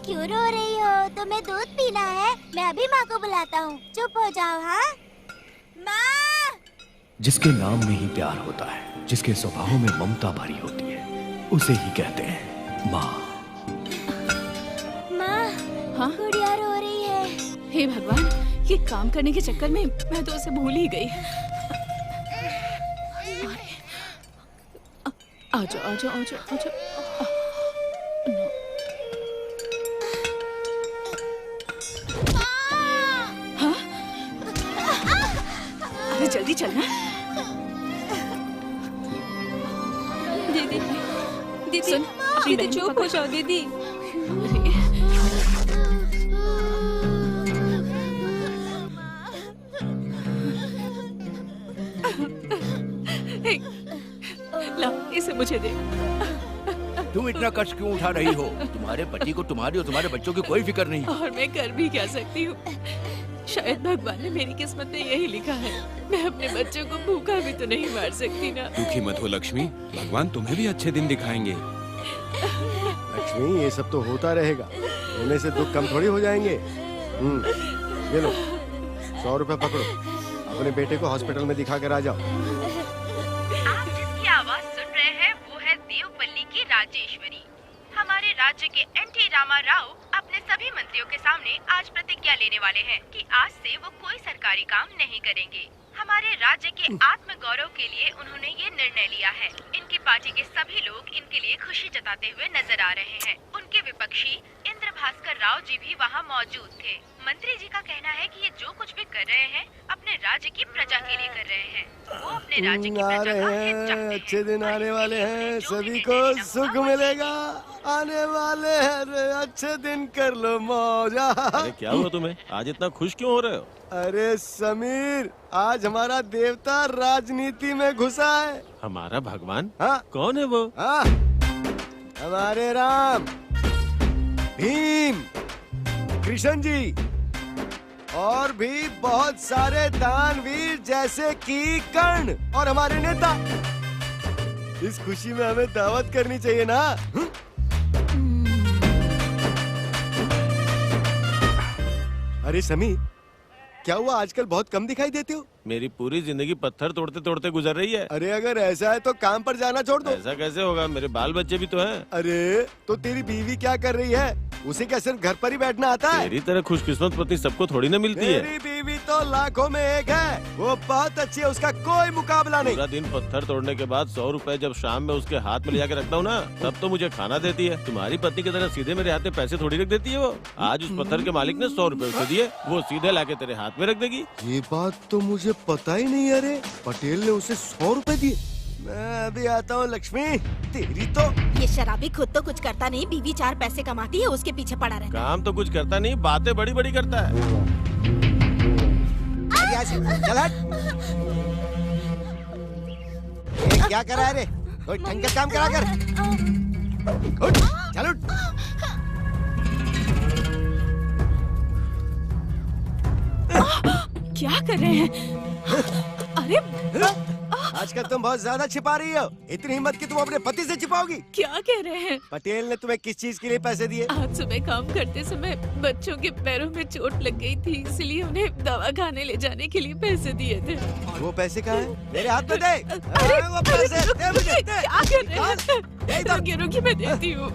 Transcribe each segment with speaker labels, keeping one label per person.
Speaker 1: क्यों रो रही हो? तुम्हें दूध पीना है? मैं अभी माँ को बुलाता हूँ। चुप हो जाओ। हाँ माँ।
Speaker 2: जिसके नाम में ही प्यार होता है, जिसके स्वभाव में ममता भरी होती है, उसे ही कहते हैं माँ।
Speaker 1: माँ,
Speaker 3: हाँ?
Speaker 1: गुड़िया रो रही है।
Speaker 3: हे भगवान, ये काम करने के चक्कर में मैं तो उसे भूल ही गई। आजा आजा आजा आजा। हाँ? अरे जल्दी चलना।
Speaker 4: दीदी, दीदी,
Speaker 3: सुन, अपनी
Speaker 4: दीदी
Speaker 3: बहन को
Speaker 4: चुप हो
Speaker 3: पकड़।
Speaker 4: जाओ दीदी।
Speaker 3: ला, इसे मुझे दे।
Speaker 5: तुम इतना कष्ट क्यों उठा रही हो? तुम्हारे पति को तुम्हारी और तुम्हारे बच्चों की कोई फिक्र नहीं।
Speaker 3: और मैं कर भी क्या सकती हूँ? शायद भगवान ने मेरी किस्मत में यही लिखा है। मैं अपने बच्चों को भूखा भी तो नहीं मार सकती ना।
Speaker 6: दुखी मत हो लक्ष्मी, भगवान तुम्हें भी अच्छे दिन दिखाएंगे।
Speaker 7: लक्ष्मी, ये सब तो होता रहेगा, होने से दुख कम थोड़ी हो जाएंगे। ये लो 100 रुपए पकड़ो, अपने बेटे को हॉस्पिटल में दिखा कर आ जाओ।
Speaker 8: आप जिसकी आवाज सुन रहे हैं वो है देवपल्ली की राजेश्वरी। हमारे राज्य के एनटी रामा राव अपने सभी मंत्रियों के सामने आज प्रतिज्ञा लेने वाले हैं कि आज से वो कोई सरकारी काम नहीं करेंगे। हमारे राज्य के आत्म गौरव के लिए उन्होंने ये निर्णय लिया है। इनकी पार्टी के सभी लोग इनके लिए खुशी जताते हुए नजर आ रहे हैं। उनके विपक्षी इंद्र भास्कर राव जी भी वहाँ मौजूद थे। मंत्री जी का कहना है कि ये जो कुछ भी कर रहे हैं अपने राज्य की प्रजा के लिए कर रहे हैं। वो अपने राज्य की
Speaker 7: आ
Speaker 8: प्रजा
Speaker 7: रहे
Speaker 8: का हित
Speaker 7: हैं,
Speaker 8: चाहते हैं।
Speaker 7: अच्छे दिन आने वाले हैं,
Speaker 8: जो भी
Speaker 7: सभी
Speaker 8: निर्णय
Speaker 7: को
Speaker 8: लेना
Speaker 7: सुख
Speaker 8: होगा, वो
Speaker 7: मिलेगा। आने वाले हैं रे, अच्छे दिन कर लो मौजा।
Speaker 9: अरे क्या हुआ तुम्हें? आज इतना खुश क्यों हो रहे हो?
Speaker 7: अरे समीर, आज हमारा देवता राजनीति में घुसा है।
Speaker 9: हमारा भगवान?
Speaker 7: हाँ?
Speaker 9: कौन है वो?
Speaker 7: हाँ, हमारे राम, भीम, कृष्ण जी और भी बहुत सारे दानवीर जैसे कि कर्ण और हमारे नेता। इस खुशी में हमें दावत करनी चाहिए ना। अरे समीर, क्या हुआ, आजकल बहुत कम दिखाई देते हो?
Speaker 9: मेरी पूरी जिंदगी पत्थर तोड़ते तोड़ते गुजर रही है।
Speaker 7: अरे अगर ऐसा है तो काम पर जाना छोड़ दो।
Speaker 9: ऐसा कैसे होगा? मेरे बाल बच्चे भी तो हैं।
Speaker 7: अरे तो तेरी बीवी क्या कर रही है? उसे क्या सिर्फ घर पर ही बैठना आता है?
Speaker 9: मेरी तरह खुशकिस्मत पत्नी सबको थोड़ी ना मिलती है।
Speaker 7: मेरी बीवी तो लाखों में एक है, वो बहुत अच्छी है, उसका कोई मुकाबला नहीं।
Speaker 9: पूरा दिन पत्थर तोड़ने के बाद 100 रुपए जब शाम में उसके हाथ में ले जाकर रखता हूँ ना, तब तो मुझे खाना देती है। तुम्हारी पत्नी की तरह सीधे मेरे हाथ में पैसे थोड़ी रख देती है वो। आज उस पत्थर के मालिक ने 100 रुपए उसे दिए, वो सीधे लाके तेरे हाथ में रख देगी।
Speaker 7: ये बात तो मुझे पता ही नहीं। अरे पटेल ने उसे 100 रुपए दिए। मैं अभी आता हूँ लक्ष्मी, तेरी तो।
Speaker 1: ये शराबी खुद तो कुछ करता नहीं, बीवी 4 पैसे कमाती है, उसके पीछे पड़ा रहता है।
Speaker 9: काम तो कुछ करता नहीं, बातें बड़ी बड़ी करता है।
Speaker 7: चल हट। ये क्या कर रहा है रे? कोई ढंग का काम करा कर। उठ, चल उठ।
Speaker 3: क्या कर रहे हैं? अरे
Speaker 7: आजकल तुम बहुत ज्यादा छिपा रही हो। इतनी हिम्मत कि तुम अपने पति से छिपाओगी?
Speaker 3: क्या कह रहे हैं?
Speaker 7: पटेल ने तुम्हें किस चीज के लिए पैसे दिए?
Speaker 3: आज सुबह काम करते समय बच्चों के पैरों में चोट लग गई थी, इसलिए उन्हें दवा खाने ले जाने के लिए पैसे दिए थे।
Speaker 7: वो पैसे कहाँ हैं? मेरे हाथ में दे।
Speaker 3: अरे
Speaker 7: वो पैसे दे मुझे, दे।
Speaker 3: क्या कर रहे हैं?
Speaker 7: दे इधर।
Speaker 3: रुकिए रुकिए, मैं देती हूँ।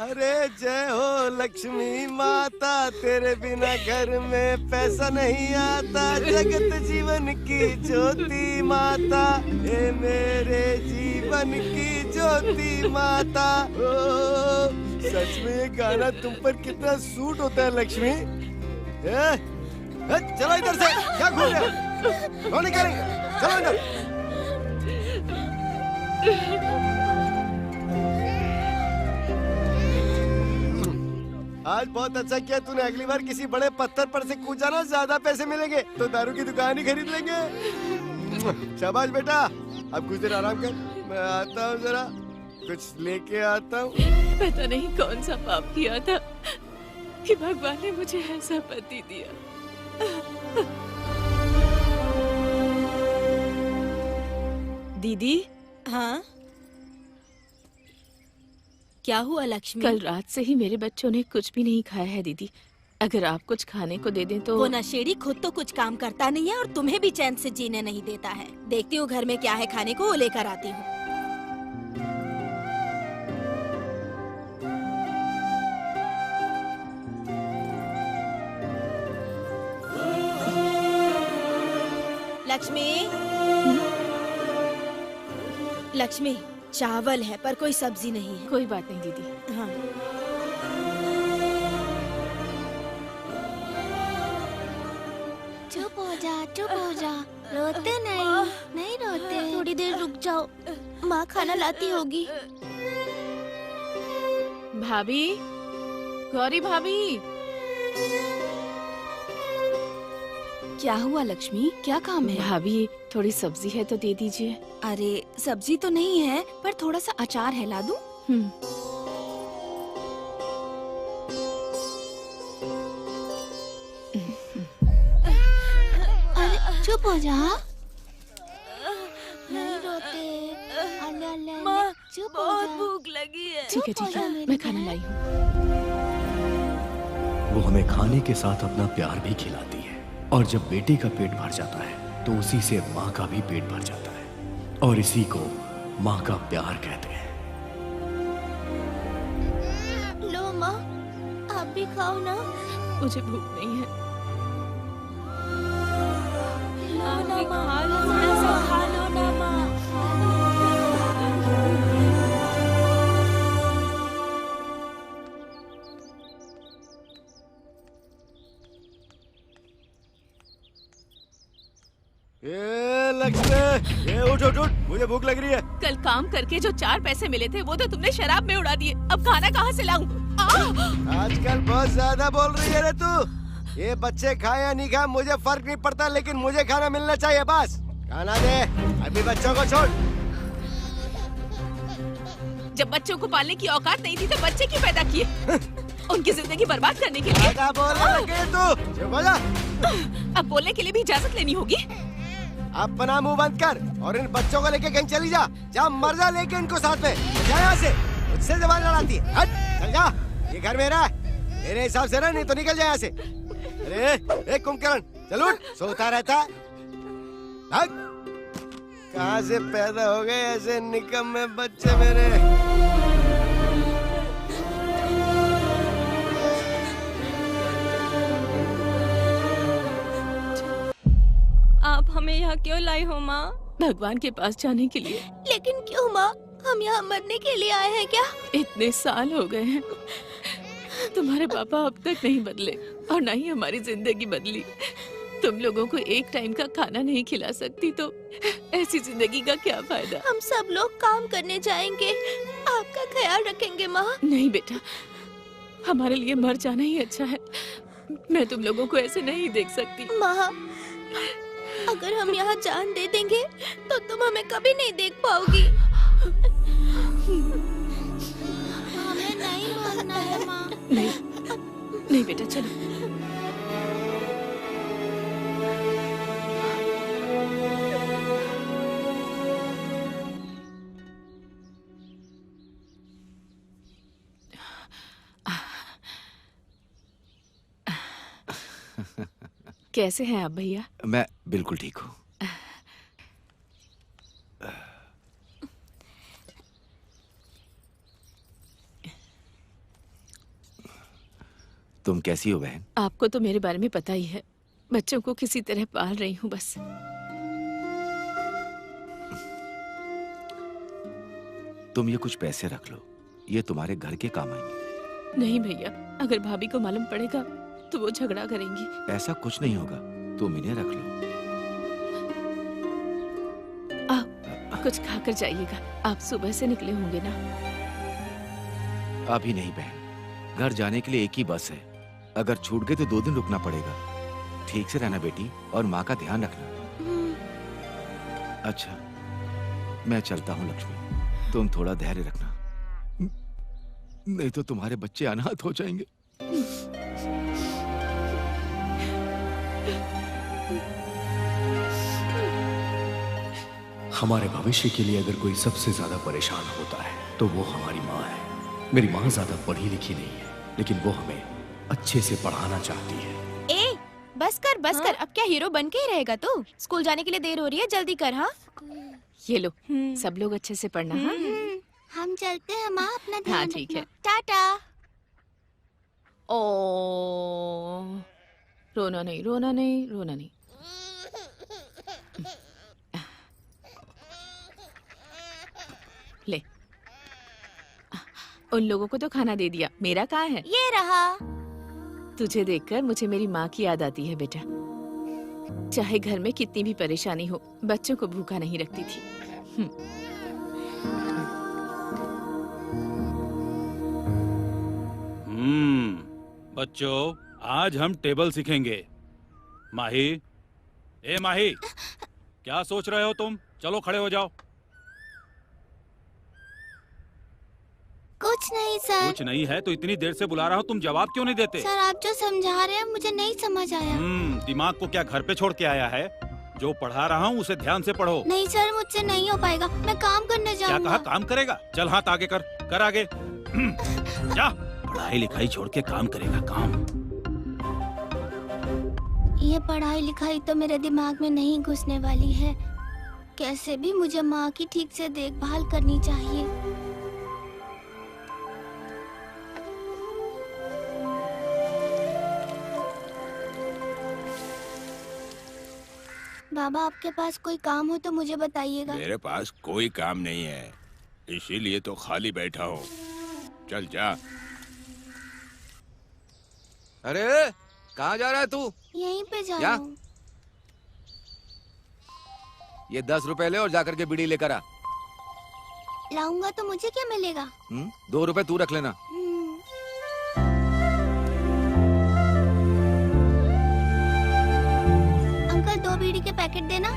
Speaker 7: अरे जय हो लक्ष्मी माता, तेरे बिना घर में पैसा नहीं आता। जगत जीवन की ज्योति माता, हे मेरे जीवन की ज्योति माता। ओ, सच में ये गाना तुम पर कितना सूट होता है लक्ष्मी। चलो इधर से, क्या घूम रहे हो? कौन निकालेंगे? चलो इधर। आज बहुत अच्छा किया तूने। अगली बार किसी बड़े पत्थर पर से कूदा ना, ज्यादा पैसे मिलेंगे तो दारू की दुकान ही खरीद लेंगे। शाबाश बेटा, अब कुछ देर आराम कर, मैं आता हूँ, जरा कुछ लेके आता हूँ।
Speaker 3: पता नहीं कौन सा पाप किया था कि भगवान ने मुझे ऐसा पति दिया।
Speaker 4: दीदी। हाँ, क्या हुआ लक्ष्मी?
Speaker 3: कल रात से ही मेरे बच्चों ने कुछ भी नहीं खाया है दीदी। अगर आप कुछ खाने को दे दें तो।
Speaker 4: वो नशेड़ी खुद तो कुछ काम करता नहीं है और तुम्हें भी चैन से जीने नहीं देता है। देखती हूँ घर में क्या है खाने को, वो लेकर आती हूँ। लक्ष्मी, लक्ष्मी, चावल है पर कोई सब्जी नहीं है।
Speaker 3: कोई बात नहीं दीदी।
Speaker 4: हाँ।
Speaker 1: चुप हो जा, चुप हो जा। रोते नहीं, नहीं रोते। थोड़ी देर रुक जाओ, माँ खाना लाती होगी।
Speaker 3: भाभी, गौरी भाभी।
Speaker 4: क्या हुआ लक्ष्मी, क्या काम है?
Speaker 3: भाभी थोड़ी सब्जी है तो दे दीजिए।
Speaker 4: अरे सब्जी तो नहीं है पर थोड़ा सा अचार है, ला दूं?
Speaker 1: अरे चुप हो जा। नहीं रोते।
Speaker 4: माँ,
Speaker 1: चुप हो
Speaker 4: बहुत
Speaker 1: जा।
Speaker 4: भूख लगी है।
Speaker 3: ठीक है
Speaker 1: चुप हो
Speaker 3: ठीक
Speaker 1: जा
Speaker 3: है,
Speaker 1: मेरी
Speaker 3: मैं खाना
Speaker 1: बहन।
Speaker 3: लाई हूँ।
Speaker 2: वो हमें खाने के साथ अपना प्यार भी खिलाती है, और जब बेटे का पेट भर जाता है तो उसी से माँ का भी पेट भर जाता है, और इसी को माँ का प्यार कहते हैं।
Speaker 1: लो माँ, आप भी खाओ ना।
Speaker 3: मुझे भूख नहीं है।
Speaker 1: लो ना माँ, थोड़ा सा खा लो ना माँ।
Speaker 7: ये लक्ष्मी, ये उठ उठ उठ, मुझे भूख लग रही है।
Speaker 3: कल काम करके जो 4 पैसे मिले थे वो तो तुमने शराब में उड़ा दिए। अब खाना कहाँ से लाऊं?
Speaker 7: आजकल बहुत ज्यादा बोल रही है रे तू। ये बच्चे खाए या नहीं खाए मुझे फर्क नहीं पड़ता, लेकिन मुझे खाना मिलना चाहिए बस। खाना दे, अभी बच्चों को छोड़।
Speaker 3: जब बच्चों को पालने की औकात नहीं थी तो बच्चे क्यों पैदा किए? उनकी जिंदगी बर्बाद करने के लिए।
Speaker 7: क्या बोलने लगी है तू? चुप हो जा।
Speaker 3: अब बोलने के लिए भी इजाजत लेनी होगी।
Speaker 7: अपना मुंह बंद कर और इन बच्चों को लेके कहीं चली जा। जा मर जा लेके इनको साथ में। जा यहाँ से, मुझसे जबान लड़ाती है। हट, चल जा। ये घर मेरा है, मेरे हिसाब से ना, नहीं तो निकल जा यहाँ से। अरे एक कुंभकर्ण, चल उठ, सोता रहता है। भाग। कहाँ से पैदा हो गए ऐसे निकम्मे बच्चे मेरे।
Speaker 4: आप हमें यहाँ क्यों लाई हो माँ?
Speaker 3: भगवान के पास जाने के लिए।
Speaker 1: लेकिन क्यों माँ? हम यहाँ मरने के लिए आए हैं क्या?
Speaker 3: इतने साल हो गए हैं, तुम्हारे पापा अब तक नहीं बदले और ना ही हमारी जिंदगी बदली। तुम लोगों को एक टाइम का खाना नहीं खिला सकती तो ऐसी जिंदगी का क्या फायदा?
Speaker 1: हम सब लोग काम करने जाएंगे, आपका ख्याल रखेंगे माँ।
Speaker 3: नहीं बेटा, हमारे लिए मर जाना ही अच्छा है। मैं तुम लोगों को ऐसे नहीं देख सकती।
Speaker 1: माँ, अगर हम यहाँ जान दे देंगे तो तुम हमें कभी नहीं देख पाओगी। हमें नहीं मरना है माँ।
Speaker 3: नहीं, नहीं बेटा, चलो। कैसे हैं आप भैया?
Speaker 5: मैं बिल्कुल ठीक हूँ। तुम कैसी हो बहन?
Speaker 3: आपको तो मेरे बारे में पता ही है। बच्चों को किसी तरह पाल रही हूँ बस।
Speaker 5: तुम ये कुछ पैसे रख लो, ये तुम्हारे घर के काम आएंगे।
Speaker 3: नहीं भैया, अगर भाभी को मालूम पड़ेगा तो वो झगड़ा करेंगी।
Speaker 5: ऐसा कुछ नहीं होगा, तुम इन्हें रख लो।
Speaker 3: आप कुछ खाकर जाइएगा। आप सुबह से निकले होंगे ना?
Speaker 5: अभी नहीं बहन, घर जाने के लिए एक ही बस है। अगर छूट गए तो 2 दिन रुकना पड़ेगा। ठीक से रहना बेटी, और माँ का ध्यान रखना। अच्छा, मैं चलता हूँ लक्ष्मी, तुम थोड़ा धैर्य रखना, नहीं तो तुम्हारे बच्चे अनाथ हो जाएंगे।
Speaker 2: हमारे भविष्य के लिए अगर कोई सबसे ज्यादा परेशान होता है तो वो हमारी माँ है। मेरी माँ ज्यादा पढ़ी लिखी नहीं है, लेकिन वो हमें अच्छे से पढ़ाना चाहती है।
Speaker 10: ए, बस कर, अब क्या हीरो बन के ही रहेगा तू? स्कूल जाने के लिए देर हो रही है, जल्दी कर। हाँ,
Speaker 3: ये लो, सब लोग अच्छे से पढ़ना। हाँ
Speaker 1: हम चलते हैं माँ, अपना ध्यान
Speaker 3: हाँ ठीक है।
Speaker 1: टाटा।
Speaker 3: ओ, रोना नहीं, रोना नहीं, रोना नहीं। ले, उन लोगों को तो खाना दे दिया, मेरा कहाँ है?
Speaker 1: ये रहा।
Speaker 3: तुझे देखकर मुझे मेरी माँ की याद आती है बेटा। चाहे घर में कितनी भी परेशानी हो, बच्चों को भूखा नहीं रखती थी।
Speaker 11: बच्चों, आज हम टेबल सीखेंगे। माही, ए माही, क्या सोच रहे हो तुम? चलो खड़े हो जाओ।
Speaker 1: कुछ नहीं सर।
Speaker 11: कुछ नहीं है तो इतनी देर से बुला रहा हूँ, तुम जवाब क्यों नहीं देते?
Speaker 1: सर आप जो समझा रहे हैं मुझे नहीं समझ आया।
Speaker 11: दिमाग को क्या घर पे छोड़ के आया है? जो पढ़ा रहा हूँ उसे ध्यान से पढ़ो।
Speaker 1: नहीं सर, मुझसे नहीं हो पाएगा, मैं काम करने
Speaker 11: क्या
Speaker 1: जाऊंगा।
Speaker 11: कहा? काम करेगा? चल हाथ आगे कर आगे। जा, पढ़ाई लिखाई छोड़ के काम करेगा, काम।
Speaker 1: ये पढ़ाई लिखाई तो मेरे दिमाग में नहीं घुसने वाली है। कैसे भी मुझे माँ की ठीक से देखभाल करनी चाहिए। बाबा आपके पास कोई काम हो तो मुझे बताइएगा।
Speaker 6: मेरे पास कोई काम नहीं है, इसीलिए तो खाली बैठा हूँ। चल जा।
Speaker 5: अरे कहाँ जा रहा है तू?
Speaker 1: यहीं पे जा रहा हूँ।
Speaker 5: ये 10 रुपए ले और जाकर के बीड़ी लेकर आ।
Speaker 1: लाऊंगा तो मुझे क्या मिलेगा?
Speaker 5: 2 रुपए तू रख लेना।
Speaker 1: अंकल 2 बीड़ी के पैकेट देना।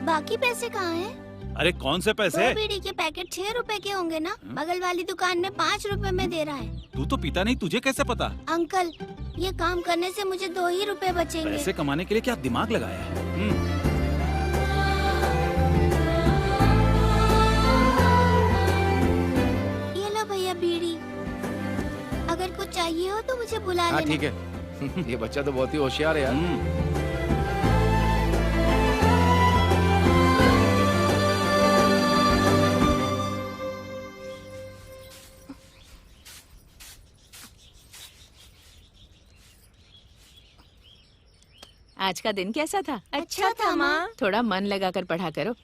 Speaker 1: बाकी पैसे कहाँ हैं?
Speaker 11: अरे कौन से पैसे?
Speaker 1: 2 बीड़ी के पैकेट 6 रुपए के होंगे ना? बगल वाली दुकान में 5 रुपए में दे रहा है।
Speaker 11: तू तो पीता नहीं, तुझे कैसे पता?
Speaker 1: अंकल ये काम करने से मुझे 2 ही रुपए बचेंगे।
Speaker 11: पैसे कमाने के लिए क्या दिमाग लगाया है?
Speaker 1: ये लो भैया बीड़ी, अगर कुछ चाहिए हो तो मुझे बुला लेना।
Speaker 5: ठीक है। ये बच्चा तो बहुत ही होशियार है यार।
Speaker 3: आज का दिन कैसा था?
Speaker 10: अच्छा था माँ।
Speaker 3: थोड़ा मन लगाकर पढ़ा करो।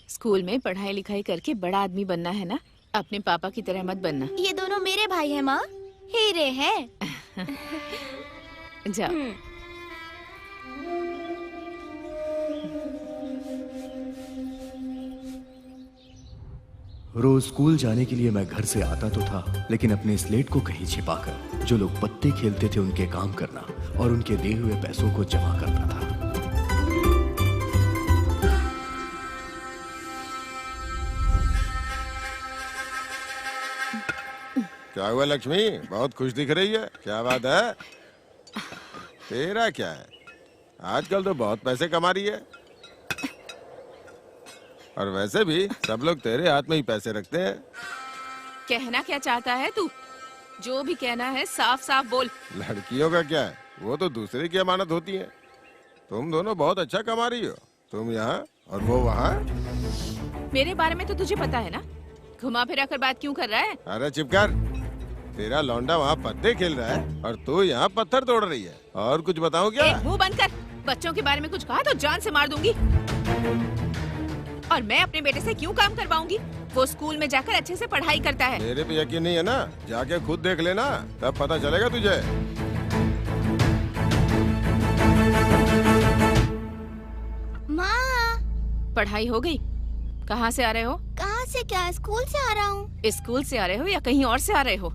Speaker 3: स्कूल में पढ़ाई लिखाई करके बड़ा आदमी बनना है ना, अपने पापा की तरह मत बनना।
Speaker 10: ये दोनों मेरे भाई हैं माँ, हीरे हैं।
Speaker 3: जाओ।
Speaker 2: रोज स्कूल जाने के लिए मैं घर से आता तो था, लेकिन अपने स्लेट को कहीं छिपाकर जो लोग पत्ते खेलते थे उनके काम करना और उनके दिए हुए पैसों को जमा करता था।
Speaker 7: क्या हुआ लक्ष्मी, बहुत खुश दिख रही है, क्या बात है? तेरा क्या है? आजकल तो बहुत पैसे कमा रही है। और वैसे भी सब लोग तेरे हाथ में ही पैसे रखते हैं।
Speaker 3: कहना क्या चाहता है तू? जो भी कहना है साफ साफ बोल।
Speaker 7: लड़कियों का क्या है, वो तो दूसरे की अमानत होती है। तुम दोनों बहुत अच्छा कमा रही हो, तुम यहाँ और वो वहाँ।
Speaker 3: मेरे बारे में तो तुझे पता है ना, घुमा फिरा कर बात क्यों कर रहा है?
Speaker 7: अरे चुप कर, तेरा लौंडा वहाँ पत्ते खेल रहा है और तू यहाँ पत्थर तोड़ रही है। और कुछ बताऊँ क्या?
Speaker 3: मुंह बंद कर। बच्चों के बारे में कुछ कहा तो जान से मार दूंगी। और मैं अपने बेटे से क्यों काम करवाऊंगी? वो स्कूल में जाकर अच्छे से पढ़ाई करता है।
Speaker 7: मेरे पे यकीन नहीं है ना? जाके खुद देख लेना, तब पता चलेगा तुझे।
Speaker 1: माँ,
Speaker 3: पढ़ाई हो गई? कहाँ से आ रहे हो?
Speaker 1: कहाँ से क्या, स्कूल से आ रहा हूँ।
Speaker 3: स्कूल से आ रहे हो या कहीं और से आ रहे हो?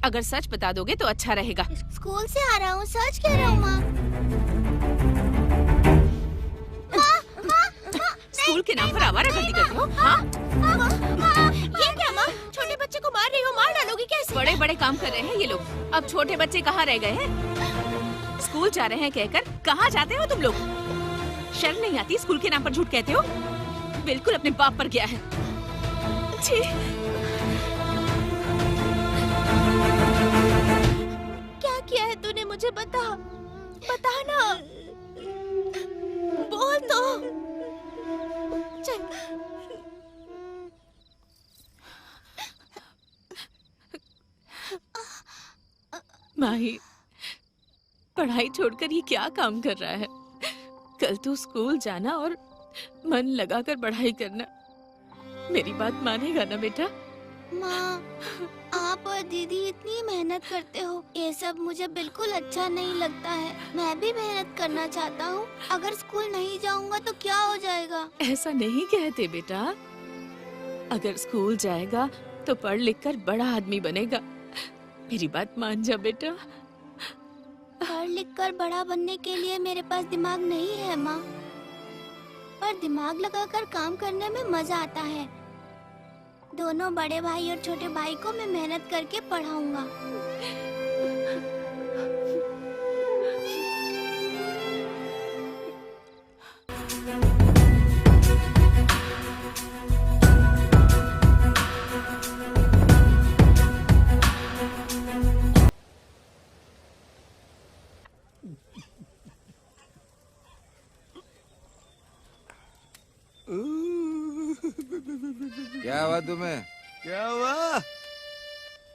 Speaker 3: अगर सच बता दोगे तो अच्छा रहेगा।
Speaker 1: स्कूल से आ रहा हूँ, सच कह रहा हूँ माँ।
Speaker 3: स्कूल के नाम पर आवारागर्दी करते हो? हाँ?
Speaker 10: ये क्या माँ, छोटे बच्चे को मार रही हो, मार डालोगी कैसे?
Speaker 3: बड़े बड़े काम कर रहे हैं ये लोग। अब छोटे बच्चे कहाँ रह गए हैं? स्कूल जा रहे हैं कहकर कहाँ जाते हो तुम लोग? शर्म नहीं आती? स्कूल के नाम पर झूठ कहते हो। बिल्कुल अपने बाप पर गया है। छी।
Speaker 10: क्या किया है तूने? मुझे बता ना। बोल तो। चल।
Speaker 3: माही, पढ़ाई छोड़कर ये क्या काम कर रहा है? कल तू स्कूल जाना और मन लगाकर पढ़ाई करना। मेरी बात मानेगा ना बेटा?
Speaker 1: माँ, आप और दीदी इतनी मेहनत करते हो, ये सब मुझे बिल्कुल अच्छा नहीं लगता है। मैं भी मेहनत करना चाहता हूँ। अगर स्कूल नहीं जाऊँगा तो क्या हो जाएगा?
Speaker 3: ऐसा नहीं कहते बेटा। अगर स्कूल जाएगा तो पढ़ लिख कर बड़ा आदमी बनेगा। मेरी बात मान जा बेटा।
Speaker 1: पढ़ लिख कर बड़ा बनने के लिए मेरे पास दिमाग नहीं है माँ, पर दिमाग लगाकर काम करने में मजा आता है। दोनों बड़े भाई और छोटे भाई को मैं मेहनत करके पढ़ाऊंगा।
Speaker 5: क्या हुआ तुम्हें?
Speaker 7: क्या हुआ?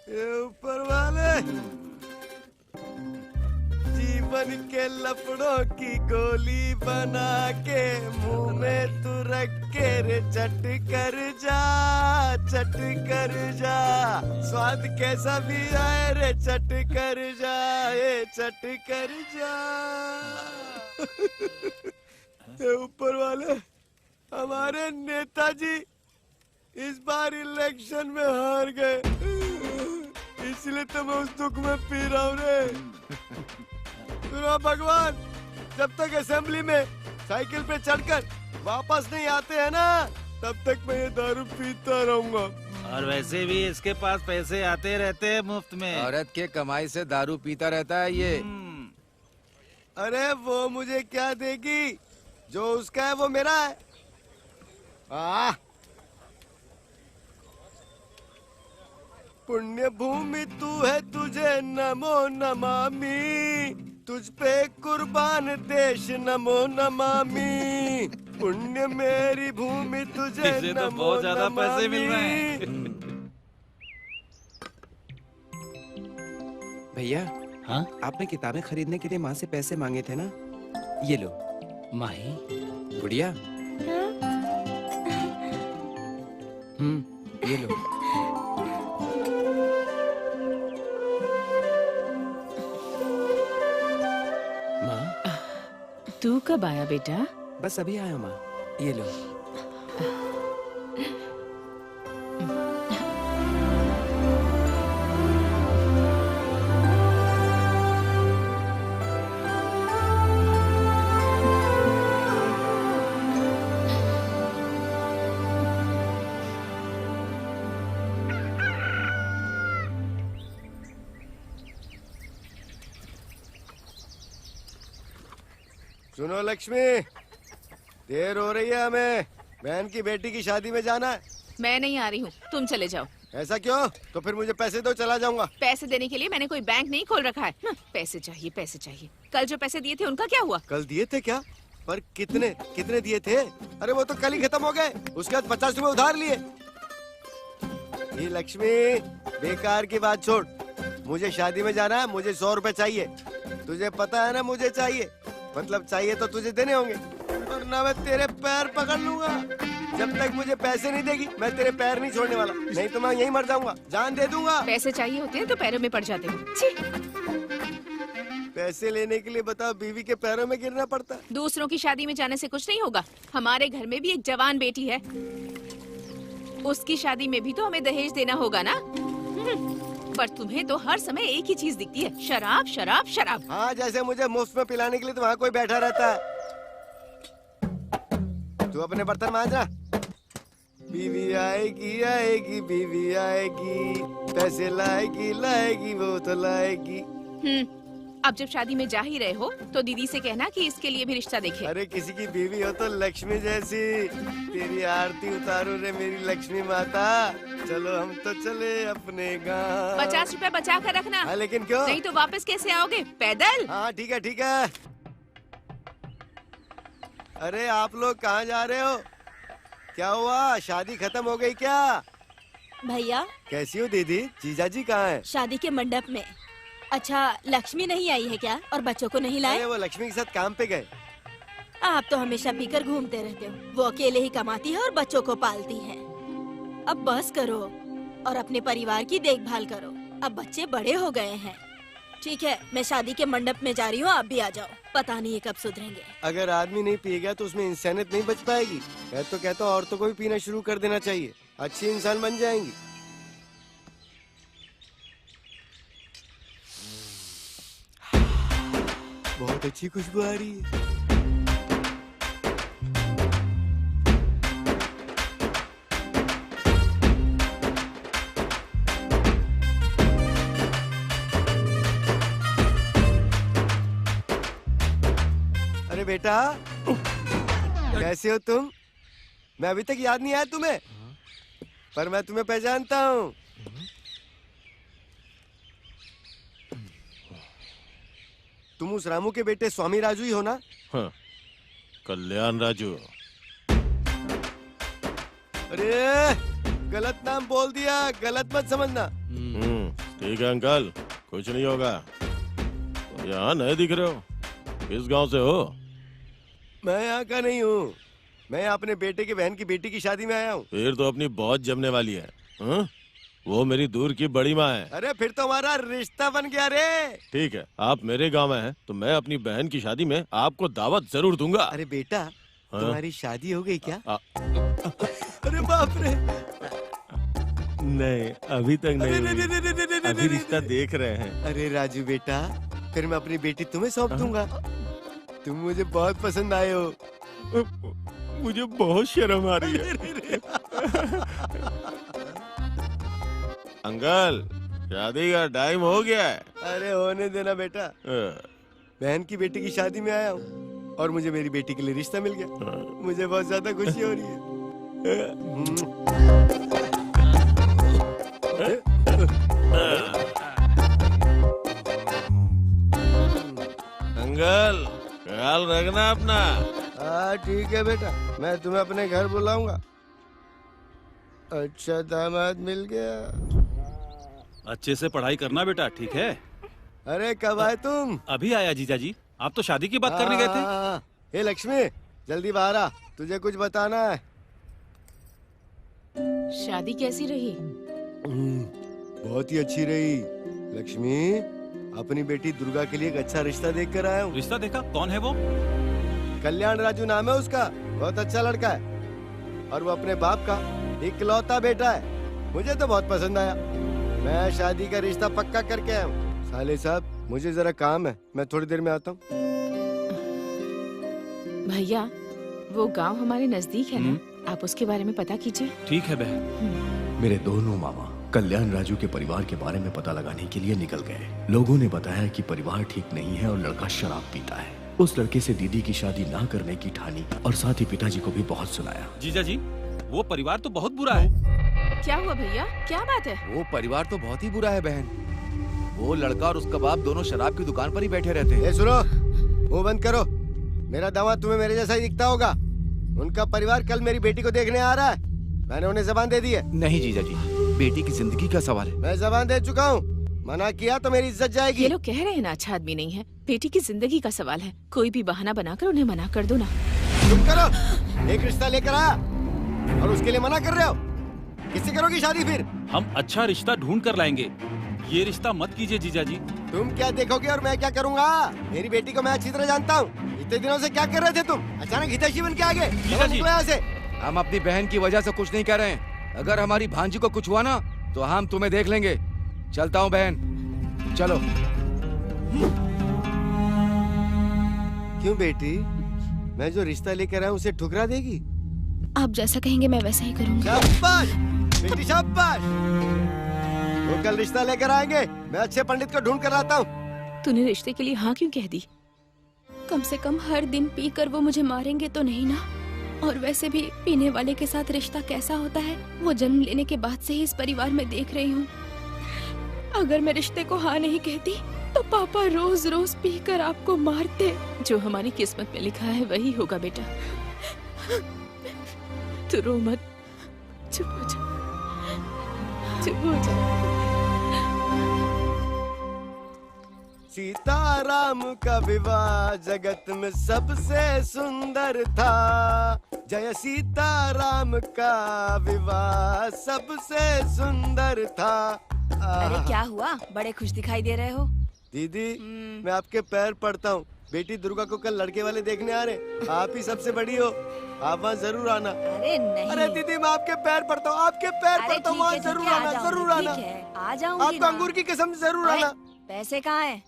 Speaker 7: ये ऊपर वाले जीवन के लफड़ों की गोली बना के मुंह में तू रख के रे चट कर जा, चट कर जा। स्वाद कैसा भी आए रे चट कर जा, ये चट कर जा। ये ऊपर वाले हमारे नेताजी इस बार इलेक्शन में हार गए, इसलिए तो मैं उस दुख में पी रहा हूँ रे। सुनो भगवान, जब तक असेंबली में साइकिल पे चढ़कर वापस नहीं आते हैं ना, तब तक मैं ये दारू पीता रहूंगा।
Speaker 12: और वैसे भी इसके पास पैसे आते रहते हैं मुफ्त में।
Speaker 5: औरत के कमाई से दारू पीता रहता है ये।
Speaker 7: अरे वो मुझे क्या देगी? जो उसका है वो मेरा है। पुण्य भूमि तू है, तुझे नमो नमामि। तुझ पे कुर्बान देश नमो नमामि। पुण्य मेरी भूमि तुझे
Speaker 12: इसे तो
Speaker 7: नमो
Speaker 12: बहुत ज्यादा पैसे मिल रहे हैं।
Speaker 13: भैया, हाँ? आपने किताबें खरीदने के लिए माँ से पैसे मांगे थे ना? ये लो। माही, गुड़िया। ये लो। माँ,
Speaker 3: तू कब आया बेटा?
Speaker 13: बस अभी आया माँ। ये लो।
Speaker 7: सुनो लक्ष्मी, देर हो रही है, हमें बहन की बेटी की शादी में जाना है।
Speaker 3: मैं नहीं आ रही हूँ, तुम चले जाओ।
Speaker 7: ऐसा क्यों? तो फिर मुझे पैसे दो, चला जाऊंगा।
Speaker 3: पैसे देने के लिए मैंने कोई बैंक नहीं खोल रखा है। पैसे चाहिए, पैसे चाहिए। कल जो पैसे दिए थे उनका क्या हुआ?
Speaker 7: कल दिए थे क्या? पर कितने कितने दिए थे? अरे वो तो कल ही खत्म हो गए। उसके बाद 50 रुपए उधार लिए। ये लक्ष्मी, बेकार की बात छोड़। मुझे शादी में जाना है, मुझे 100 रुपए चाहिए। तुझे पता है ना मुझे चाहिए, मतलब चाहिए तो तुझे देने होंगे, वरना मैं तेरे पैर पकड़ लूंगा। जब तक मुझे पैसे नहीं देगी मैं तेरे पैर नहीं छोड़ने वाला, नहीं तो मैं यहीं मर जाऊंगा, जान दे दूंगा।
Speaker 3: पैसे चाहिए होते हैं तो पैरों में पड़ जाते हो। छी।
Speaker 7: पैसे लेने के लिए बताओ बीवी के पैरों में गिरना पड़ता।
Speaker 3: दूसरों की शादी में जाने से कुछ नहीं होगा। हमारे घर में भी एक जवान बेटी है, उसकी शादी में भी तो हमें दहेज देना होगा ना। पर तुम्हें तो हर समय एक ही चीज दिखती है, शराब शराब शराब।
Speaker 7: हाँ, जैसे मुझे मुफ्त में पिलाने के लिए तो वहाँ कोई बैठा रहता है। तू अपने बर्तन मांजना। बीवी आएगी आएगी, बीवी आएगी, पैसे लाएगी लाएगी, वो तो लाएगी।
Speaker 3: अब जब शादी में जा ही रहे हो तो दीदी से कहना कि इसके लिए भी रिश्ता देखे।
Speaker 7: अरे किसी की बीवी हो तो लक्ष्मी जैसी, तेरी आरती उतारो रे मेरी लक्ष्मी माता। चलो हम तो चले अपने गाँव।
Speaker 3: 50 रुपए बचा कर रखना।
Speaker 7: हाँ, लेकिन क्यों?
Speaker 3: नहीं तो वापस कैसे आओगे, पैदल?
Speaker 7: हाँ ठीक है ठीक है। अरे आप लोग कहाँ जा रहे हो? क्या हुआ, शादी खत्म हो गई क्या?
Speaker 4: भैया
Speaker 7: कैसी हो दीदी? जीजाजी कहाँ है?
Speaker 4: शादी के मंडप में। अच्छा लक्ष्मी नहीं आई है क्या? और बच्चों को नहीं लाए?
Speaker 7: अरे वो लक्ष्मी के साथ काम पे गए।
Speaker 4: आप तो हमेशा पीकर घूमते रहते हो। वो अकेले ही कमाती है और बच्चों को पालती है। अब बस करो और अपने परिवार की देखभाल करो। अब बच्चे बड़े हो गए हैं। ठीक है, मैं शादी के मंडप में जा रही हूँ, आप भी आ जाओ। पता नहीं ये कब सुधरेंगे।
Speaker 7: अगर आदमी नहीं पिएगा तो उसमें इंसानियत नहीं बच पाएगी। मैं तो कहता हूँ औरतों को भी पीना शुरू कर देना चाहिए, अच्छी इंसान बन जाएंगी। बहुत अच्छी खुशबू आ रही है। अरे बेटा कैसे हो तुम? मैं अभी तक याद नहीं आया तुम्हें, पर मैं तुम्हें पहचानता हूँ। तुम उस रामू के बेटे स्वामी राजू ही हो ना?
Speaker 9: हाँ, कल्याण राजू।
Speaker 7: अरे गलत नाम बोल दिया, गलत मत समझना।
Speaker 9: ठीक है अंकल, कुछ नहीं होगा। तो यहाँ नए दिख रहे हो, किस गांव से हो?
Speaker 7: मैं यहाँ का नहीं हूँ, मैं अपने बेटे के बहन की बेटी की शादी में आया हूँ।
Speaker 9: फिर तो अपनी बहुत जमने वाली है। हाँ? वो मेरी दूर की बड़ी माँ है।
Speaker 7: अरे फिर तो हमारा रिश्ता बन गया रे।
Speaker 9: ठीक है, आप मेरे गांव में हैं, तो मैं अपनी बहन की शादी में आपको दावत जरूर दूंगा।
Speaker 7: अरे बेटा,
Speaker 9: हाँ?
Speaker 7: तुम्हारी शादी हो गई क्या? अरे बाप रे।
Speaker 9: नहीं, अभी तक नहीं। अभी रिश्ता देख रहे हैं।
Speaker 7: अरे राजू बेटा, फिर मैं अपनी बेटी तुम्हें सौंप दूंगा। तुम मुझे बहुत पसंद आए हो।
Speaker 9: मुझे बहुत शर्म आ रही है। अंकल, शादी का टाइम हो गया है।
Speaker 7: अरे होने देना बेटा, बहन की बेटी की शादी में आया हूँ और मुझे मेरी बेटी के लिए रिश्ता मिल गया। मुझे बहुत ज्यादा खुशी हो रही है।
Speaker 9: अंकल, ख्याल रखना अपना।
Speaker 7: हाँ ठीक है बेटा, मैं तुम्हें अपने घर बुलाऊंगा। अच्छा दामाद मिल गया।
Speaker 11: अच्छे से पढ़ाई करना बेटा, ठीक है?
Speaker 7: अरे कब आए तुम?
Speaker 11: अभी आया जीजा जी। आप तो शादी की बात करने गए थे।
Speaker 7: हे लक्ष्मी, जल्दी बाहर आ, तुझे कुछ बताना है।
Speaker 3: शादी कैसी रही?
Speaker 7: बहुत ही अच्छी रही। लक्ष्मी, अपनी बेटी दुर्गा के लिए एक अच्छा रिश्ता देख कर आया हूँ।
Speaker 11: रिश्ता देखा? कौन है वो?
Speaker 7: कल्याण राजू नाम है उसका, बहुत अच्छा लड़का है और वो अपने बाप का इकलौता बेटा है। मुझे तो बहुत पसंद आया। मैं शादी का रिश्ता पक्का करके आया हूँ। साले साहब, मुझे जरा काम है, मैं थोड़ी देर में आता हूँ।
Speaker 3: भैया, वो गांव हमारे नजदीक है ना, आप उसके बारे में पता कीजिए।
Speaker 11: ठीक है बहन।
Speaker 2: मेरे दोनों मामा कल्याण राजू के परिवार के बारे में पता लगाने के लिए निकल गए। लोगों ने बताया कि परिवार ठीक नहीं है और लड़का शराब पीता है। उस लड़के से दीदी की शादी ना करने की ठानी और साथ ही पिताजी को भी बहुत सुनाया।
Speaker 11: जीजा जी, वो परिवार तो बहुत बुरा है।
Speaker 3: क्या हुआ भैया, क्या बात है?
Speaker 5: वो परिवार तो बहुत ही बुरा है बहन। वो लड़का और उसका बाप दोनों शराब की दुकान पर ही बैठे रहते हैं।
Speaker 7: सुनो, वो बंद करो। मेरा दामाद तुम्हें मेरे जैसा ही दिखता होगा। उनका परिवार कल मेरी बेटी को देखने आ रहा है। मैंने उन्हें जबान दे दी है।
Speaker 5: नहीं जीजा जी, बेटी की जिंदगी का सवाल है।
Speaker 7: मैं जबान दे चुका हूँ, मना किया तो मेरी इज्जत जाएगी।
Speaker 3: ये लोग कह रहे हैं ना अच्छा आदमी नहीं है। बेटी की जिंदगी का सवाल है, कोई भी बहाना बनाकर उन्हें मना कर दो ना।
Speaker 7: चुप करो, एक रिश्ता लेकर आया और उसके लिए मना कर रहे हो। किससे करोगी शादी फिर?
Speaker 11: हम अच्छा रिश्ता ढूंढ कर लाएंगे, ये रिश्ता मत कीजिए जीजा जी।
Speaker 7: तुम क्या देखोगे और मैं क्या करूँगा? मेरी बेटी को मैं अच्छी तरह जानता हूँ। इतने दिनों से क्या कर रहे थे तुम? अचानक हितैषी बन के आ गए। निकलो यहाँ से।
Speaker 5: हम अपनी बहन की वजह से कुछ नहीं कर रहे हैं। अगर हमारी भांजी को कुछ हुआ ना तो हम तुम्हें देख लेंगे। चलता हूँ बहन, चलो।
Speaker 7: क्यों बेटी, मैं जो रिश्ता लेकर आया उसे ठुकरा देगी?
Speaker 10: आप जैसा कहेंगे मैं वैसा ही करूंगी।
Speaker 7: शाबाश बेटी, शाबाश। वो कल रिश्ता लेकर आएंगे, मैं अच्छे पंडित को ढूंढ कर आता हूँ।
Speaker 3: तूने रिश्ते के लिए हाँ क्यों कह दी?
Speaker 10: कम से कम हर दिन पीकर वो मुझे मारेंगे तो नहीं ना। और वैसे भी पीने वाले के साथ रिश्ता कैसा होता है वो जन्म लेने के बाद से ही इस परिवार में देख रही हूँ। अगर मैं रिश्ते को हाँ नहीं कहती तो पापा रोज रोज पीकर आपको मारते।
Speaker 3: जो हमारी किस्मत में लिखा है वही होगा बेटा। तू रो मत, चुप हो जा, चुप हो जा।
Speaker 7: सीताराम का विवाह जगत में सबसे सुंदर था। जय सीताराम का विवाह सबसे सुंदर था।
Speaker 14: अरे क्या हुआ, बड़े खुश दिखाई दे रहे हो?
Speaker 7: दीदी मैं आपके पैर पड़ता हूँ। बेटी दुर्गा को कल लड़के वाले देखने आ रहे, आप ही सबसे बड़ी हो, आप वहाँ जरूर आना।
Speaker 14: अरे नहीं।
Speaker 7: अरे दीदी मैं आपके पैर पड़ता हूँ, आपके पैर पड़ता हूँ, वहाँ जरूर आना, जरूर आना।
Speaker 14: आ जाऊंगी।
Speaker 7: आपको अंगूर की कसम जरूर आना।
Speaker 14: पैसे कहाँ हैं?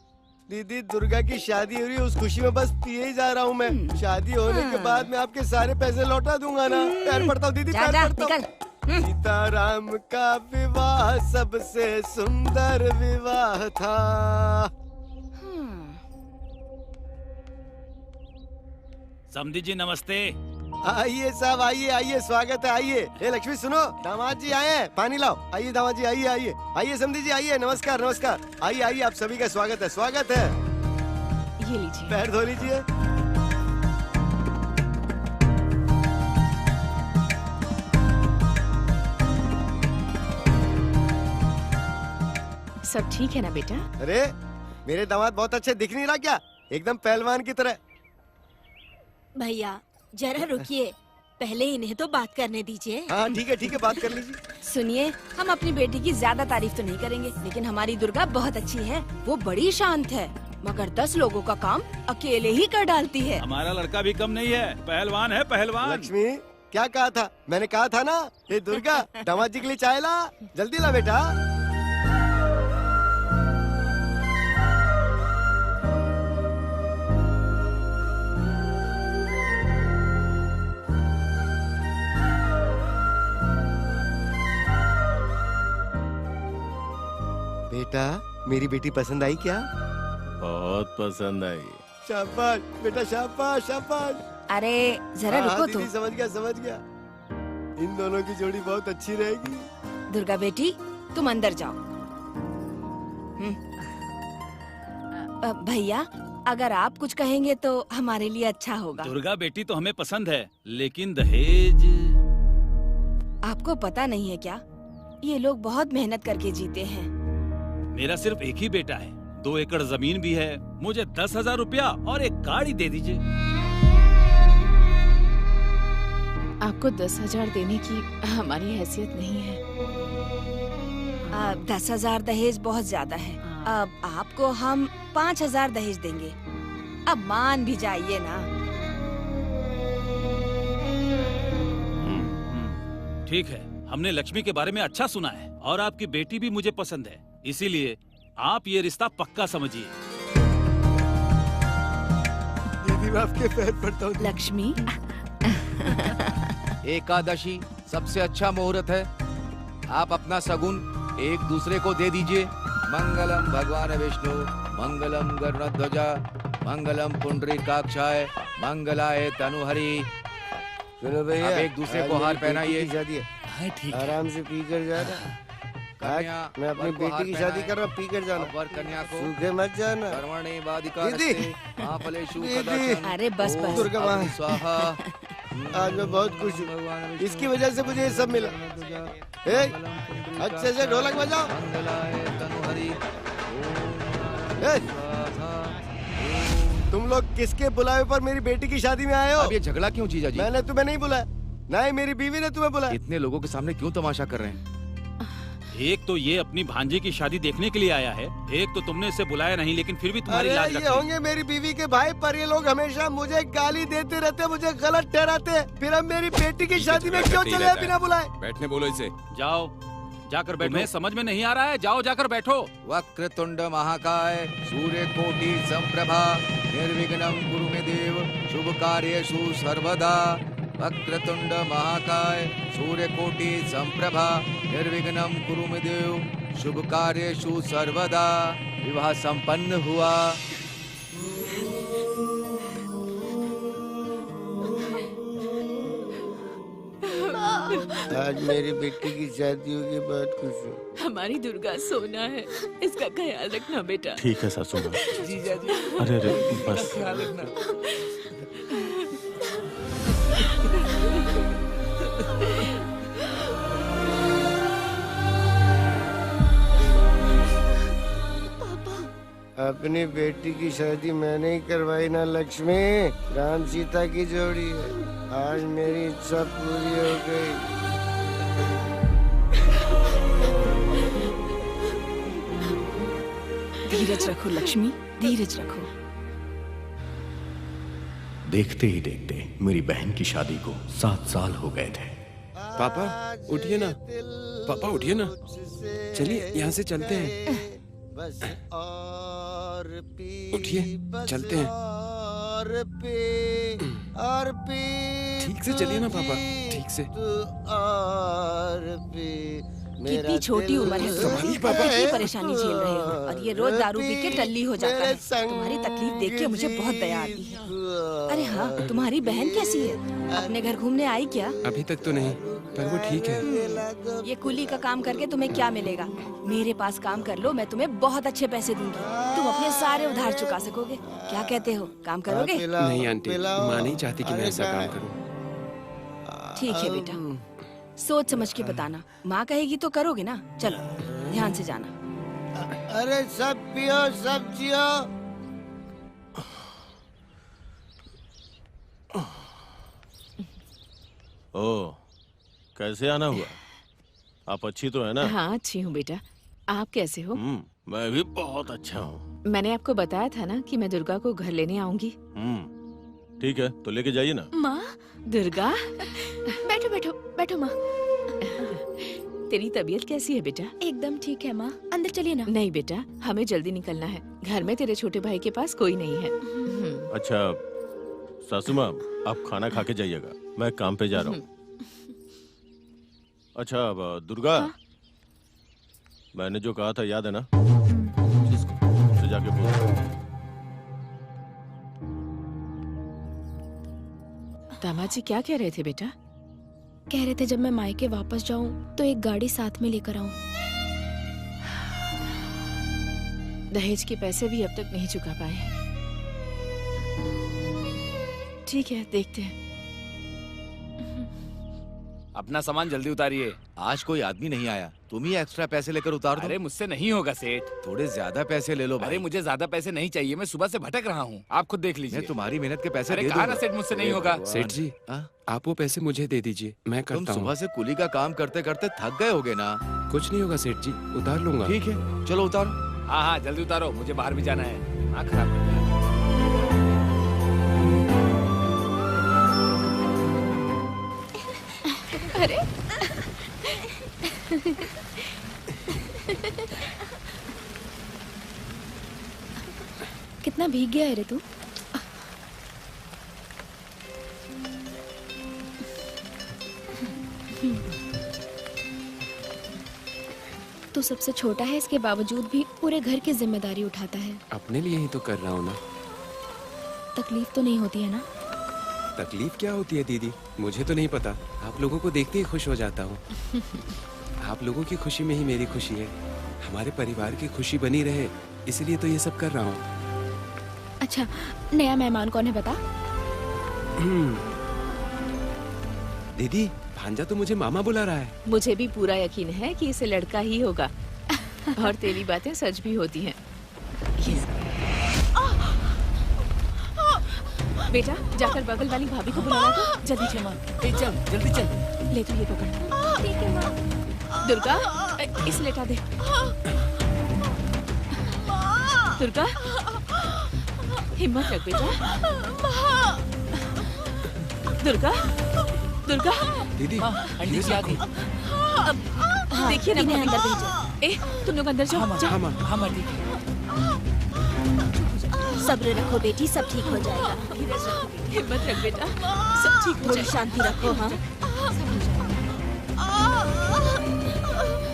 Speaker 7: दीदी दुर्गा की शादी हो रही है, उस खुशी में बस पिए ही जा रहा हूँ मैं। शादी होने के बाद मैं आपके सारे पैसे लौटा दूंगा ना। पैर पड़ता हूँ दीदी, पैर पड़ता हूँ। सीताराम का विवाह सबसे सुंदर विवाह था।
Speaker 11: समधी जी नमस्ते।
Speaker 7: आइए साहब, आइए आइए, स्वागत है, आइए। ए लक्ष्मी सुनो, दामाद जी आए हैं, पानी लाओ। आइए दामाद जी, आइए आइए आइए। समधी जी आइए, नमस्कार नमस्कार। आइए आइए, आप सभी का स्वागत है, स्वागत है।
Speaker 3: ये लीजिए,
Speaker 7: पैर धो लीजिए।
Speaker 3: सब ठीक है ना बेटा?
Speaker 7: अरे मेरे दामाद बहुत अच्छे दिख नहीं रहा क्या? एकदम पहलवान की तरह।
Speaker 4: भैया जरा रुकिए, पहले इन्हें तो बात करने दीजिए।
Speaker 7: हाँ ठीक है, बात कर लीजिए।
Speaker 14: सुनिए, हम अपनी बेटी की ज्यादा तारीफ तो नहीं करेंगे, लेकिन हमारी दुर्गा बहुत अच्छी है। वो बड़ी शांत है, मगर 10 लोगों का काम अकेले ही कर डालती है।
Speaker 11: हमारा लड़का भी कम नहीं है, पहलवान है, पहलवान।
Speaker 7: लक्ष्मी क्या कहा था? मैंने कहा था ना, ये दुर्गा दामाद जी के लिए चाय ला, जल्दी ला बेटा। बेटा मेरी बेटी पसंद आई क्या?
Speaker 9: बहुत पसंद आई।
Speaker 7: शाबाश बेटा, शाबाश शाबाश।
Speaker 14: अरे जरा रुको तो।
Speaker 7: दीदी समझ गया समझ गया, इन दोनों की जोड़ी बहुत अच्छी रहेगी।
Speaker 14: दुर्गा बेटी तुम अंदर जाओ। भैया अगर आप कुछ कहेंगे तो हमारे लिए अच्छा होगा।
Speaker 11: दुर्गा बेटी तो हमें पसंद है, लेकिन दहेज।
Speaker 14: आपको पता नहीं है क्या, ये लोग बहुत मेहनत करके जीते हैं।
Speaker 11: मेरा सिर्फ एक ही बेटा है, 2 एकड़ जमीन भी है। मुझे 10,000 रुपया और एक गाड़ी दे दीजिए।
Speaker 3: आपको 10,000 देने की हमारी हैसियत नहीं है।
Speaker 14: 10,000 दहेज बहुत ज्यादा है। अब आपको हम 5,000 दहेज देंगे। अब मान भी जाइए ना।
Speaker 11: ठीक है, हमने लक्ष्मी के बारे में अच्छा सुना है और आपकी बेटी भी मुझे पसंद है, इसीलिए आप ये रिश्ता पक्का समझिए।
Speaker 7: दीदी मैं आपके पैर पड़ता हूँ।
Speaker 14: लक्ष्मी
Speaker 5: एकादशी सबसे अच्छा मुहूर्त है, आप अपना सगुन एक दूसरे को दे दीजिए। मंगलम भगवान विष्णु, मंगलम गरुड़ध्वजा, मंगलम पुंडरीकाक्षाय, मंगलाय तनुहरि।
Speaker 7: चलो भैया,
Speaker 5: अब एक दूसरे को हार पहनाइए।
Speaker 7: आराम से पी कर जाना। मैं अपनी बेटी की शादी कर रहा हूँ, पी कर जाना।
Speaker 5: कन्या को
Speaker 7: सूखे मत जाना।
Speaker 14: अरे बस बस।
Speaker 7: दुर्गा माँ आज मैं बहुत खुश हूँ, इसकी वजह से मुझे ये सब मिला। अच्छे से ढोलक बजाओ। तुम लोग किसके बुलावे पर मेरी बेटी की शादी में आए हो?
Speaker 5: अब ये झगड़ा क्यों जीजा जी?
Speaker 7: मैंने तुम्हें नहीं बुलाया, ना ही मेरी बीवी ने तुम्हें बुलाया।
Speaker 5: इतने लोगों के सामने क्यों तमाशा कर रहे हैं?
Speaker 11: एक तो ये अपनी भांजी की शादी देखने के लिए आया है, एक तो तुमने इसे बुलाया नहीं, लेकिन फिर भी तुम्हारी लाज रखी।
Speaker 7: ये होंगे मेरी बीवी के भाई, पर ये लोग हमेशा मुझे गाली देते रहते, मुझे गलत ठहराते। फिर अब मेरी बेटी की शादी में क्यों चले बिना बुलाए?
Speaker 6: बैठने बोलो इसे।
Speaker 11: जाओ जाकर बैठो। समझ में नहीं आ रहा है, जाओ जाकर बैठो।
Speaker 5: वक्रतुंड महाकाय, सूर्य कोटि संप्रभा, निर्विघ्नं कुरु मे देव, शुभ कार्येषु सर्वदा। वक्रतुंड महाकाय, सूर्य कोटि संप्रभा, निर्विघ्नं कुरु मे देव, शुभ कार्येषु सर्वदा। विवाह संपन्न हुआ।
Speaker 7: आज मेरी बेटी की शादी होगी, बहुत खुश हूँ।
Speaker 3: हमारी दुर्गा सोना है, इसका ख्याल रखना बेटा।
Speaker 9: ठीक है सासू माँ।
Speaker 13: जीजा जी,
Speaker 9: अरे बस।
Speaker 13: ख्याल रखना।
Speaker 7: अपनी बेटी की शादी मैंने ही करवाई ना लक्ष्मी। राम सीता की जोड़ी है। आज मेरी इच्छा पूरी हो गई।
Speaker 14: धीरज रखो लक्ष्मी, धीरज रखो।
Speaker 2: देखते ही देखते मेरी बहन की शादी को 7 साल हो गए थे।
Speaker 13: पापा उठिए ना, पापा उठिए ना, चलिए यहाँ से चलते हैं।
Speaker 7: बस और पी,
Speaker 13: उठिए, चलते हैं।
Speaker 7: और पी
Speaker 13: ठीक से चलिए ना पापा, ठीक से।
Speaker 7: तू और पी।
Speaker 14: कितनी छोटी उम्र है तुम्हारी, कितनी परेशानी झेल रहे हो, और ये रोज दारू पी के टल्ली हो जाता है। तुम्हारी तकलीफ देख के मुझे बहुत दया आती है। अरे हाँ, तुम्हारी बहन कैसी है? अपने घर घूमने आई क्या?
Speaker 13: अभी तक तो नहीं, पर वो ठीक है।
Speaker 14: ये कुली का काम करके तुम्हें क्या मिलेगा? मेरे पास काम कर लो, मैं तुम्हें बहुत अच्छे पैसे दूंगी। तुम अपने सारे उधार चुका सकोगे। क्या कहते हो, काम करोगे?
Speaker 13: नहीं आंटी, माँ नहीं चाहती कि मैं ऐसा काम करूँ।
Speaker 14: ठीक है बेटा, सोच समझ के बताना। माँ कहेगी तो करोगे ना? चलो ध्यान से जाना।
Speaker 7: अरे सब पियो, सब जियो।
Speaker 9: ओ, कैसे आना हुआ? आप अच्छी तो है ना?
Speaker 3: हाँ अच्छी हूँ बेटा, आप कैसे हो?
Speaker 9: मैं भी बहुत अच्छा हूँ।
Speaker 3: मैंने आपको बताया था ना कि मैं दुर्गा को घर लेने आऊंगी।
Speaker 9: ठीक है, तो लेके जाइए ना।
Speaker 3: माँ, दुर्गा, बैठो बैठो बैठो माँ। तेरी तबीयत कैसी है बेटा?
Speaker 10: एकदम ठीक है माँ, अंदर चलिए ना।
Speaker 3: नहीं बेटा, हमें जल्दी निकलना है। घर में तेरे छोटे भाई के पास कोई नहीं है।
Speaker 9: अच्छा सासू माँ, आप खाना खा के जाइएगा, मैं काम पे जा रहा हूँ। अच्छा अब दुर्गा, मैंने जो कहा था याद है ना? उससे जाके बोल।
Speaker 3: दामाद जी क्या कह रहे थे बेटा?
Speaker 10: कह रहे थे जब मैं मायके वापस जाऊं तो एक गाड़ी साथ में लेकर आऊं।
Speaker 3: दहेज के पैसे भी अब तक नहीं चुका पाए। ठीक है, देखते हैं।
Speaker 15: अपना सामान जल्दी उतारिए।
Speaker 5: आज कोई आदमी नहीं आया, तुम ही एक्स्ट्रा पैसे लेकर उतार दो।
Speaker 15: अरे मुझसे नहीं होगा सेठ।
Speaker 5: थोड़े ज्यादा पैसे ले लो भाई।
Speaker 15: अरे मुझे ज्यादा पैसे नहीं चाहिए, मैं सुबह से भटक रहा हूँ, आप खुद देख लीजिए।
Speaker 5: मैं तुम्हारी मेहनत के पैसे
Speaker 15: अरे
Speaker 5: दे
Speaker 15: कहा
Speaker 5: दूंगा।
Speaker 15: ना सेठ, मुझसे नहीं होगा।
Speaker 13: सेठ जी, आप वो पैसे मुझे दे दीजिए, मैं
Speaker 5: तुम
Speaker 13: करता हूँ।
Speaker 5: सुबह से कुली का काम करते करते थक गए होगे ना?
Speaker 13: कुछ नहीं होगा सेठ जी, उतार लूंगा।
Speaker 5: ठीक है, चलो उतारो।
Speaker 15: हाँ हाँ जल्दी उतारो, मुझे बाहर भी जाना है। हाँ खराब कर दिया।
Speaker 10: अरे कितना भीग गया है रे तू। तू सबसे छोटा है, इसके बावजूद भी पूरे घर की जिम्मेदारी उठाता है।
Speaker 13: अपने लिए ही तो कर रहा हूँ ना।
Speaker 10: तकलीफ तो नहीं होती है ना?
Speaker 13: तकलीफ क्या होती है दीदी, मुझे तो नहीं पता। आप लोगों को देखते ही खुश हो जाता हूँ। आप लोगों की खुशी में ही मेरी खुशी है। हमारे परिवार की खुशी बनी रहे, इसलिए तो ये सब कर रहा हूँ।
Speaker 10: अच्छा, नया मेहमान कौन है बता?
Speaker 13: दीदी, भांजा तो मुझे मामा बुला रहा है।
Speaker 3: मुझे भी पूरा यकीन है कि इसे लड़का ही होगा। और तेरी बातें सच भी होती हैं। बेटा जाकर बगल वाली भाभी को बुलाना तो जल्दी चल।
Speaker 15: चल जल्दी चल।
Speaker 3: ले तू ये पकड़।
Speaker 10: ठीक है माँ।
Speaker 3: दुर्गा, इसे लेटा दे। दुर्गा, हिम्मत रख बेटा। दुर्गा, दुर्गा।
Speaker 13: दीदी,
Speaker 15: आंटी जी आ गई।
Speaker 3: देखिए ना भाभी अंदर भेजो। ए, तुम लोग अंदर जाओ। जाओ।
Speaker 15: हाँ ठीक है।
Speaker 1: सब्र रखो बेटी, सब ठीक हो जाएगा।
Speaker 3: हिम्मत रख बेटा, सब ठीक हो
Speaker 1: थोड़ी
Speaker 3: जाएगा।
Speaker 1: शांति रखो। हाँ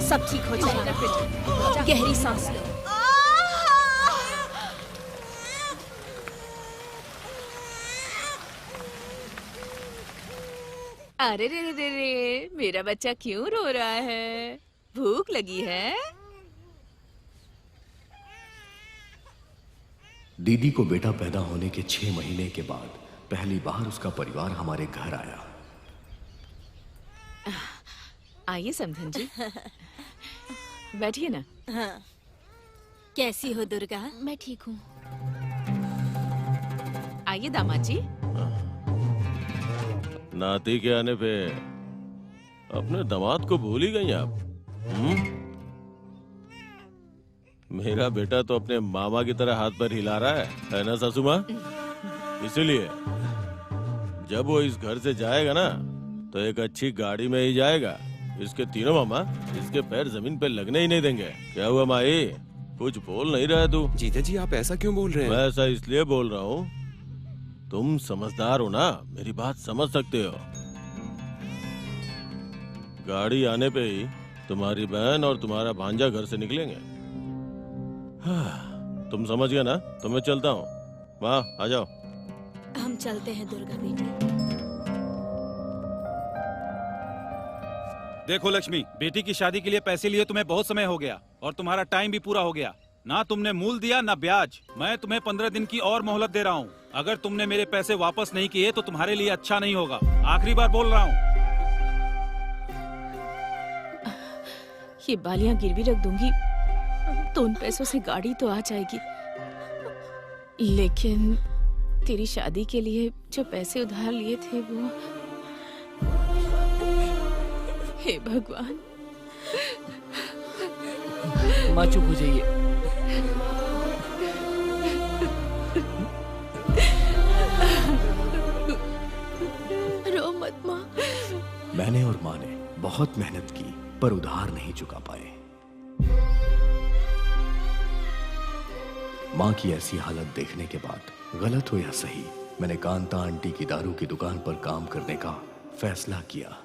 Speaker 1: सब ठीक हो जाएगा। गहरी सांस लो।
Speaker 3: अरे रे रे रे रे, मेरा बच्चा क्यों रो रहा है? भूख लगी है?
Speaker 2: दीदी को बेटा पैदा होने के 6 महीने के बाद पहली बार उसका परिवार हमारे घर आया।
Speaker 3: आइए समधन जी, बैठिए ना।
Speaker 4: हाँ। कैसी हो दुर्गा?
Speaker 10: मैं ठीक हूँ।
Speaker 3: आइए दामाद जी।
Speaker 9: नाती के आने पे अपने दामाद को भूल ही गई आप। मेरा बेटा तो अपने मामा की तरह हाथ पर हिला रहा है ना सासू माँ? इसीलिए जब वो इस घर से जाएगा ना तो एक अच्छी गाड़ी में ही जाएगा। इसके तीनों मामा इसके पैर जमीन पे लगने ही नहीं देंगे। क्या हुआ माई, कुछ बोल नहीं रहा तू?
Speaker 13: जीजा जी आप ऐसा क्यों बोल रहे हैं?
Speaker 9: मैं ऐसा इसलिए बोल रहा हूँ, तुम समझदार हो ना, मेरी बात समझ सकते हो। गाड़ी आने पे ही तुम्हारी बहन और तुम्हारा भांजा घर से निकलेंगे। तुम समझ गए ना? तो मैं चलता हूँ। माँ आ जाओ।
Speaker 4: हम चलते हैं दुर्गा बेटी।
Speaker 11: देखो लक्ष्मी, बेटी की शादी के लिए पैसे लिए तुम्हें बहुत समय हो गया और तुम्हारा टाइम भी पूरा हो गया। ना तुमने मूल दिया ना ब्याज। मैं तुम्हें 15 दिन की और मोहलत दे रहा हूँ। अगर तुमने मेरे पैसे वापस नहीं किए तो तुम्हारे लिए अच्छा नहीं होगा। आखिरी बार बोल रहा हूँ।
Speaker 3: ये बालियां गिरवी रख दूंगी तो उन पैसों से गाड़ी तो आ जाएगी, लेकिन तेरी शादी के लिए जो पैसे उधार लिए थे वो, हे भगवान।
Speaker 15: माँ चुप हो जाइए।
Speaker 10: रो मत माँ।
Speaker 2: मैंने और माँ ने बहुत मेहनत की पर उधार नहीं चुका पाए। माँ की ऐसी हालत देखने के बाद, गलत हो या सही, मैंने कांता आंटी की दारू की दुकान पर काम करने का फैसला किया।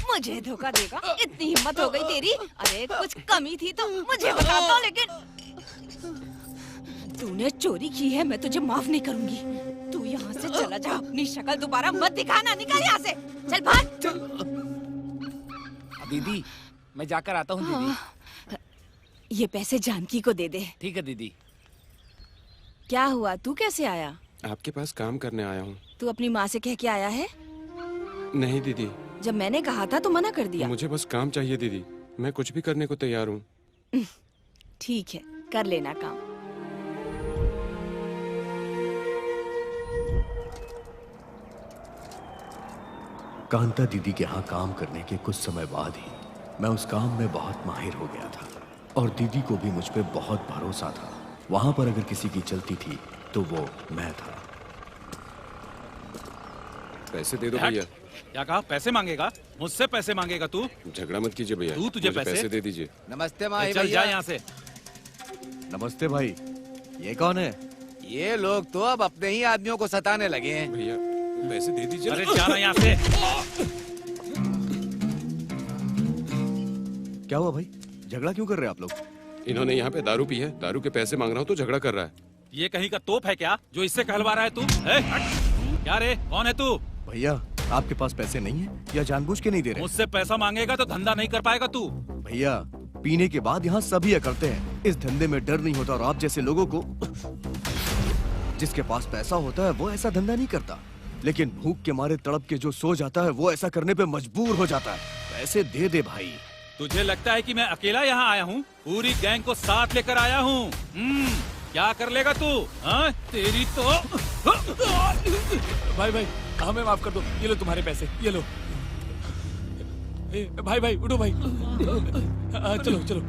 Speaker 14: मुझे धोखा देगा? इतनी हिम्मत हो गई तेरी? अरे कुछ कमी थी तो मुझे बता दो, लेकिन तूने चोरी की है, मैं तुझे माफ नहीं करूंगी। तू यहाँ से चला जा, अपनी शक्ल दोबारा मत दिखाना। निकल यहाँ से, चल भाग।
Speaker 15: दीदी मैं जाकर आता हूँ। दीदी
Speaker 14: ये पैसे जानकी को दे दे।
Speaker 15: ठीक है दीदी।
Speaker 14: क्या हुआ, तू कैसे आया?
Speaker 13: आपके पास काम करने आया हूँ।
Speaker 14: तू अपनी माँ से कह के आया है?
Speaker 13: नहीं दीदी,
Speaker 14: जब मैंने कहा था तो मना कर दिया।
Speaker 13: मुझे बस काम चाहिए दीदी, मैं कुछ भी करने को तैयार हूँ।
Speaker 14: ठीक है, कर लेना काम।
Speaker 2: कांता दीदी के यहाँ काम करने के कुछ समय बाद ही मैं उस काम में बहुत माहिर हो गया था और दीदी को भी मुझ पे बहुत भरोसा था। वहां पर अगर किसी की चलती थी तो वो मैं था।
Speaker 13: पैसे दे दो भैया।
Speaker 11: क्या कहा? पैसे मांगेगा? मुझसे पैसे मांगेगा तू?
Speaker 13: झगड़ा मत कीजिए भैया।
Speaker 11: तू तुझे
Speaker 13: पैसे दे दीजिए।
Speaker 12: नमस्ते माही
Speaker 11: चल
Speaker 12: भैया।
Speaker 11: जा यहाँ से।
Speaker 16: नमस्ते भाई, ये कौन है?
Speaker 12: ये लोग तो अब अपने ही आदमियों को सताने लगे हैं।
Speaker 13: भैया पैसे दे दीजिए।
Speaker 11: अरे जाना यहाँ से।
Speaker 2: क्या हुआ भाई, झगड़ा क्यों कर रहे हैं आप लोग?
Speaker 13: इन्होंने यहाँ पे दारू पी है, दारू के पैसे मांग रहा हूँ तो झगड़ा कर रहा है।
Speaker 11: ये कहीं का तोप है क्या जो इससे कहलवा रहा है तू? क्या रे, कौन है तू?
Speaker 2: भैया आपके पास पैसे नहीं है या जानबूझ के नहीं दे रहे?
Speaker 11: मुझसे पैसा मांगेगा तो धंधा नहीं कर पाएगा तू।
Speaker 2: भैया पीने के बाद यहाँ सभी करते हैं, इस धंधे में डर नहीं होता और आप जैसे लोगों को, जिसके पास पैसा होता है वो ऐसा धंधा नहीं करता, लेकिन भूख के मारे तड़प के जो सो जाता है वो ऐसा करने पे मजबूर हो जाता है। पैसे दे दे भाई।
Speaker 11: तुझे लगता है कि मैं अकेला यहाँ आया हूँ? पूरी गैंग को साथ लेकर आया हूँ। क्या कर लेगा तू? हाँ तेरी तो।
Speaker 15: भाई भाई हमें माफ कर दो, ये लो तुम्हारे पैसे, ये लो। भाई भाई उठो भाई। चलो चलो चलो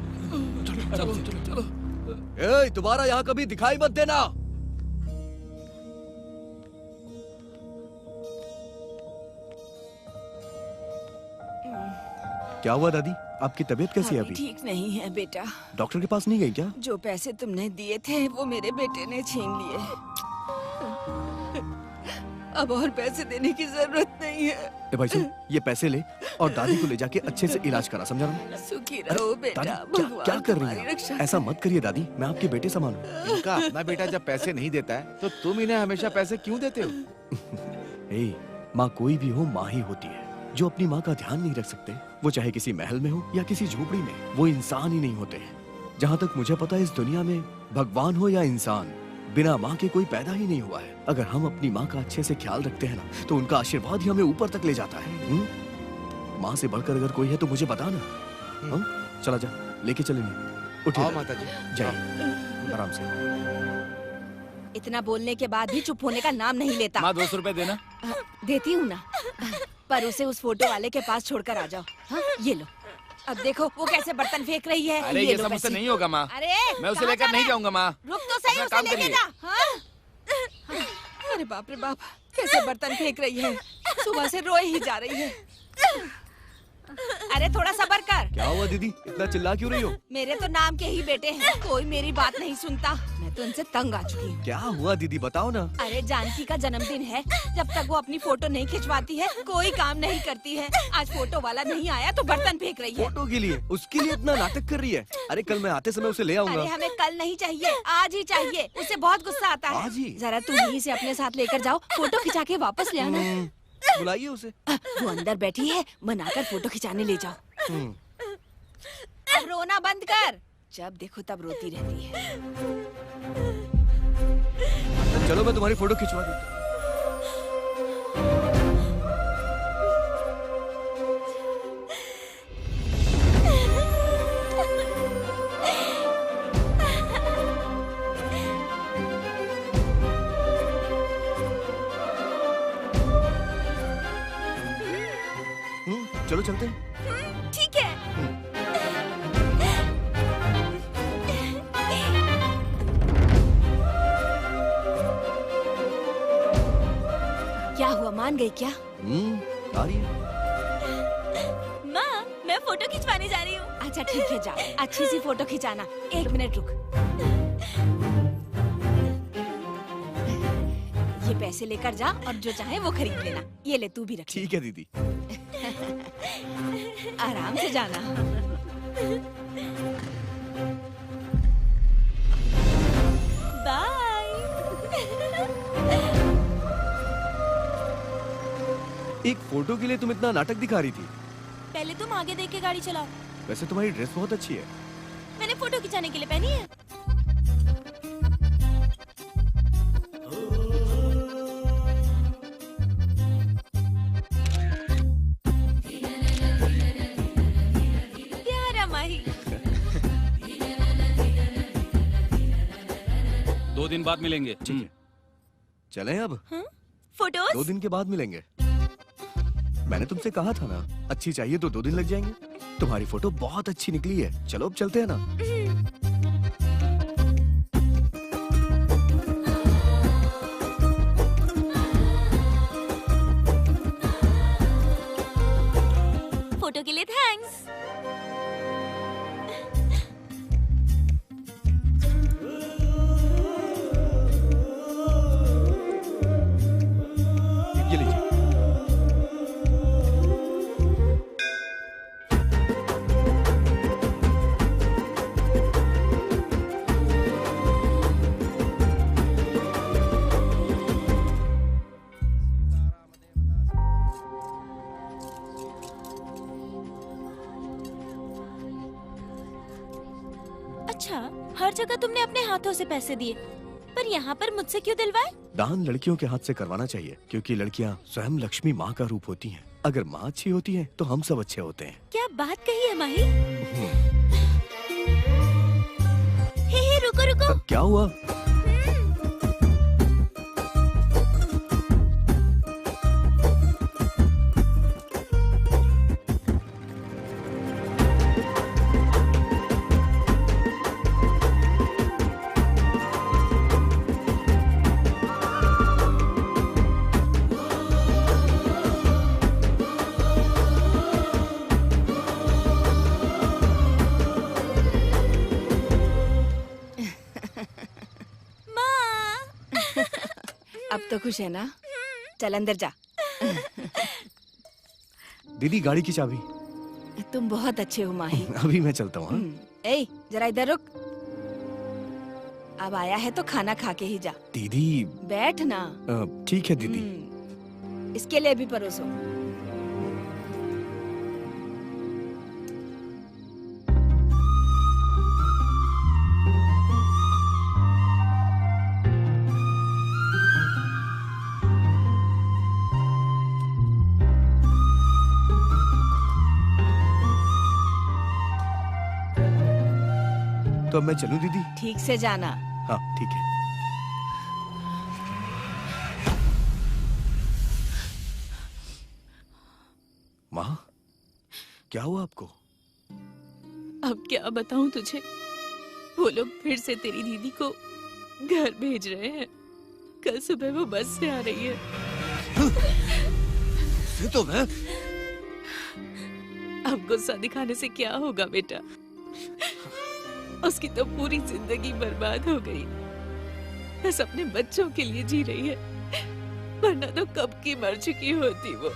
Speaker 15: चलो चलो।
Speaker 2: दोबारा यहाँ कभी दिखाई मत देना। क्या हुआ दादी, आपकी तबीयत कैसी है अभी?
Speaker 14: ठीक नहीं है बेटा।
Speaker 2: डॉक्टर के पास नहीं गई क्या?
Speaker 14: जो पैसे तुमने दिए थे वो मेरे बेटे ने छीन लिए। अब और पैसे देने की जरूरत नहीं है।
Speaker 2: ए भाई सुन, ये पैसे ले और दादी को ले जाके अच्छे से इलाज करा, समझा ना?
Speaker 14: सुखी रहो बेटा।
Speaker 2: दादी क्या कर रही है? ऐसा मत करिए दादी, मैं आपके बेटे समान हूँ।
Speaker 5: इनका अपना बेटा जब पैसे नहीं देता है तो तुम इन्हें हमेशा पैसे क्यों देते हो?
Speaker 2: माँ कोई भी हो, माँ ही होती है। जो अपनी माँ का ध्यान नहीं रख सकते, वो चाहे किसी महल में हो या किसी झोपड़ी में, वो इंसान ही नहीं होते हैं। जहाँ तक मुझे पता है, इस दुनिया में भगवान हो या इंसान, बिना माँ के कोई पैदा ही नहीं हुआ है। अगर हम अपनी माँ का अच्छे से ख्याल रखते हैं ना, तो उनका आशीर्वाद ही हमें ऊपर तक ले जाता है। माँ से बढ़कर अगर कोई है तो मुझे बताना। चला जा, लेके चलेंगे। उठिए
Speaker 5: माता जी।
Speaker 2: जाइए आराम से।
Speaker 14: इतना बोलने के बाद भी चुप होने का नाम नहीं लेता।
Speaker 15: माँ 200 रुपए देना।
Speaker 14: देती हूँ ना, पर उसे उस फोटो वाले के पास छोड़कर आ जाओ। हाँ, ये लो। अब देखो वो कैसे बर्तन फेंक रही है।
Speaker 15: अरे ये सब मुझसे नहीं होगा माँ।
Speaker 14: अरे
Speaker 15: मैं उसे लेकर नहीं जाऊंगा माँ।
Speaker 14: रुक तो सही, उसे लेके जा। हाँ? अरे बाप रे बाप, कैसे बर्तन फेंक रही है। सुबह से रोए ही जा रही है। अरे थोड़ा सब्र कर।
Speaker 2: क्या हुआ दीदी, इतना चिल्ला क्यों रही हो?
Speaker 14: मेरे तो नाम के ही बेटे हैं, कोई मेरी बात नहीं सुनता। मैं तो उनसे तंग आ चुकी हूँ।
Speaker 2: क्या हुआ दीदी, बताओ ना।
Speaker 14: अरे जानकी का जन्मदिन है, जब तक वो अपनी फोटो नहीं खिंचवाती है कोई काम नहीं करती है। आज फोटो वाला नहीं आया तो बर्तन फेंक रही है।
Speaker 2: फोटो के लिए? उसके लिए इतना नाटक कर रही है? अरे कल मैं आते समय उसे ले आऊंगा।
Speaker 14: अरे हमें कल नहीं चाहिए, आज ही चाहिए। उसे बहुत गुस्सा आता है।
Speaker 2: आज ही?
Speaker 14: जरा तुम ही से अपने साथ लेकर जाओ, फोटो खिंचा के वापस ले आना।
Speaker 2: बुलाइए उसे।
Speaker 14: वो अंदर बैठी है, मनाकर फोटो खिंचाने ले जाओ। अब रोना बंद कर, जब देखो तब रोती रहती है।
Speaker 2: चलो मैं तुम्हारी फोटो खिंचवा देता हूँ। चलो चलते हैं।
Speaker 14: ठीक है। क्या हुआ, मान गई क्या?
Speaker 2: आ रही है।
Speaker 14: माँ, मैं फोटो खिंचवाने जा रही हूँ। अच्छा ठीक है, जा। अच्छी सी फोटो खिंचाना। 1 मिनट रुक। ये पैसे लेकर जा और जो चाहे वो खरीद लेना। ये ले, तू भी रख।
Speaker 2: ठीक है दीदी।
Speaker 14: आराम से जाना। बाय।
Speaker 2: एक फोटो के लिए तुम इतना नाटक दिखा रही थी?
Speaker 1: पहले तुम आगे देख के गाड़ी चलाओ।
Speaker 2: वैसे तुम्हारी ड्रेस बहुत अच्छी है।
Speaker 1: मैंने फोटो खिंचाने के लिए पहनी है।
Speaker 14: प्यारा माही।
Speaker 11: 2 दिन बाद मिलेंगे।
Speaker 2: ठीक है, चलें अब?
Speaker 1: फोटोज?
Speaker 2: 2 दिन के बाद मिलेंगे। मैंने तुमसे कहा था ना, अच्छी चाहिए तो 2 दिन लग जाएंगे। तुम्हारी फोटो बहुत अच्छी निकली है। चलो अब चलते हैं ना।
Speaker 1: फोटो के लिए थैंक्स।
Speaker 2: ये लीजिए।
Speaker 1: अच्छा, हर जगह तुमने अपने हाथों से पैसे दिए, पर यहाँ पर मुझसे क्यों दिलवाए?
Speaker 2: दान लड़कियों के हाथ से करवाना चाहिए, क्योंकि लड़कियाँ स्वयं लक्ष्मी माँ का रूप होती हैं। अगर माँ अच्छी होती है तो हम सब अच्छे होते हैं।
Speaker 1: क्या बात कही है माही? हे रुको रुको।
Speaker 2: क्या हुआ?
Speaker 14: अब तो खुश है ना? चल अंदर जा।
Speaker 2: दीदी गाड़ी की चाबी।
Speaker 14: तुम बहुत अच्छे हो माही।
Speaker 2: अभी मैं चलता हूँ।
Speaker 14: ए, जरा इधर रुक। अब आया है तो खाना खा के ही जा।
Speaker 2: दीदी।
Speaker 14: बैठ ना।
Speaker 2: ठीक है दीदी।
Speaker 14: इसके लिए भी परोसो।
Speaker 2: तो अब मैं चलूं दीदी?
Speaker 14: ठीक से जाना।
Speaker 2: हाँ ठीक है। माँ, क्या हुआ आपको?
Speaker 3: अब क्या बताऊं तुझे, वो लोग फिर से तेरी दीदी को घर भेज रहे हैं। कल सुबह वो बस से आ रही है।
Speaker 2: तो मैं
Speaker 3: अब गुस्सा दिखाने से क्या होगा बेटा, उसकी तो पूरी जिंदगी बर्बाद हो गई। बस अपने बच्चों के लिए जी रही है, वरना तो कब की मर चुकी होती वो।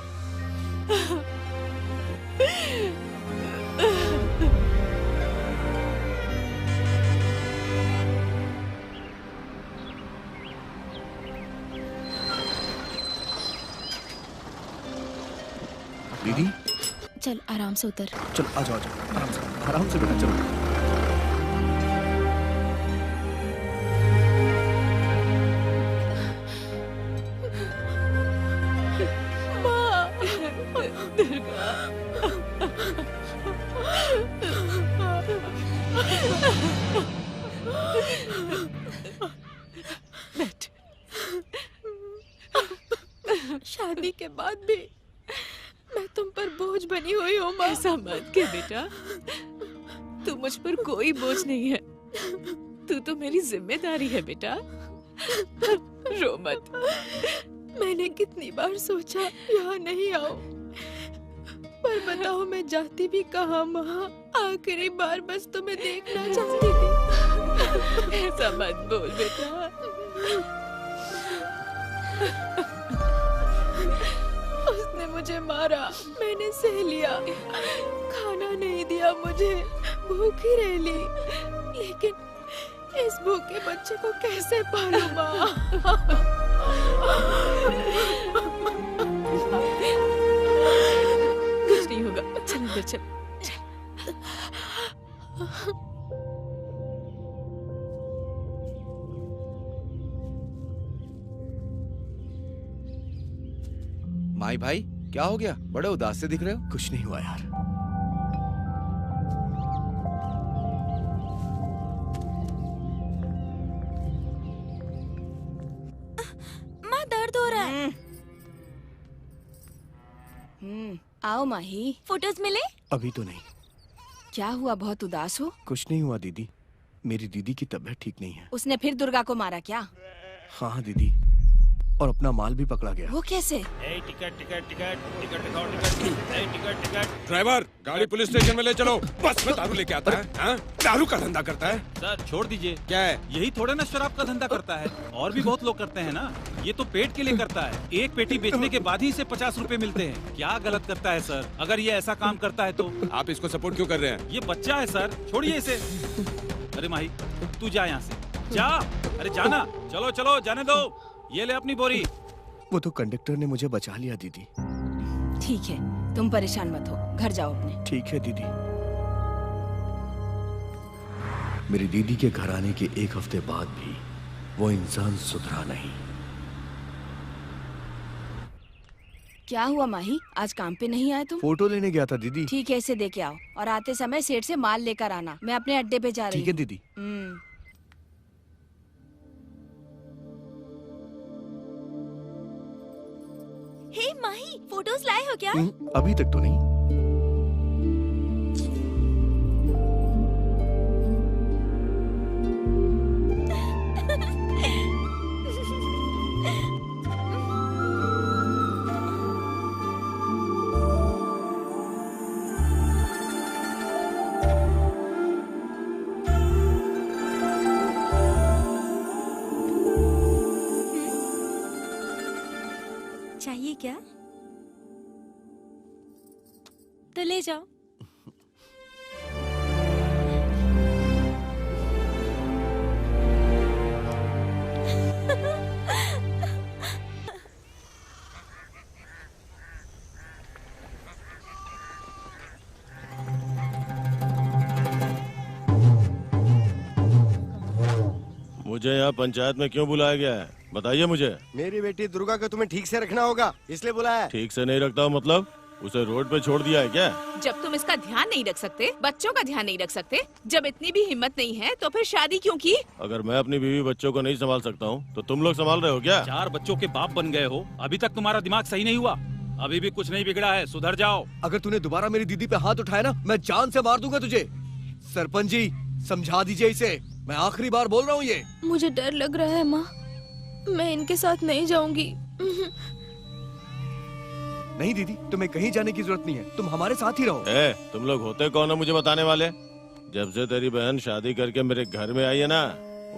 Speaker 2: दीदी
Speaker 10: चल आराम से उतर।
Speaker 2: चल आ जाओ आराम से बेटा चलो।
Speaker 3: शादी के बाद भी मैं तुम पर बोझ बनी हुई हूँ माँ। ऐसा मत के बेटा, तू मुझ पर कोई बोझ नहीं है, तू तो मेरी जिम्मेदारी है बेटा। रो मत। मैंने कितनी बार सोचा यहाँ नहीं आऊं, पर बताओ मैं जाती भी कहाँ माँ। आखिरी बार बस तुम्हें देखना चाहती थी। ऐसा मत बोल बेटा। उसने मुझे मारा, मैंने सह लिया, खाना नहीं दिया मुझे, भूखी रह ली, लेकिन इस भूखे बच्चे को कैसे पालूं माँ? कुछ नहीं होगा, चल अंदर चल।
Speaker 5: माई भाई क्या हो गया, बड़े उदास से दिख रहे हो?
Speaker 2: कुछ नहीं हुआ यार।
Speaker 1: माँ दर्द हो रहा है।
Speaker 14: आओ माही।
Speaker 1: फोटोज मिले?
Speaker 2: अभी तो नहीं।
Speaker 14: क्या हुआ, बहुत उदास हो?
Speaker 2: कुछ नहीं हुआ दीदी, मेरी दीदी की तबीयत ठीक नहीं है।
Speaker 14: उसने फिर दुर्गा को मारा क्या?
Speaker 2: हाँ दीदी, और अपना माल भी पकड़ा गया।
Speaker 14: वो कैसे?
Speaker 7: ड्राइवर, गाड़ी पुलिस स्टेशन में ले चलो। बस में दारू लेके आता है, हाँ? दारू का धंधा करता है।
Speaker 11: सर छोड़ दीजिए।
Speaker 7: क्या है?
Speaker 11: यही थोड़े ना शराब का धंधा करता है, और भी बहुत लोग करते हैं ना। ये तो पेट के लिए करता है, एक पेटी बेचने के बाद ही इसे 50 रुपए मिलते हैं। क्या गलत करता है सर? अगर ये ऐसा काम करता है तो
Speaker 7: आप इसको सपोर्ट क्यों कर रहे हैं?
Speaker 11: ये बच्चा है सर, छोड़िए इसे। अरे माही तू जा यहाँ से, जा। अरे जाना, चलो चलो जाने दो। ये ले अपनी बोरी।
Speaker 2: वो तो कंडक्टर ने मुझे बचा लिया दीदी।
Speaker 14: ठीक है, तुम परेशान मत हो, घर जाओ अपने।
Speaker 2: ठीक है दीदी। मेरी दीदी के घर आने के एक हफ्ते बाद भी वो इंसान सुधरा नहीं।
Speaker 14: क्या हुआ माही, आज काम पे नहीं आए तुम?
Speaker 2: फोटो लेने गया था दीदी।
Speaker 14: ठीक है, इसे दे के आओ, और आते समय सेठ से माल लेकर आना। मैं अपने अड्डे पे जा रही हूँ।
Speaker 2: ठीक है दीदी।
Speaker 1: हे माही, फोटोज लाए हो क्या?
Speaker 2: अभी तक तो नहीं।
Speaker 1: चाहिए क्या? तो ले जाओ।
Speaker 9: मुझे यहाँ पंचायत में क्यों बुलाया गया है, बताइए मुझे।
Speaker 7: मेरी बेटी दुर्गा को तुम्हें ठीक से रखना होगा, इसलिए बुलाया है।
Speaker 9: ठीक से नहीं रखता हूँ मतलब? उसे रोड पे छोड़ दिया है क्या?
Speaker 3: जब तुम इसका ध्यान नहीं रख सकते, बच्चों का ध्यान नहीं रख सकते, जब इतनी भी हिम्मत नहीं है तो फिर शादी क्यों की?
Speaker 9: अगर मैं अपनी बीवी बच्चों को नहीं संभाल सकता हूँ तो तुम लोग संभाल रहे हो क्या?
Speaker 11: 4 बच्चों के बाप बन गए हो, अभी तक तुम्हारा दिमाग सही नहीं हुआ। अभी भी कुछ नहीं बिगड़ा है, सुधर जाओ।
Speaker 16: अगर तूने दोबारा मेरी दीदी पे हाथ उठाया ना, मैं जान से मार दूंगा तुझे। सरपंच जी समझा दीजिए इसे, मैं आखिरी बार बोल रहा हूँ ये।
Speaker 10: मुझे डर लग रहा है माँ, मैं इनके साथ नहीं जाऊंगी।
Speaker 16: नहीं दीदी, तुम्हें कहीं जाने की जरूरत नहीं है, तुम हमारे साथ ही रहो।
Speaker 9: तुम लोग होते कौन हो मुझे बताने वाले? जब से तेरी बहन शादी करके मेरे घर में आई है ना,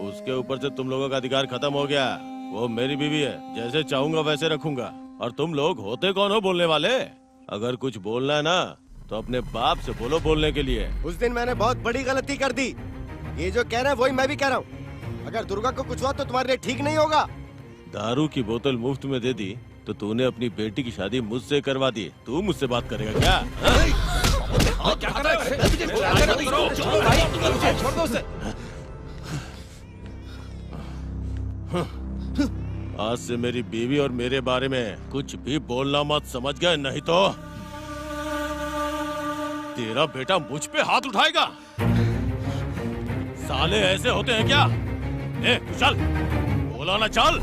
Speaker 9: उसके ऊपर से तुम लोगों का अधिकार खत्म हो गया। वो मेरी बीवी है, जैसे चाहूंगा वैसे रखूंगा। और तुम लोग होते कौन हो बोलने वाले? अगर कुछ बोलना है ना तो अपने बाप से बोलो बोलने के लिए।
Speaker 7: उस दिन मैंने बहुत बड़ी गलती कर दी, ये जो कह रहे हैं वही मैं भी कह रहा हूँ। अगर दुर्गा को कुछ हुआ तो तुम्हारे लिए ठीक नहीं होगा।
Speaker 9: दारू की बोतल मुफ्त में दे दी तो तूने अपनी बेटी की शादी मुझसे करवा दी, तू मुझसे बात करेगा क्या?
Speaker 16: क्या कर रहा है?
Speaker 9: आज से मेरी बीवी और मेरे बारे में कुछ भी बोलना मत, समझ गए? नहीं तो तेरा बेटा मुझ पे हाथ उठाएगा। साले ऐसे होते हैं क्या? चल, बोला ना चल।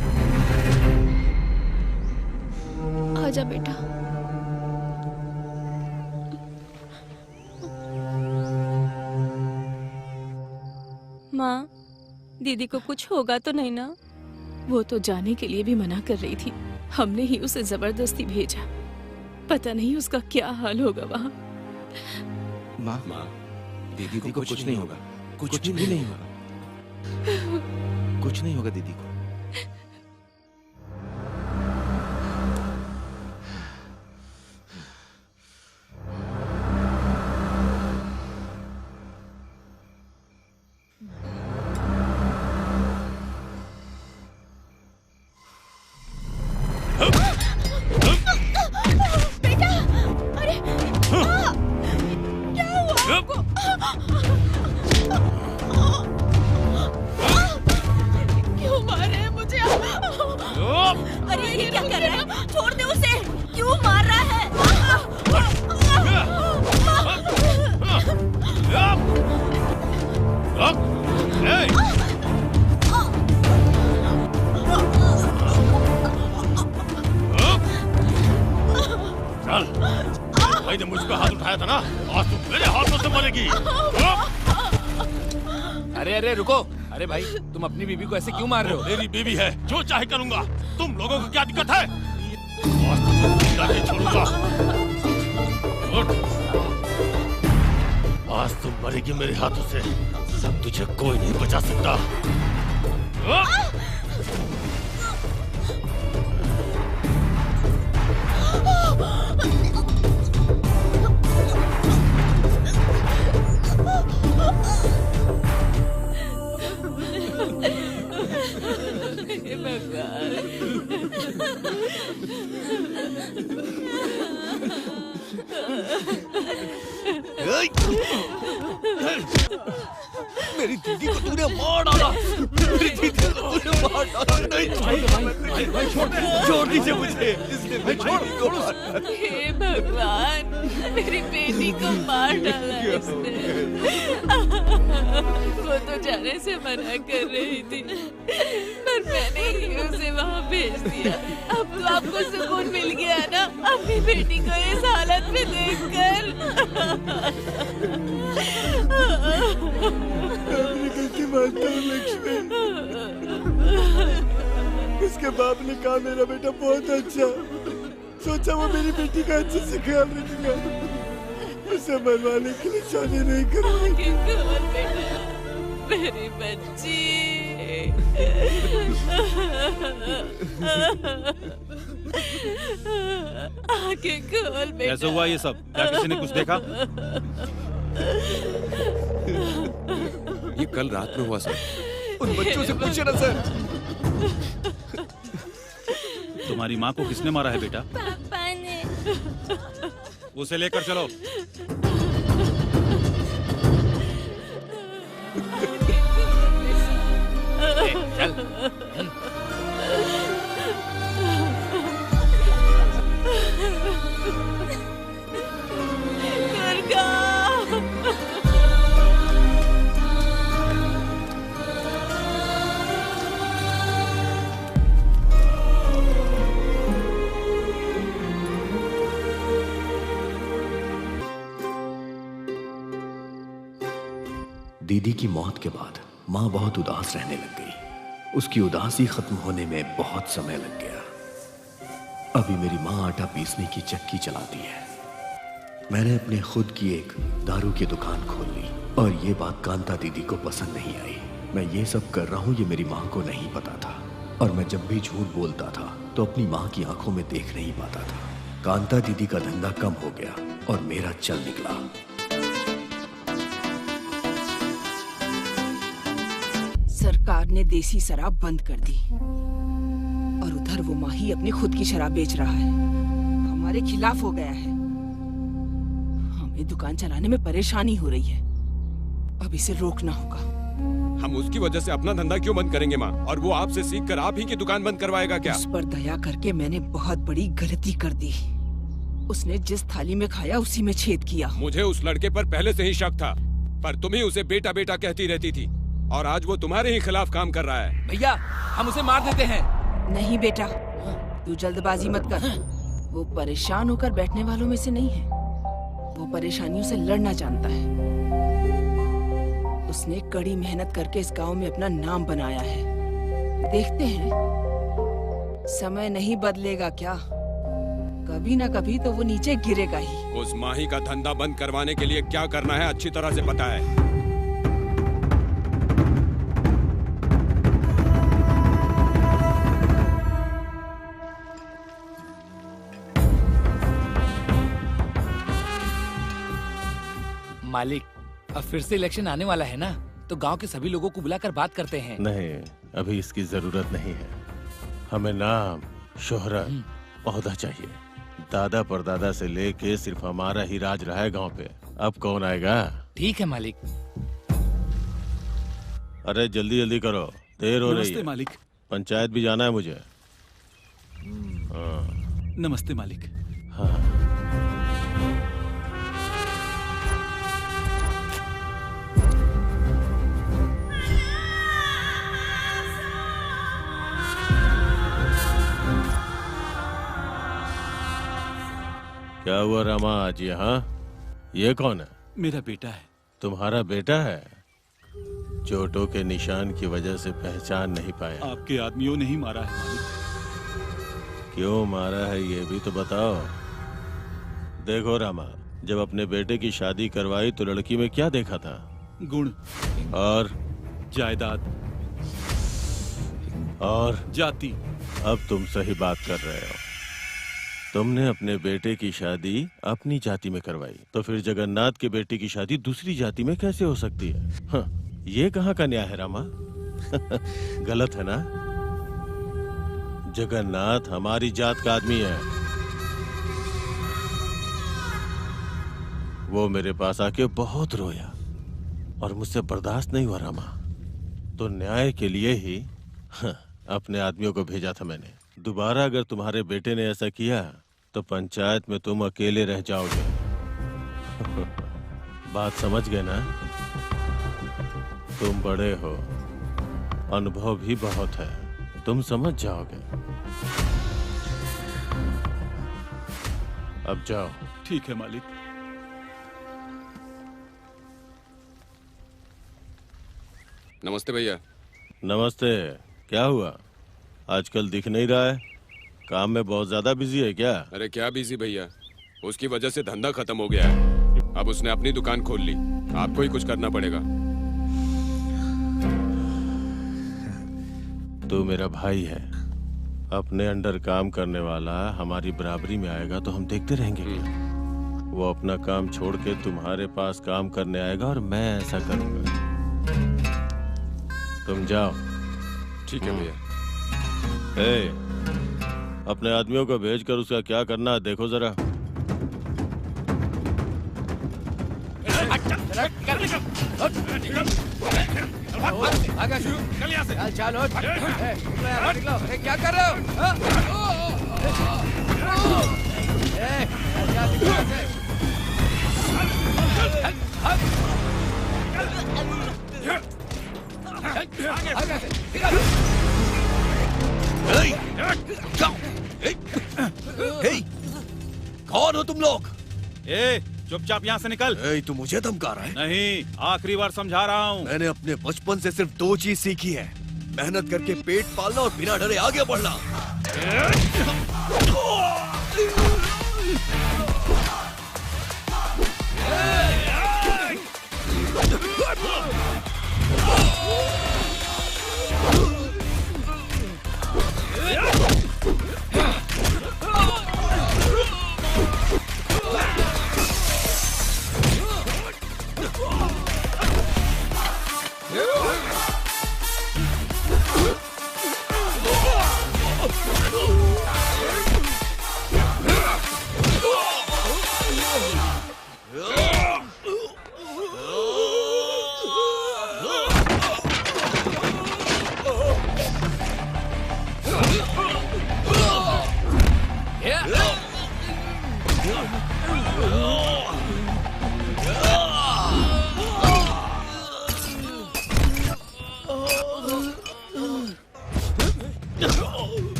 Speaker 10: आजा बेटा।
Speaker 4: माँ, दीदी को कुछ होगा तो नहीं ना?
Speaker 3: वो तो जाने के लिए भी मना कर रही थी, हमने ही उसे जबरदस्ती भेजा। पता नहीं उसका क्या हाल होगा वहाँ।
Speaker 5: माँ, दीदी को कुछ नहीं होगा, कुछ भी नहीं होगा, कुछ नहीं होगा दीदी को।
Speaker 15: तुम अपनी बीवी को ऐसे क्यों मार रहे हो?
Speaker 9: मेरी बीवी है, जो चाहे करूंगा। तुम लोगों को क्या दिक्कत है? नहीं छोड़ूंगा। आज तुम मरेगी मेरे हाथों से, सब तुझे कोई नहीं बचा सकता।
Speaker 16: मेरी दीदी को तूने मार डाला, मेरी दीदी को तूने मार डाला। नहीं, भाई छोड़ दीजिए मुझे, इसने छोड़।
Speaker 3: हे भगवान, मेरी बेटी को मार डाला इसने। वो तो जाने से मना कर रही थी, पर मैंने ही उसे वहाँ भेज दिया। अब तो आपको सुकून मिल गया ना अपनी बेटी को इस हालत में देखकर?
Speaker 7: अपनी गलती मानता हूँ लक्ष्मी। उसके बाप ने कहा मेरा बेटा बहुत अच्छा, सोचा वो मेरी बेटी का अच्छे से ख्याल रखेगा, उसे मरवाने के लिए शादी नहीं करूँगा।
Speaker 3: मेरी बच्ची। आंखें खोल बेटा।
Speaker 11: कैसे हुआ ये सब? क्या किसी ने कुछ देखा?
Speaker 13: ये कल रात में हुआ सर।
Speaker 16: उन बच्चों से पूछे ना सर।
Speaker 11: तुम्हारी माँ को किसने मारा है बेटा?
Speaker 1: पापा ने।
Speaker 11: उसे लेकर चलो।
Speaker 2: दीदी की मौत के बाद माँ बहुत उदास रहने लग गई। उसकी उदासी खत्म होने में बहुत समय लग गया। अभी मेरी माँ आटा पीसने की चक्की चलाती है। मैंने अपने खुद की एक दारू की दुकान खोल ली और ये बात कांता दीदी को पसंद नहीं आई। मैं ये सब कर रहा हूँ ये मेरी माँ को नहीं पता था और मैं जब भी झूठ बोलता था तो अपनी माँ की आंखों में देख नहीं पाता था। कांता दीदी का धंधा कम हो गया और मेरा चल निकला।
Speaker 14: सरकार ने देसी शराब बंद कर दी और उधर वो माही अपनी खुद की शराब बेच रहा है। हमारे खिलाफ हो गया है। हमें दुकान चलाने में परेशानी हो रही है। अब इसे रोकना होगा।
Speaker 13: हम उसकी वजह से अपना धंधा क्यों बंद करेंगे माँ? और वो आपसे सीख कर आप ही की दुकान बंद करवाएगा क्या?
Speaker 14: उस पर दया करके मैंने बहुत बड़ी गलती कर दी। उसने जिस थाली में खाया उसी में छेद किया।
Speaker 13: मुझे उस लड़के पर पहले से ही शक था, पर तुम ही उसे बेटा बेटा कहती रहती थी और आज वो तुम्हारे ही खिलाफ काम कर रहा है।
Speaker 15: भैया हम उसे मार देते हैं।
Speaker 14: नहीं बेटा, तू जल्दबाजी मत कर। वो परेशान होकर बैठने वालों में से नहीं है। वो परेशानियों से लड़ना जानता है। उसने कड़ी मेहनत करके इस गांव में अपना नाम बनाया है। देखते हैं, समय नहीं बदलेगा क्या? कभी ना कभी तो वो नीचे गिरेगा ही।
Speaker 13: उस माही का धंधा बंद करवाने के लिए क्या करना है अच्छी तरह से पता है।
Speaker 15: मालिक, अब फिर से इलेक्शन आने वाला है ना, तो गांव के सभी लोगों को बुलाकर बात करते हैं।
Speaker 9: नहीं, अभी इसकी जरूरत नहीं है। हमें नाम, शोहरत, ओहदा चाहिए। दादा परदादा से लेके सिर्फ हमारा ही राज रहा है गांव पे। अब कौन आएगा?
Speaker 15: ठीक है मालिक।
Speaker 9: अरे जल्दी जल्दी करो, देर हो रही है।
Speaker 11: मालिक,
Speaker 9: पंचायत भी जाना है मुझे।
Speaker 11: नमस्ते मालिक।
Speaker 9: हाँ। क्या हुआ रामा आज यहाँ? ये कौन है?
Speaker 11: मेरा बेटा है।
Speaker 9: तुम्हारा बेटा है? चोटों के निशान की वजह से पहचान नहीं पाया।
Speaker 11: आपके आदमियों ने ही मारा है मालिक।
Speaker 9: क्यों मारा है ये भी तो बताओ। देखो रामा, जब अपने बेटे की शादी करवाई तो लड़की में क्या देखा था?
Speaker 11: गुण
Speaker 9: और
Speaker 11: जायदाद
Speaker 9: और
Speaker 11: जाति।
Speaker 9: अब तुम सही बात कर रहे हो। तुमने अपने बेटे की शादी अपनी जाति में करवाई, तो फिर जगन्नाथ के बेटे की शादी दूसरी जाति में कैसे हो सकती है? हाँ, ये कहाँ का न्याय है रामा? गलत है ना? जगन्नाथ हमारी जात का आदमी है। वो मेरे पास आके बहुत रोया और मुझसे बर्दाश्त नहीं हुआ रामा। तो न्याय के लिए ही अपने आदमियों को भेजा था मैंने। दोबारा अगर तुम्हारे बेटे ने ऐसा किया तो पंचायत में तुम अकेले रह जाओगे। बात समझ गए ना? तुम बड़े हो, अनुभव भी बहुत है, तुम समझ जाओगे। अब जाओ।
Speaker 11: ठीक है मालिक।
Speaker 13: नमस्ते भैया।
Speaker 9: नमस्ते। क्या हुआ? आजकल दिख नहीं रहा है। काम में बहुत ज्यादा बिजी है क्या?
Speaker 13: अरे क्या बिजी भैया, उसकी वजह से धंधा खत्म हो गया है। अब उसने अपनी दुकान खोल ली, आपको ही कुछ करना पड़ेगा।
Speaker 9: तू मेरा भाई है, अपने अंडर काम करने वाला हमारी बराबरी में आएगा तो हम देखते रहेंगे क्या? वो अपना काम छोड़ के तुम्हारे पास काम करने आएगा और मैं ऐसा करूंगा। तुम जाओ।
Speaker 13: ठीक है भैया।
Speaker 9: अपने आदमियों को भेजकर उसका क्या करना है देखो जरा।
Speaker 15: चल उठ। निकलो। अरे क्या कर रहे हो?
Speaker 16: कौन हो तुम लोग?
Speaker 11: चुपचाप यहाँ से निकल।
Speaker 2: तू मुझे धमका रहा है?
Speaker 11: नहीं, आखिरी बार समझा रहा हूँ।
Speaker 2: मैंने अपने बचपन से सिर्फ 2 चीज सीखी है, मेहनत करके पेट पालना और बिना डरे आगे बढ़ना।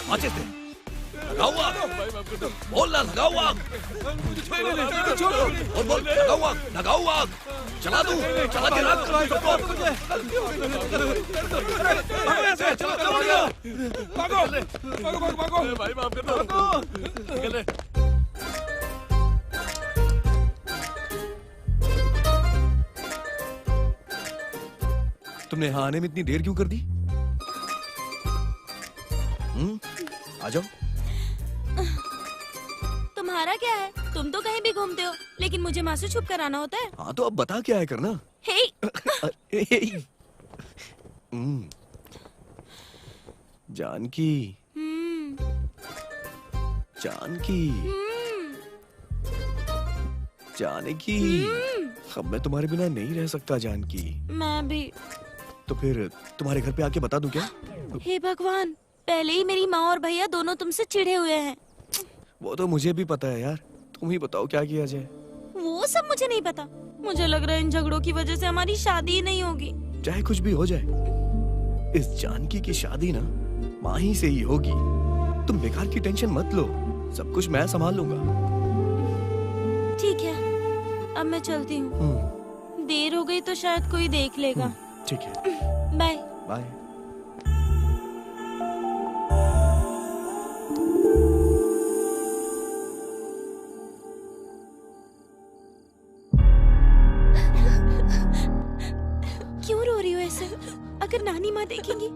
Speaker 16: माचिस दे। लगाओ आग। बोलना लगाओ आग। बोल लगाओ आग। लगाओ आग। चला दूं। चला के रात करो सबको। चलो भागो भागो भागो भागो भाई माफ कर दो। निकल ले।
Speaker 2: तुमने यहाँ आने में इतनी देर क्यों कर दी? आ जाओ।
Speaker 4: तुम्हारा क्या है? तुम तो कहीं भी घूमते हो, लेकिन मुझे माँ से छुप कर आना होता है।
Speaker 2: हाँ तो अब बता क्या है करना।
Speaker 4: हे।
Speaker 2: जानकी। जानकी। जानकी। अब मैं तुम्हारे बिना नहीं रह सकता जानकी।
Speaker 4: मैं भी।
Speaker 2: तो फिर तुम्हारे घर पे आके बता दूं क्या?
Speaker 4: हे भगवान, पहले ही मेरी माँ और भैया दोनों तुमसे चिढ़े हुए हैं।
Speaker 2: वो तो मुझे भी पता है यार, तुम ही बताओ क्या किया जाए।
Speaker 4: वो सब मुझे नहीं पता। मुझे लग रहा है इन झगड़ों की वजह से हमारी शादी ही नहीं होगी।
Speaker 2: चाहे कुछ भी हो जाए, इस जानकी की शादी ना माँ ही से ही होगी। तुम बेकार की टेंशन मत लो, सब कुछ मैं संभाल लूंगा।
Speaker 4: ठीक है, अब मैं चलती हूँ। देर हो गई तो शायद कोई देख लेगा।
Speaker 2: ठीक है,
Speaker 4: बाय
Speaker 2: बाय।
Speaker 4: क्यों रो रही हो ऐसे? अगर नानी माँ देखेंगी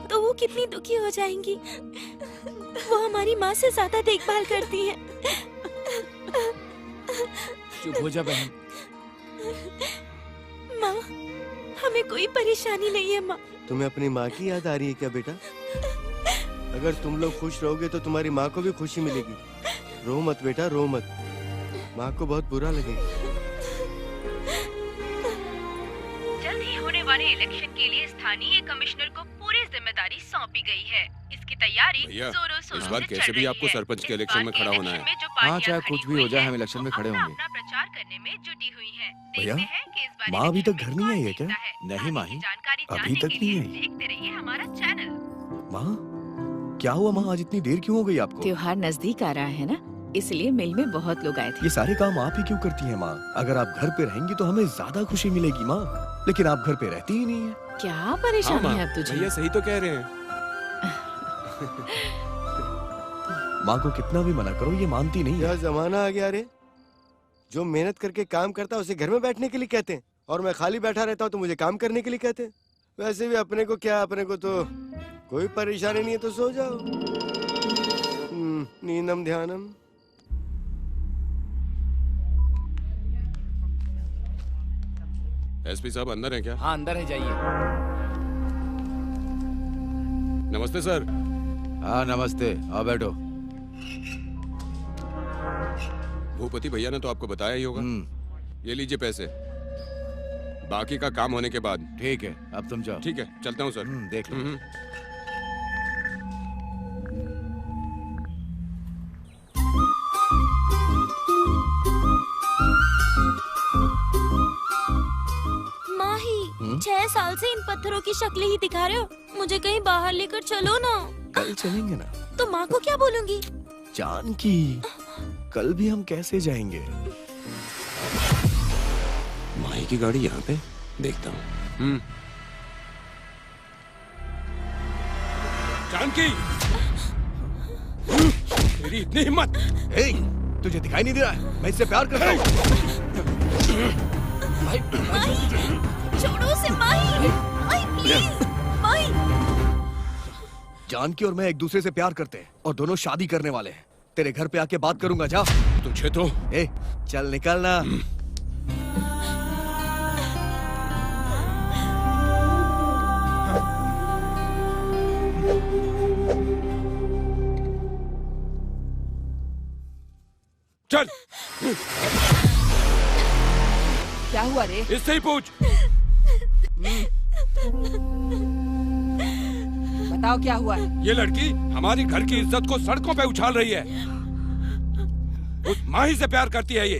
Speaker 4: तो वो कितनी दुखी हो जाएंगी। वो हमारी माँ से ज्यादा देखभाल करती है।
Speaker 15: चुप हो जा बहन।
Speaker 4: माँ, हमें कोई परेशानी नहीं है माँ।
Speaker 7: तुम्हें अपनी माँ की याद आ रही है क्या बेटा? अगर तुम लोग खुश रहोगे तो तुम्हारी माँ को भी खुशी मिलेगी। रो मत बेटा, रो मत, माँ को बहुत बुरा लगेगा।
Speaker 8: जल्द ही होने वाले इलेक्शन के लिए स्थानीय कमिश्नर को पूरी जिम्मेदारी सौंपी गई है। इसकी तैयारी
Speaker 5: भैया,
Speaker 8: जोरों शोरों
Speaker 5: इस
Speaker 8: से
Speaker 5: बार
Speaker 8: चल
Speaker 5: कैसे भी
Speaker 8: रही
Speaker 5: आपको
Speaker 8: है।
Speaker 5: सरपंच के
Speaker 8: इस
Speaker 5: इलेक्शन
Speaker 8: बार
Speaker 5: में
Speaker 8: के
Speaker 5: खड़ा होना
Speaker 8: इलेक्शन
Speaker 5: है।
Speaker 8: में जो
Speaker 5: हाँ,
Speaker 8: पार्टियां
Speaker 5: चाहे
Speaker 8: खड़ी
Speaker 5: कुछ भी
Speaker 8: हुई
Speaker 5: हो जाए,
Speaker 8: हैं,
Speaker 5: हम इलेक्शन में
Speaker 8: वो
Speaker 5: खड़े
Speaker 8: अपना
Speaker 5: होंगे।
Speaker 8: अपना प्रचार करने में जुटी हुई हैं।
Speaker 2: भैया,
Speaker 8: देखते हैं कि इस बार
Speaker 2: माँ अभी तक घर नहीं आई है क्या?
Speaker 5: नहीं माही,
Speaker 2: अभी तक नहीं आई।
Speaker 8: देखते रहिए हमारा चैनल।
Speaker 2: माँ, क्या हुआ माँ, आज इतनी देर क्यों हो गई आपको?
Speaker 3: त्योहार नजदीक आ रहा है ना, इसलिए मिल में बहुत लोग आए थे।
Speaker 2: ये सारे काम आप ही क्यों करती हैं माँ? अगर आप घर पे रहेंगी तो हमें ज्यादा खुशी मिलेगी माँ, लेकिन आप घर पे रहती ही नहीं है।
Speaker 3: क्या परेशानी
Speaker 13: हाँ,
Speaker 3: है अब तुझे?
Speaker 13: भैया सही तो कह रहे हैं।
Speaker 2: माँ को कितना भी मना करो ये मानती नहीं है।
Speaker 7: क्या जमाना आ गया रे, जो मेहनत करके काम करता है उसे घर में बैठने के लिए कहते हैं, और मैं खाली बैठा रहता हूँ तो मुझे काम करने के लिए कहते हैं। वैसे भी अपने को क्या, अपने को तो कोई परेशानी नहीं है, तो सो जाओ। नींदम ध्यानम।
Speaker 5: एसपी साहब अंदर हैं क्या?
Speaker 15: हाँ अंदर है, जाइए।
Speaker 5: नमस्ते सर। हाँ नमस्ते, आओ बैठो। भूपति भैया ने तो आपको बताया ही होगा। ये लीजिए पैसे, बाकी का काम होने के बाद। ठीक है, अब तुम जाओ। ठीक है, चलता हूँ सर। देख लो।
Speaker 4: माही, 6 साल से इन पत्थरों की शक्लें ही दिखा रहे हो। मुझे कहीं बाहर लेकर चलो ना।
Speaker 2: कल चलेंगे ना।
Speaker 4: तो माँ को क्या बोलूंगी?
Speaker 2: जानकी, कल भी हम कैसे जाएंगे?
Speaker 13: माही की गाड़ी यहाँ पे, देखता हूँ।
Speaker 5: जानकी, तेरी इतनी हिम्मत!
Speaker 2: ए, तुझे दिखाई नहीं दे रहा है? मैं इससे प्यार करता हूँ।
Speaker 4: छोड़ो उसे माही, माही प्लीज, माही।
Speaker 2: जानकी और मैं एक दूसरे से प्यार करते हैं और दोनों शादी करने वाले हैं। तेरे घर पे आके बात करूंगा, जा।
Speaker 5: तुझे तो
Speaker 2: ए, चल निकल ना।
Speaker 5: चल।
Speaker 14: क्या हुआ रे?
Speaker 5: इससे ही पूछ।
Speaker 14: बताओ क्या हुआ है?
Speaker 5: ये लड़की हमारी घर की इज्जत को सड़कों पे उछाल रही है। उस माही से प्यार करती है ये।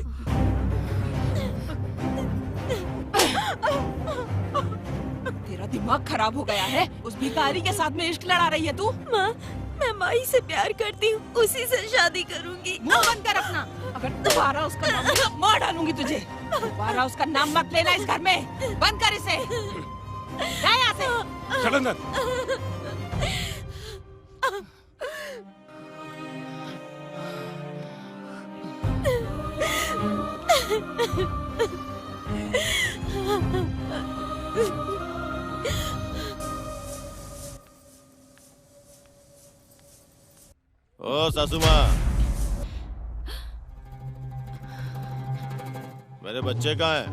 Speaker 14: तेरा दिमाग खराब हो गया है। उस भिखारी के साथ में इश्क लड़ा रही है तू?
Speaker 4: माँ, मैं माही से प्यार करती हूँ, उसी से शादी करूंगी।
Speaker 14: मुंह बंद कर अपना। अगर दोबारा उसका नाम लिया, मार डालूंगी तुझे। दोबारा उसका नाम मत लेना इस घर में। बंद कर इसे। जा यहाँ से।
Speaker 5: चल अंदर।
Speaker 9: ओ सासू माँ, मेरे बच्चे कहाँ हैं?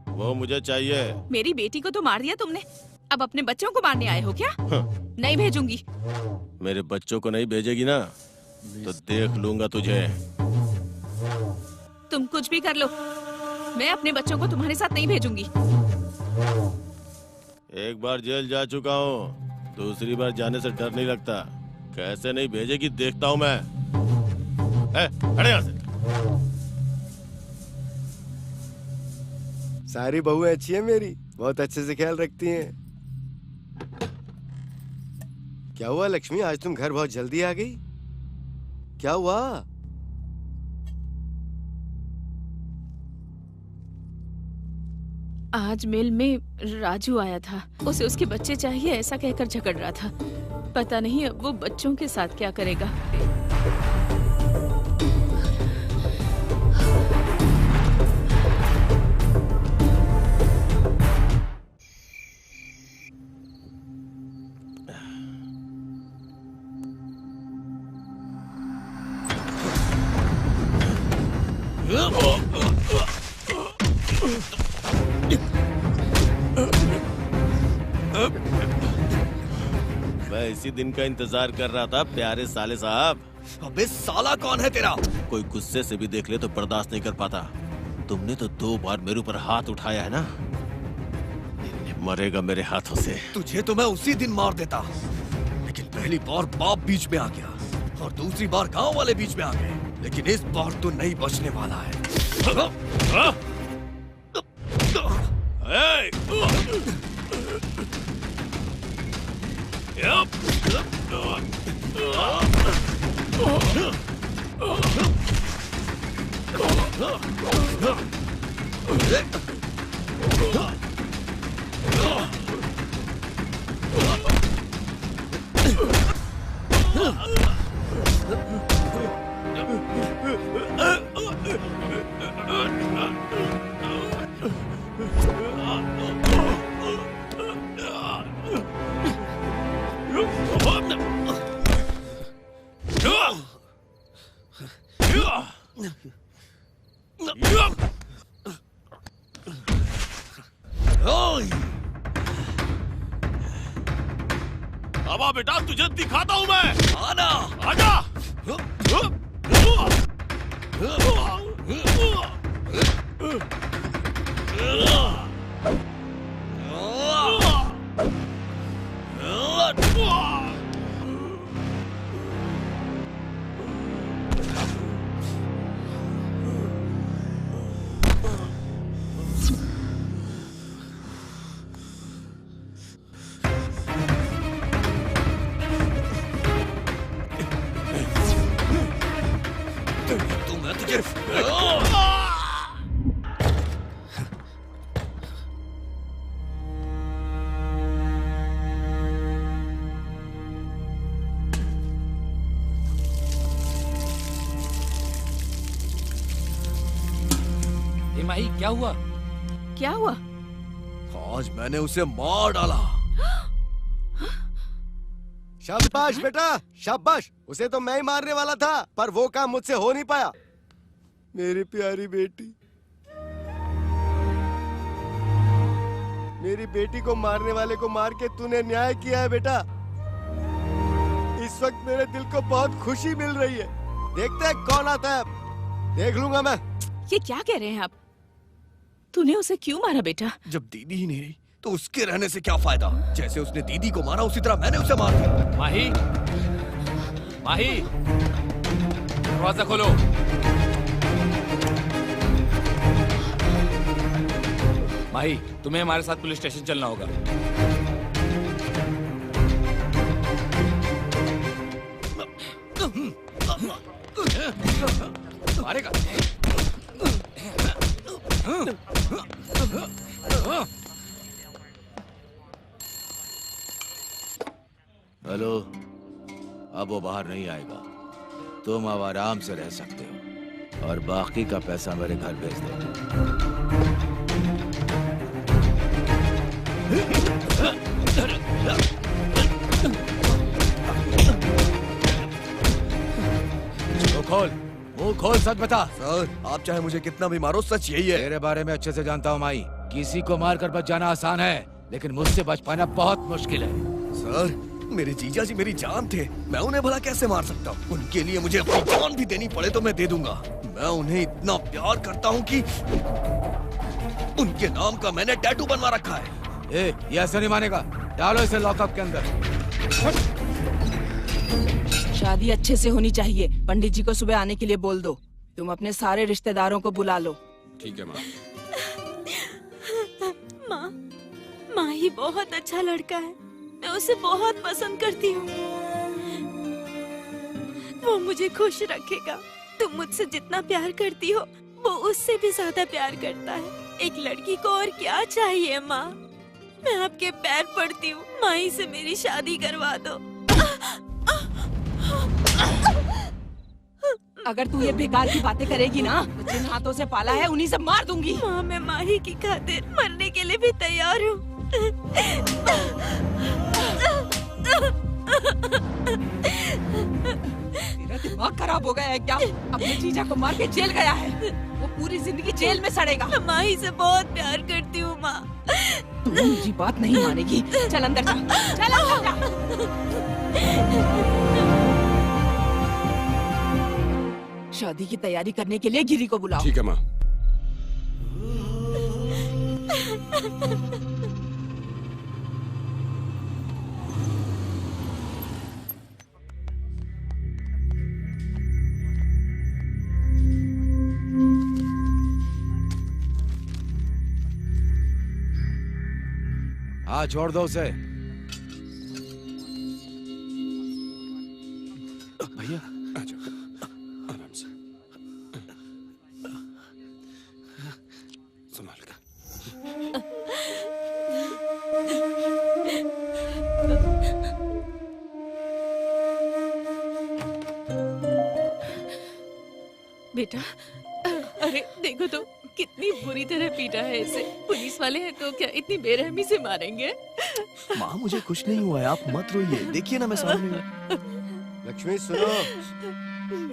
Speaker 9: वो मुझे चाहिए।
Speaker 3: मेरी बेटी को तो मार दिया तुमने, अब अपने बच्चों को मारने आए हो क्या? नहीं भेजूंगी।
Speaker 9: मेरे बच्चों को नहीं भेजेगी ना तो देख लूंगा तुझे।
Speaker 3: तुम कुछ भी कर लो, मैं अपने बच्चों को तुम्हारे साथ नहीं भेजूंगी।
Speaker 9: एक बार जेल जा चुका हूँ, दूसरी बार जाने से डर नहीं लगता। कैसे नहीं भेजेगी देखता हूँ मैं। हट यहाँ से।
Speaker 7: सारी बहुएं अच्छी है मेरी, बहुत अच्छे से ख्याल रखती हैं। क्या हुआ लक्ष्मी, आज तुम घर बहुत जल्दी आ गई? क्या हुआ?
Speaker 3: आज मेल में राजू आया था। उसे उसके बच्चे चाहिए ऐसा कहकर झगड़ रहा था। पता नहीं अब वो बच्चों के साथ क्या करेगा।
Speaker 9: मैं इसी दिन का इंतजार कर रहा था प्यारे साले साहब।
Speaker 16: अबे साला कौन है तेरा?
Speaker 9: कोई गुस्से से भी देख ले तो बर्दाश्त नहीं कर पाता। तुमने तो 2 बार मेरे ऊपर हाथ उठाया है ना, मरेगा मेरे हाथों से।
Speaker 16: तुझे तो मैं उसी दिन मार देता, लेकिन पहली बार बाप बीच में आ गया और दूसरी बार गांव वाले बीच में आ गए, लेकिन इस बार तो नहीं बचने वाला है। अब आ बेटा, तुझे दिखाता हूं मैं। आना, आजा।
Speaker 15: माही क्या हुआ?
Speaker 3: क्या हुआ?
Speaker 16: आज मैंने उसे मार डाला।
Speaker 7: शाबाश बेटा, शाबाश। उसे तो मैं ही मारने वाला था, पर वो काम मुझसे हो नहीं पाया। मेरी प्यारी बेटी, मेरी बेटी को मारने वाले को मार के तूने न्याय किया है बेटा। इस वक्त मेरे दिल को बहुत खुशी मिल रही है। देखते हैं कौन आता है, देख लूंगा मैं।
Speaker 3: ये क्या कह रहे हैं आप? तूने उसे क्यों मारा बेटा?
Speaker 16: जब दीदी ही नहीं रही तो उसके रहने से क्या फायदा? जैसे उसने दीदी को मारा उसी तरह मैंने उसे मार दिया।
Speaker 15: माही, माही, दरवाजा खोलो। माही, तुम्हें हमारे साथ पुलिस स्टेशन चलना होगा। मारेगा।
Speaker 5: हेलो, अब वो बाहर नहीं आएगा। तुम अब आराम से रह सकते हो और बाकी का पैसा मेरे घर भेज दो। मुंह खोल, सच बता।
Speaker 16: सर, आप चाहे मुझे कितना भी मारो, सच यही है।
Speaker 5: तेरे बारे में अच्छे से जानता हूँ माई। किसी को मारकर बच जाना आसान है, लेकिन मुझसे बच पाना बहुत मुश्किल है।
Speaker 16: सर, मेरे जीजा जी मेरी जान थे, मैं उन्हें भला कैसे मार सकता हूँ? उनके लिए मुझे अपनी जान भी देनी पड़े तो मैं दे दूंगा। मैं उन्हें इतना प्यार करता हूँ कि उनके नाम का मैंने टैटू बनवा रखा है।
Speaker 5: ये ऐसे नहीं मानेगा, डालो इसे लॉकअप के अंदर।
Speaker 14: शादी अच्छे से होनी चाहिए। पंडित जी को सुबह आने के लिए बोल दो। तुम अपने सारे रिश्तेदारों को बुला लो।
Speaker 13: ठीक है माँ।
Speaker 4: माँ, माही बहुत अच्छा लड़का है। मैं उसे बहुत पसंद करती हूँ। वो मुझे खुश रखेगा। तुम मुझसे जितना प्यार करती हो वो उससे भी ज्यादा प्यार करता है। एक लड़की को और क्या चाहिए माँ? मैं आपके पैर पड़ती हूँ, माई से मेरी शादी करवा दो।
Speaker 14: अगर तू ये बेकार की बातें करेगी ना तो जिन हाथों से पाला है उन्हीं से मार दूंगी।
Speaker 4: माँ, मैं माही की खातिर मरने के लिए भी तैयार हूँ।
Speaker 14: तेरा दिमाग खराब हो गया है क्या? अपने जीजा को मार के जेल गया है, वो पूरी जिंदगी जेल में सड़ेगा।
Speaker 4: मैं माही से बहुत प्यार करती हूँ माँ।
Speaker 14: तू मुझे बात नहीं मानेगी। चल अंदर जा, चल अंदर जा। शादी की तैयारी करने के लिए गिरी को बुलाओ।
Speaker 13: ठीक है माँ।
Speaker 5: हाँ, छोड़ दो उसे। भैया
Speaker 13: आराम से संभाल कर।
Speaker 3: बेटा, अरे देखो तो कितनी बुरी तरह पीटा है इसे। पुलिस वाले हैं तो क्या इतनी बेरहमी से मारेंगे?
Speaker 16: माँ, मुझे कुछ नहीं हुआ है, आप मत रोइए। देखिए ना मैं सामने हूँ।
Speaker 7: लक्ष्मी सुनो,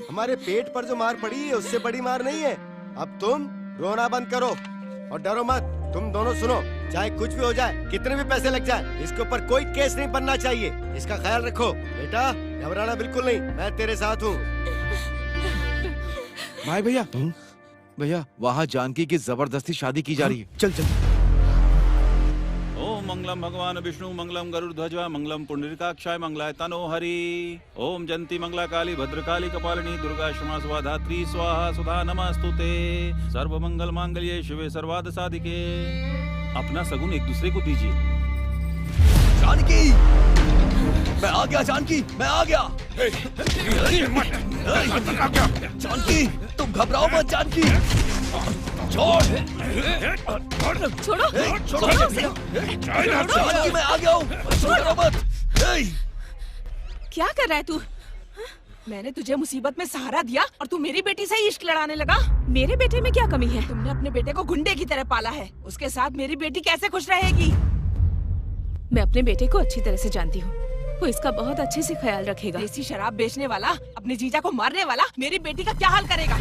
Speaker 7: हमारे पेट पर जो मार पड़ी है उससे बड़ी मार नहीं है। अब तुम रोना बंद करो और डरो मत। तुम दोनों सुनो, चाहे कुछ भी हो जाए, कितने भी पैसे लग जाए, इसके ऊपर कोई केस नहीं बनना चाहिए। इसका ख्याल रखो बेटा, घबराना बिल्कुल नहीं, मैं तेरे साथ हूँ।
Speaker 5: भाई भैया, भैया वहाँ जानकी की जबरदस्ती शादी की जा रही है।
Speaker 16: चल चल।
Speaker 11: ओम मंगलम भगवान विष्णु मंगलम गरुड़ध्वजा मंगलम पुंडरीकाक्षाय मंगलाय तनो हरि। ओम जंती मंगला काली भद्रकाली कपालिनी दुर्गा क्षमा स्वाहा धात्री स्वाहा सुधा नमस्तुते। सर्व मंगल मांगल्ये शिवे सर्वार्थ साधिके। अपना सगुन एक दूसरे को दीजिए।
Speaker 16: जानकी, मैं आ गया। जानकी, मैं आ गया। जानकी, तुम घबराओ मत। जानकी, छोड़।
Speaker 4: छोड़ो,
Speaker 16: छोड़ो जानकी, मैं आ गया हूँ। छोड़ो मत।
Speaker 14: क्या कर रहा है तू? मैंने तुझे मुसीबत में सहारा दिया और तू मेरी बेटी से ही इश्क लड़ाने लगा। मेरे बेटे में क्या कमी है? तुमने अपने बेटे को गुंडे की तरह पाला है, उसके साथ मेरी बेटी कैसे खुश रहेगी?
Speaker 3: मैं अपने बेटे को अच्छी तरह से जानती हूँ, वो इसका बहुत अच्छे से ख्याल रखेगा।
Speaker 14: देसी शराब बेचने वाला, अपने जीजा को मारने वाला मेरी बेटी का क्या हाल करेगा?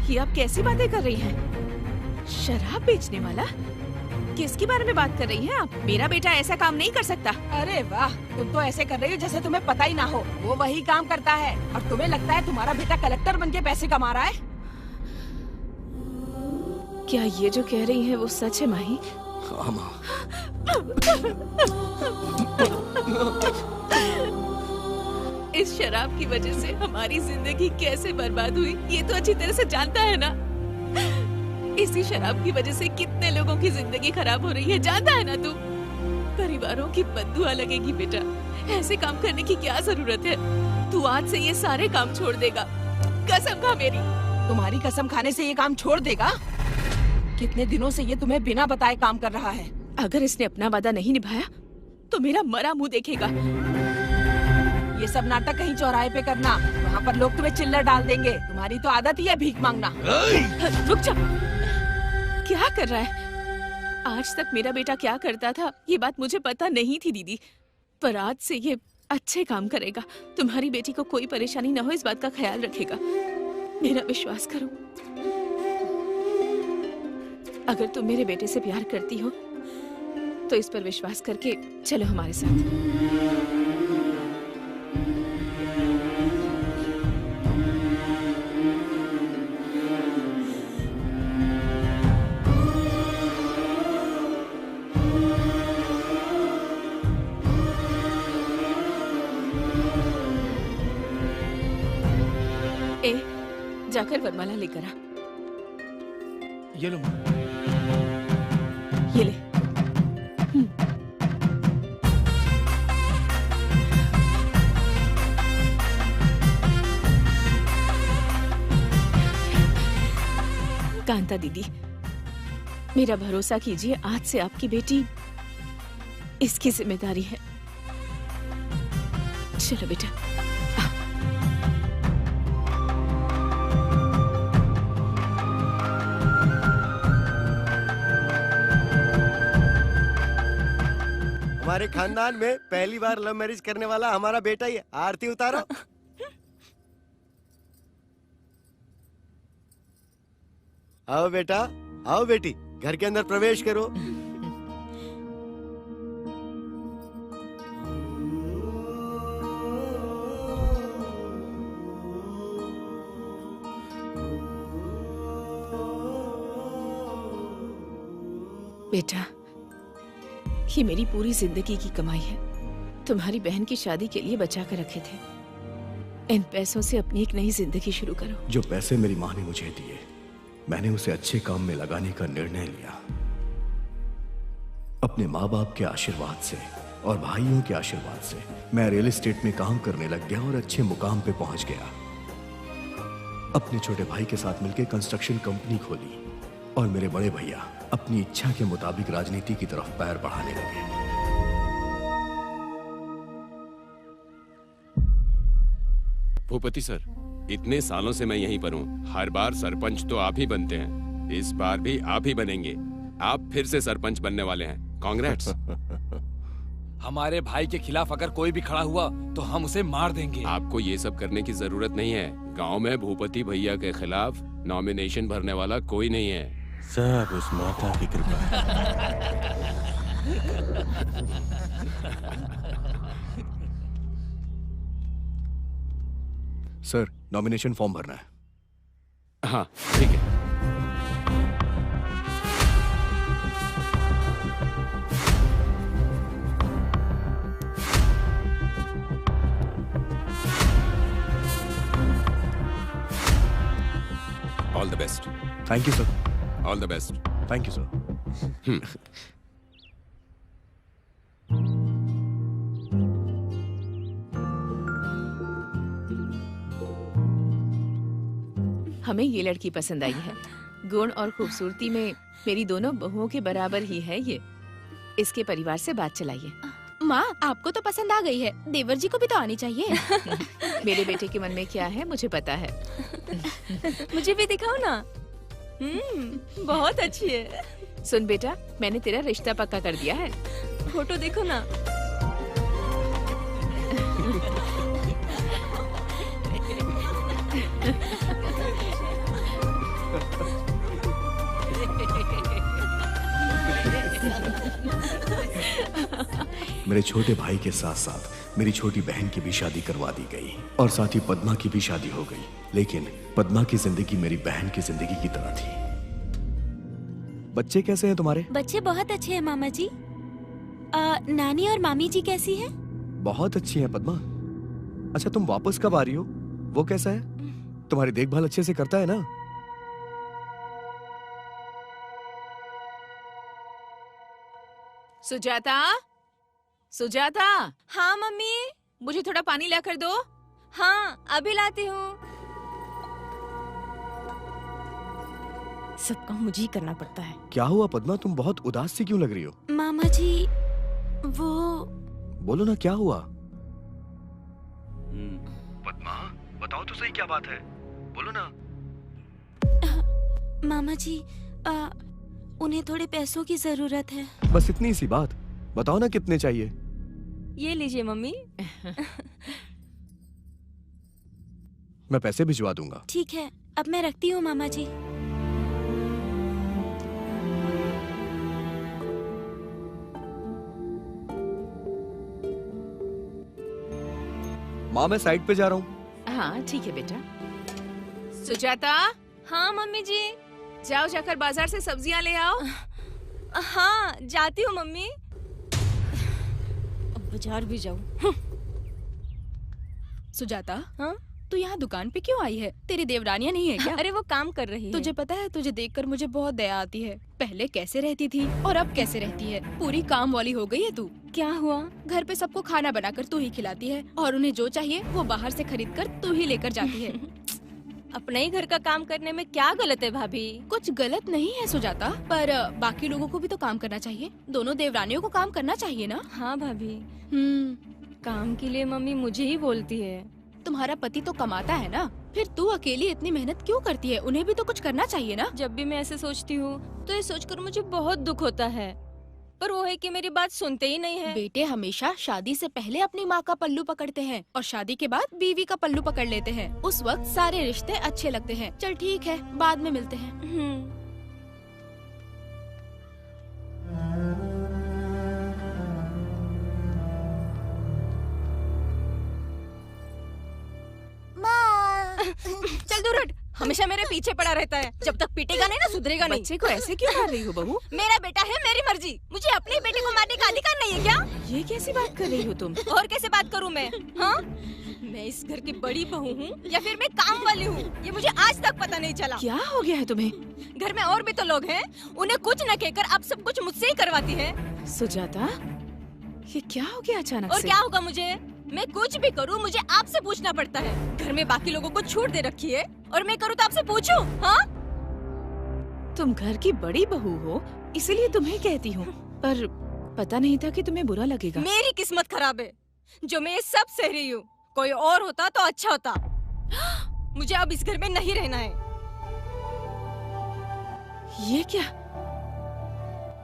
Speaker 3: ये आप कैसी बातें कर रही हैं? शराब बेचने वाला? किसके बारे में बात कर रही हैं आप? मेरा बेटा ऐसा काम नहीं कर सकता।
Speaker 14: अरे वाह, तुम तो ऐसे कर रही हो जैसे तुम्हें पता ही ना हो। वो वही काम करता है और तुम्हें लगता है तुम्हारा बेटा कलेक्टर बनके पैसे कमा रहा है।
Speaker 3: क्या ये जो कह रही हैं वो सच है माही?
Speaker 16: हाँ माँ।
Speaker 3: इस शराब की वजह से हमारी जिंदगी कैसे बर्बाद हुई ये तो अच्छी तरह से जानता है ना। इसी शराब की वजह से कितने लोगों की जिंदगी खराब हो रही है, जानता है ना तू? परिवारों की बद्दुआ लगेगी बेटा। ऐसे काम करने की क्या जरूरत है? तू आज से ये सारे काम छोड़ देगा, कसम खा मेरी।
Speaker 14: तुम्हारी कसम खाने से ये काम छोड़ देगा? कितने दिनों से ये तुम्हें बिना बताए काम कर रहा है।
Speaker 3: अगर इसने अपना वादा नहीं निभाया तो मेरा मरा मुंह देखेगा।
Speaker 14: ये सब नाटक कहीं चौराहे पे करना, वहाँ पर लोग तुम्हें चिल्लर डाल देंगे। तुम्हारी तो आदत ही है भीख मांगना।
Speaker 3: रुक जा, क्या कर रहा है? आज तक मेरा बेटा क्या करता था ये बात मुझे पता नहीं थी दीदी, पर आज से ये अच्छे काम करेगा। तुम्हारी बेटी को कोई परेशानी न हो इस बात का ख्याल रखेगा, मेरा विश्वास करो। अगर तुम मेरे बेटे से प्यार करती हो तो इस पर विश्वास करके चलो हमारे साथ। ए, जाकर वरमाला लेकर आ।
Speaker 5: ये लो।
Speaker 3: ये ले। कांता दीदी, मेरा भरोसा कीजिए, आज से आपकी बेटी इसकी जिम्मेदारी है। चलो बेटा।
Speaker 7: हमारे खानदान में पहली बार लव मैरिज करने वाला हमारा बेटा ही है। आरती उतारो। आओ बेटा, आओ बेटी, घर के अंदर प्रवेश करो।
Speaker 3: बेटा, ये मेरी पूरी जिंदगी की कमाई है। तुम्हारी बहन की शादी के लिए बचा कर रखे थे। इन पैसों से अपनी एक नई जिंदगी शुरू करो।
Speaker 2: जो पैसे मेरी माँ ने मुझे दिए, मैंने उसे अच्छे काम में लगाने का निर्णय लिया। अपने माँ बाप के आशीर्वाद से और भाइयों के आशीर्वाद से मैं रियल एस्टेट में काम करने लग गया और अच्छे मुकाम पे पहुंच गया। अपने छोटे भाई के साथ मिलकर कंस्ट्रक्शन कंपनी खोली और मेरे बड़े भैया अपनी इच्छा के मुताबिक राजनीति की तरफ पैर बढ़ाने लगे।
Speaker 13: भूपति सर, इतने सालों से मैं यहीं पर हूँ। हर बार सरपंच तो आप ही बनते हैं, इस बार भी आप ही बनेंगे। आप फिर से सरपंच बनने वाले हैं। कांग्रेट्स।
Speaker 15: हमारे भाई के खिलाफ अगर कोई भी खड़ा हुआ तो हम उसे मार देंगे।
Speaker 13: आपको ये सब करने की जरूरत नहीं है। गांव में भूपति भैया के खिलाफ नॉमिनेशन भरने वाला कोई नहीं है।
Speaker 6: सब उस माता की कृपा है।
Speaker 2: सर, नॉमिनेशन फॉर्म भरना है।
Speaker 13: हाँ ठीक है। All the best.
Speaker 2: Thank you sir.
Speaker 13: All the best.
Speaker 2: Thank you sir.
Speaker 3: हमें ये लड़की पसंद आई है। गुण और खूबसूरती में मेरी दोनों बहुओं के बराबर ही है ये। इसके परिवार से बात चलाइए।
Speaker 10: माँ, आपको तो पसंद आ गई है, देवर जी को भी तो आनी चाहिए।
Speaker 3: मेरे बेटे के मन में क्या है मुझे पता है।
Speaker 4: मुझे भी दिखाओ ना। बहुत अच्छी है।
Speaker 3: सुन बेटा, मैंने तेरा रिश्ता पक्का कर दिया है।
Speaker 4: फोटो देखो ना।
Speaker 2: मेरे छोटे भाई के साथ साथ मेरी छोटी बहन की भी शादी करवा दी गई और साथ ही पद्मा की भी शादी हो गई। लेकिन पद्मा की जिंदगी मेरी बहन की जिंदगी की तरह थी। बच्चे कैसे हैं तुम्हारे?
Speaker 1: बच्चे बहुत अच्छे हैं मामा जी। नानी और मामी जी कैसी हैं?
Speaker 2: बहुत अच्छी हैं पद्मा। अच्छा, तुम वापस कब आ रही हो? वो कैसा है? तुम्हारी देखभाल अच्छे से करता है ना?
Speaker 3: सुजाता, सुजाता।
Speaker 4: हाँ मम्मी।
Speaker 3: मुझे थोड़ा पानी ला कर दो।
Speaker 4: हाँ अभी लाती हूँ।
Speaker 14: सब काम मुझे ही करना पड़ता है।
Speaker 2: क्या हुआ पद्मा, तुम बहुत उदास सी क्यों लग रही हो?
Speaker 1: मामा जी, वो
Speaker 2: बोलो ना, क्या हुआ?
Speaker 16: पद्मा, बताओ तो सही क्या बात है, बोलो ना।
Speaker 1: मामा जी, उन्हें थोड़े पैसों की जरूरत है।
Speaker 2: बस इतनी सी बात, बताओ ना कितने चाहिए।
Speaker 4: ये लीजिए मम्मी।
Speaker 2: मैं पैसे भिजवा दूंगा।
Speaker 1: ठीक है, अब मैं रखती हूँ मामा जी।
Speaker 2: माँ, मैं साइड पे जा रहा हूँ।
Speaker 3: हाँ ठीक है बेटा। सुजाता।
Speaker 4: हाँ मम्मी जी।
Speaker 3: जाओ, जाकर बाजार से सब्जियां ले आओ।
Speaker 4: हाँ जाती हूँ मम्मी।
Speaker 14: अब बाजार भी जाऊँ।
Speaker 10: सुजाता,
Speaker 4: हाँ?
Speaker 10: तू यहाँ दुकान पे क्यों आई है? तेरी देवरानियाँ नहीं है क्या?
Speaker 4: अरे वो काम कर रही है।
Speaker 10: तुझे पता है, तुझे देखकर मुझे बहुत दया आती है। पहले कैसे रहती थी और अब कैसे रहती है। पूरी काम वाली हो गई है तू।
Speaker 4: क्या हुआ?
Speaker 10: घर पे सबको खाना बनाकर तू ही खिलाती है और उन्हें जो चाहिए वो बाहर से खरीद कर तू ही लेकर जाती है।
Speaker 4: अपने ही घर का काम करने में क्या गलत है भाभी?
Speaker 10: कुछ गलत नहीं है सुजाता, पर बाकी लोगों को भी तो काम करना चाहिए। दोनों देवरानियों को काम करना चाहिए ना।
Speaker 4: हाँ भाभी। काम के लिए मम्मी मुझे ही बोलती है।
Speaker 10: तुम्हारा पति तो कमाता है ना, फिर तू अकेली इतनी मेहनत क्यों करती है? उन्हें भी तो कुछ करना चाहिए ना।
Speaker 4: जब भी मैं ऐसे सोचती हूँ तो ये सोचकर मुझे बहुत दुख होता है, पर वो है कि मेरी बात सुनते ही नहीं है।
Speaker 10: बेटे हमेशा शादी से पहले अपनी माँ का पल्लू पकड़ते हैं और शादी के बाद बीवी का पल्लू पकड़ लेते हैं। उस वक्त सारे रिश्ते अच्छे लगते हैं। चल ठीक है, बाद में मिलते हैं।
Speaker 4: चल दूर हट, हमेशा मेरे पीछे पड़ा रहता है। जब तक पीटेगा नहीं ना सुधरेगा नहीं।
Speaker 10: बच्चे को ऐसे क्यों मार रही हो बहू?
Speaker 4: मेरा बेटा है, मेरी मर्जी। मुझे अपने बेटे को मारने का अधिकार नहीं है क्या?
Speaker 10: ये कैसी बात कर रही हो तुम?
Speaker 4: और कैसे बात करूँ मैं? हाँ, मैं इस घर की बड़ी बहू हूँ या फिर मैं काम वाली हूँ, ये मुझे आज तक पता नहीं चला।
Speaker 10: क्या हो गया है तुम्हें?
Speaker 4: घर में और भी तो लोग हैं, उन्हें कुछ न कहकर आप सब कुछ मुझसे ही करवाती है।
Speaker 10: सुजाता, ये क्या हो गया अचानक
Speaker 4: और
Speaker 10: से?
Speaker 4: क्या होगा मुझे? मैं कुछ भी करूँ मुझे आपसे पूछना पड़ता है। घर में बाकी लोगों को छूट दे रखी है और मैं करूँ तो आपसे पूछूं? हाँ?
Speaker 3: तुम घर की बड़ी बहू हो, इसलिए तुम्हें कहती हूँ, पर पता नहीं था कि तुम्हें बुरा लगेगा।
Speaker 4: मेरी किस्मत खराब है जो मैं ये सब सह रही हूँ। कोई और होता तो अच्छा होता। मुझे अब इस घर में नहीं रहना है।
Speaker 3: ये क्या?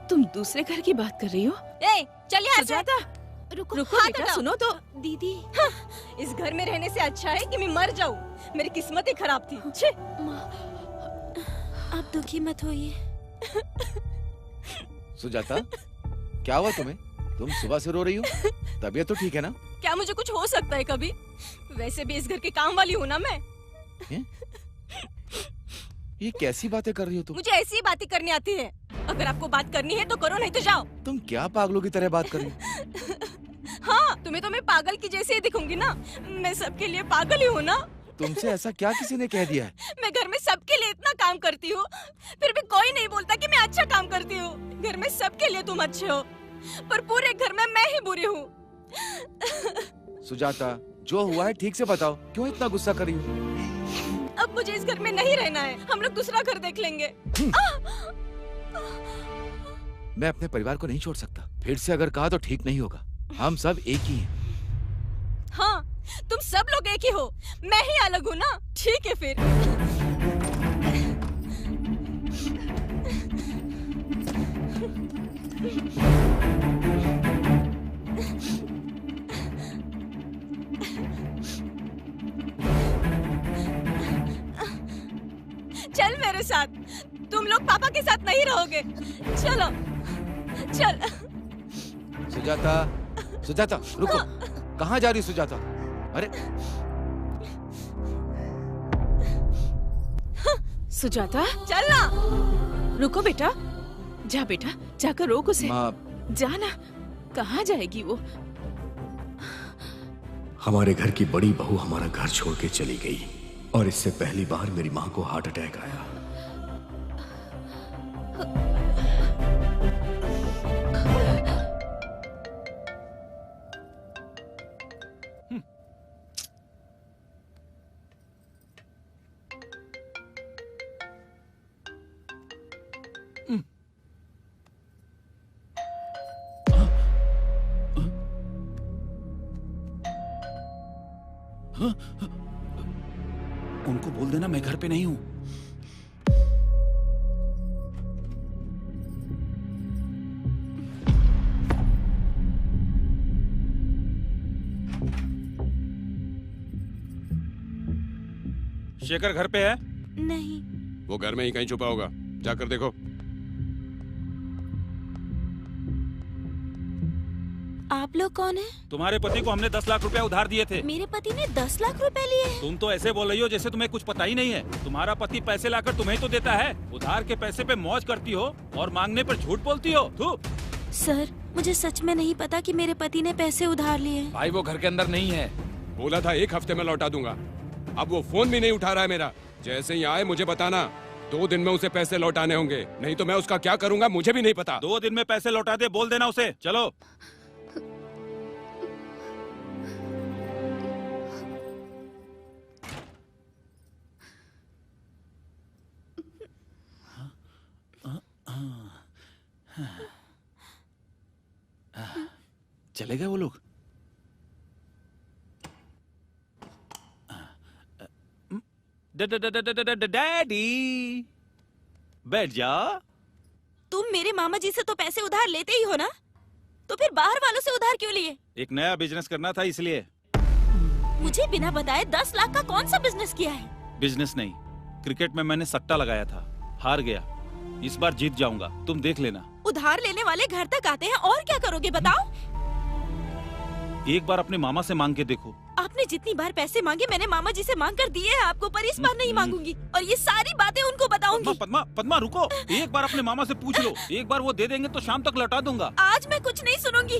Speaker 3: तुम दूसरे घर की बात कर रही हो?
Speaker 4: ए, चलिए यहाँ से।
Speaker 3: रुको
Speaker 4: हाथ
Speaker 3: बेटा,
Speaker 4: हटाओ।
Speaker 3: सुनो तो।
Speaker 4: दीदी, हाँ, इस घर में रहने से अच्छा है कि मैं मर जाऊँ। मेरी किस्मत ही खराब थी। छे।
Speaker 1: आप दुखी मत होइए।
Speaker 5: सुजाता, क्या हुआ तुम्हें? तुम सुबह से रो रही हो? तबीयत तो ठीक है ना?
Speaker 4: क्या मुझे कुछ हो सकता है कभी? वैसे भी इस घर के काम वाली हूँ ना मैं।
Speaker 5: ये कैसी बातें कर रही हो तुम?
Speaker 4: मुझे ऐसी ही बातें करनी आती है। अगर आपको बात करनी है तो करो, नहीं तो जाओ।
Speaker 5: तुम क्या पागलों की तरह बात कर रही हो?
Speaker 4: हाँ, तुम्हें तो मैं पागल की जैसे ही दिखूंगी ना। मैं सबके लिए पागल ही हूँ ना।
Speaker 5: तुमसे ऐसा क्या किसी ने कह दिया है?
Speaker 4: मैं घर में सबके लिए इतना काम करती हूँ, फिर भी कोई नहीं बोलता कि मैं अच्छा काम करती हूँ। घर में सबके लिए तुम अच्छे हो, पर पूरे घर में मैं ही बुरी हूँ।
Speaker 5: सुजाता, जो हुआ है ठीक से बताओ, क्यों इतना गुस्सा कर रही हो?
Speaker 4: अब मुझे इस घर में नहीं रहना है। हम लोग दूसरा घर देख लेंगे।
Speaker 5: मैं अपने परिवार को नहीं छोड़ सकता। फिर से अगर कहा तो ठीक नहीं होगा। हम सब एक ही हैं।
Speaker 4: हाँ, तुम सब लोग एक ही हो, मैं ही अलग हूँ ना। ठीक है फिर। चल मेरे साथ। तुम लोग पापा के साथ नहीं रहोगे। चलो, चल।
Speaker 5: सुजाता, सुजाता, रुको। कहाँ जा रही सुजाता? अरे
Speaker 3: सुजाता,
Speaker 4: चल ना।
Speaker 3: रुको बेटा, जा बेटा, जाकर रोक उसे।
Speaker 5: माँ,
Speaker 3: जाना। कहाँ जाएगी वो?
Speaker 2: हमारे घर की बड़ी बहू हमारा घर छोड़ के चली गई और इससे पहली बार मेरी माँ को हार्ट अटैक आया।
Speaker 11: उनको बोल देना मैं घर पे नहीं हूँ। शेखर घर पे है?
Speaker 1: नहीं।
Speaker 6: वो घर में ही कहीं छुपा होगा, जाकर देखो।
Speaker 1: आप लोग कौन हैं?
Speaker 11: तुम्हारे पति को हमने 10 लाख रुपए उधार दिए थे।
Speaker 1: मेरे पति ने 10 लाख रुपए लिए हैं।
Speaker 11: तुम तो ऐसे बोल रही हो जैसे तुम्हें कुछ पता ही नहीं है। तुम्हारा पति पैसे लाकर तुम्हें तो देता है, उधार के पैसे पे मौज करती हो और मांगने पर झूठ बोलती हो। तू
Speaker 1: सर, मुझे सच में नहीं पता कि मेरे पति ने पैसे उधार लिए हैं।
Speaker 15: भाई वो घर के अंदर नहीं है।
Speaker 6: बोला था 1 हफ्ते में लौटा दूंगा। अब वो फोन भी नहीं उठा रहा है मेरा। जैसे ही आए मुझे बताना। 2 दिन में उसे पैसे लौटाने होंगे, नहीं तो मैं उसका क्या करूंगा मुझे भी नहीं पता।
Speaker 11: 2 दिन में पैसे लौटा दे, बोल देना उसे। चलो। चले गए वो लोग? डैडी बैठ जा।
Speaker 4: तुम मेरे मामा जी से तो पैसे उधार लेते ही हो ना, तो फिर बाहर वालों से उधार क्यों लिए?
Speaker 11: एक नया बिजनेस करना था इसलिए।
Speaker 4: मुझे बिना बताए 10 लाख का कौन सा बिजनेस किया है?
Speaker 11: बिजनेस नहीं, क्रिकेट में मैंने सट्टा लगाया था, हार गया। इस बार जीत जाऊंगा, तुम देख लेना।
Speaker 4: उधार लेने वाले घर तक आते हैं, और क्या करोगे बताओ?
Speaker 11: एक बार अपने मामा से मांग के देखो।
Speaker 4: आपने जितनी बार पैसे मांगे मैंने मामा जी से मांग कर दिए हैं आपको, पर इस बार नहीं मांगूंगी और ये सारी बातें उनको बताऊंगी।
Speaker 11: पद्मा, पद्मा रुको, एक बार अपने मामा से पूछ लो, एक बार वो दे देंगे तो शाम तक लौटा दूंगा।
Speaker 4: आज मैं कुछ नहीं सुनूंगी,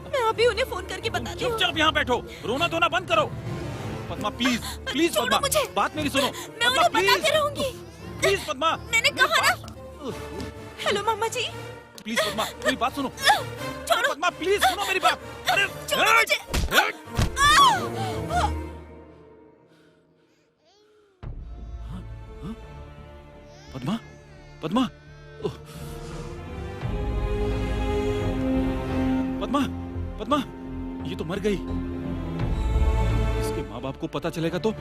Speaker 4: मैं अभी उन्हें फोन करके बताती हूँ।
Speaker 11: चुपचाप यहाँ बैठो, रोना धोना बंद करो। पद्मा प्लीज, प्लीज पद्मा, बात मेरी सुनो।
Speaker 4: मैं उन्हें बताती रहूंगी।
Speaker 11: प्लीज पद्मा,
Speaker 4: मैंने कहा ना। हेलो मामा जी।
Speaker 11: प्लीज पद्मा, मेरी बात सुनो।
Speaker 4: छोड़ो
Speaker 11: पद्मा, प्लीज सुनो मेरी बात। अरे
Speaker 4: छोड़ो मुझे।
Speaker 11: पद्मा, पद्मा, पद्मा, पद्मा, ये तो मर गई। इसके माँ बाप को पता चलेगा तो।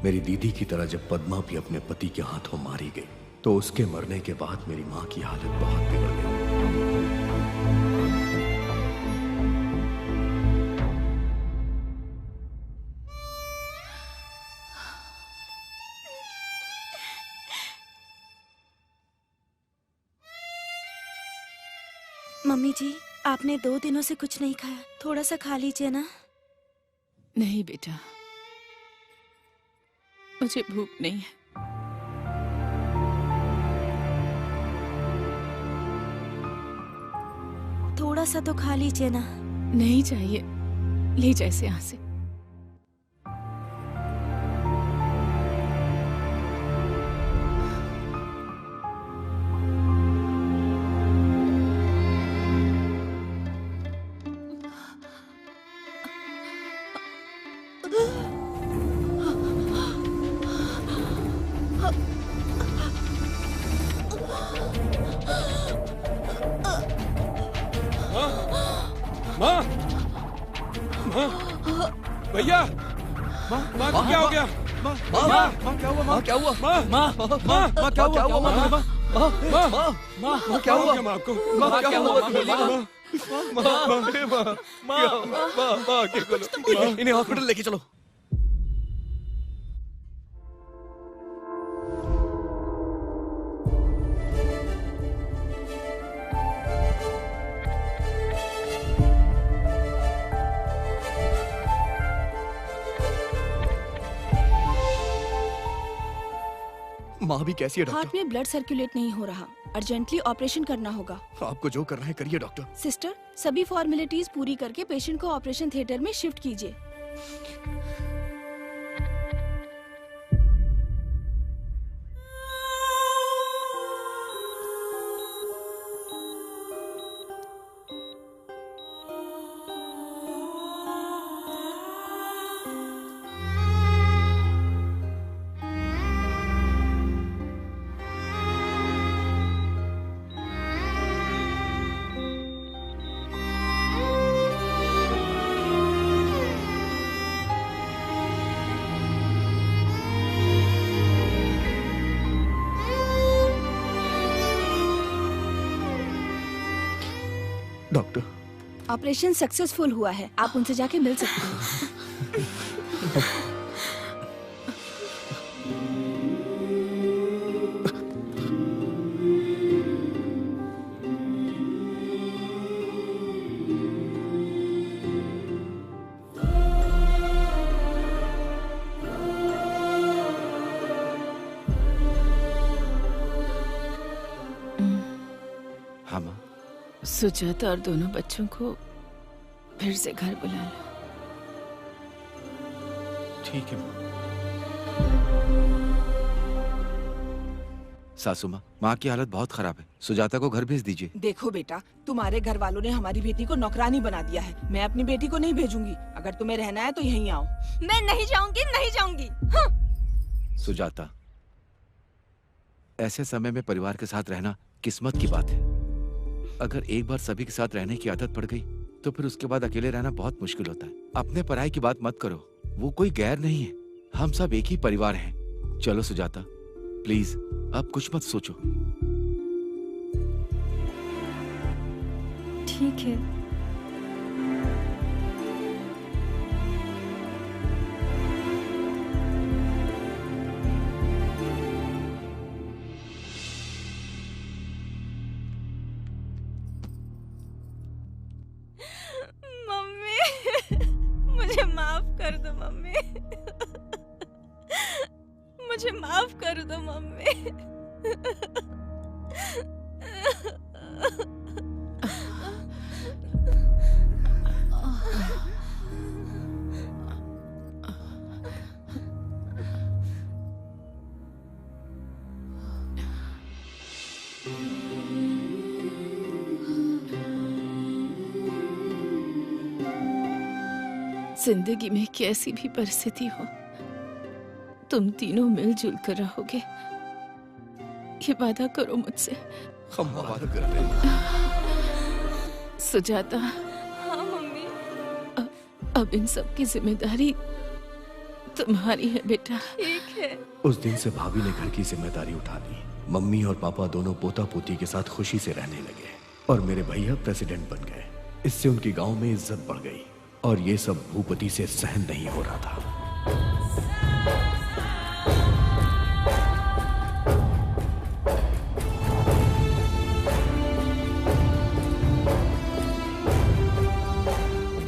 Speaker 2: मेरी दीदी की तरह जब पद्मा भी अपने पति के हाथों मारी गई, तो उसके मरने के बाद मेरी माँ की हालत बहुत बिगड़ गई।
Speaker 4: मम्मी जी, आपने 2 दिनों से कुछ नहीं खाया, थोड़ा सा खा लीजिए ना।
Speaker 3: नहीं बेटा, मुझे भूख नहीं है।
Speaker 4: थोड़ा सा तो खा लीजिए ना।
Speaker 3: नहीं चाहिए, ले जैसे यहाँ से।
Speaker 6: भैया, माँ को क्या हो गया? माँ क्या हुआ? माँ क्या हुआ? माँ क्या हुआ? माँ क्या हुआ? माँ को माँ क्या हुआ?
Speaker 16: इन्हें हॉस्पिटल लेके चलो। माँ भी कैसी है डॉक्टर?
Speaker 10: हार्ट में ब्लड सर्कुलेट नहीं हो रहा, अर्जेंटली ऑपरेशन करना होगा।
Speaker 16: आपको जो करना है करिए डॉक्टर।
Speaker 10: सिस्टर, सभी फॉर्मेलिटीज पूरी करके पेशेंट को ऑपरेशन थिएटर में शिफ्ट कीजिए।
Speaker 16: डॉक्टर,
Speaker 10: ऑपरेशन सक्सेसफुल हुआ है, आप उनसे जाके मिल सकते हैं।
Speaker 5: हाँ माँ।
Speaker 3: सुजाता और दोनों बच्चों को फिर से घर बुला लो।
Speaker 5: ठीक है माँ। सासू माँ, माँ की हालत बहुत खराब है, सुजाता को घर भेज दीजिए।
Speaker 14: देखो बेटा, तुम्हारे घर वालों ने हमारी बेटी को नौकरानी बना दिया है। मैं अपनी बेटी को नहीं भेजूंगी। अगर तुम्हें रहना है तो यहीं आओ।
Speaker 4: मैं नहीं जाऊंगी, नहीं जाऊंगी। हाँ।
Speaker 5: सुजाता, ऐसे समय में परिवार के साथ रहना किस्मत की बात है। अगर एक बार सभी के साथ रहने की आदत पड़ गई तो फिर उसके बाद अकेले रहना बहुत मुश्किल होता है। अपने पराई की बात मत करो, वो कोई गैर नहीं है, हम सब एक ही परिवार हैं। चलो सुजाता, प्लीज अब कुछ मत सोचो।
Speaker 17: ठीक है।
Speaker 4: मुझे माफ कर दो मम्मी। मुझे माफ कर दो मम्मी।
Speaker 3: जिंदगी में कैसी भी परिस्थिति हो, तुम तीनों मिलजुल कर रहोगे, ये वादा करो मुझसे।
Speaker 16: हम वादा करते हैं।
Speaker 3: सुजाता,
Speaker 4: हाँ मम्मी।
Speaker 3: अब इन सब की जिम्मेदारी तुम्हारी है बेटा।
Speaker 4: ठीक है।
Speaker 2: उस दिन से भाभी ने घर की जिम्मेदारी उठा ली। मम्मी और पापा दोनों पोता पोती के साथ खुशी से रहने लगे और मेरे भैया प्रेसिडेंट बन गए। इससे उनकी गांव में इज्जत बढ़ गई और ये सब भूपति से सहन नहीं हो रहा था।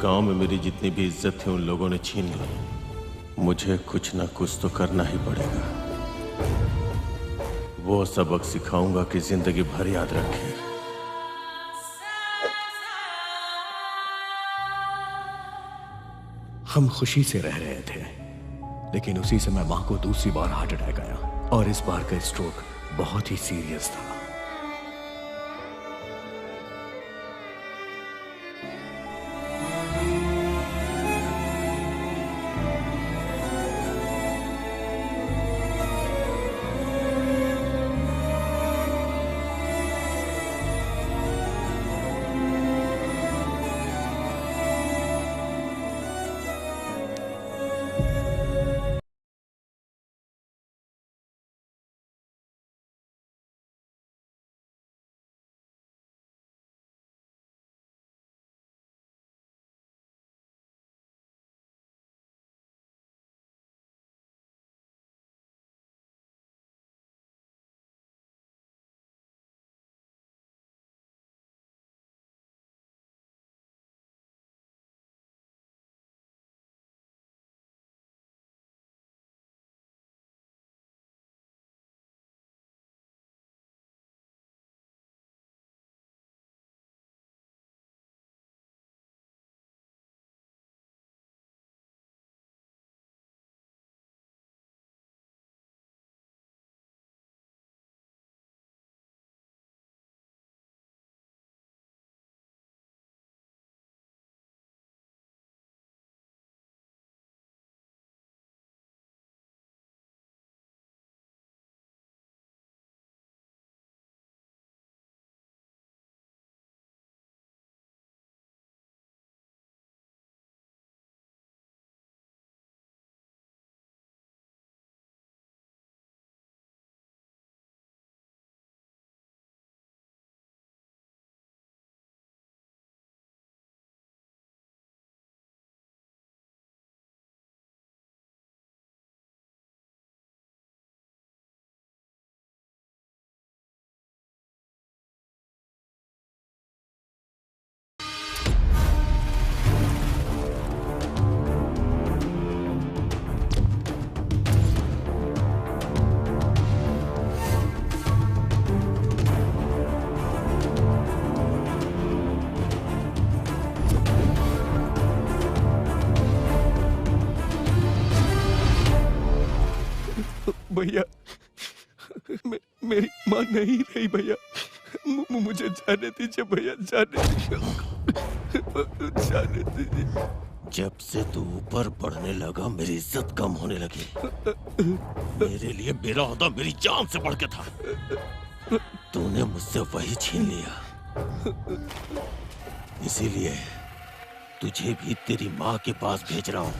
Speaker 9: गांव में मेरी जितनी भी इज्जत थी उन लोगों ने छीन ली। मुझे कुछ ना कुछ तो करना ही पड़ेगा। वो सबक सिखाऊंगा कि जिंदगी भर याद रखें।
Speaker 2: हम खुशी से रह रहे थे, लेकिन उसी समय माँ को दूसरी बार हार्ट अटैक आया और इस बार का स्ट्रोक बहुत ही सीरियस था।
Speaker 16: भैया, मेरी माँ नहीं रही भैया। मुझे जाने दीजिए भैया, जाने दीजिए।
Speaker 9: जब से तू ऊपर बढ़ने लगा मेरी इज्जत कम होने लगी। मेरे लिए मेरा ओहदा मेरी जान से बढ़ के था। तूने मुझसे वही छीन लिया। इसीलिए तुझे भी तेरी माँ के पास भेज रहा हूँ।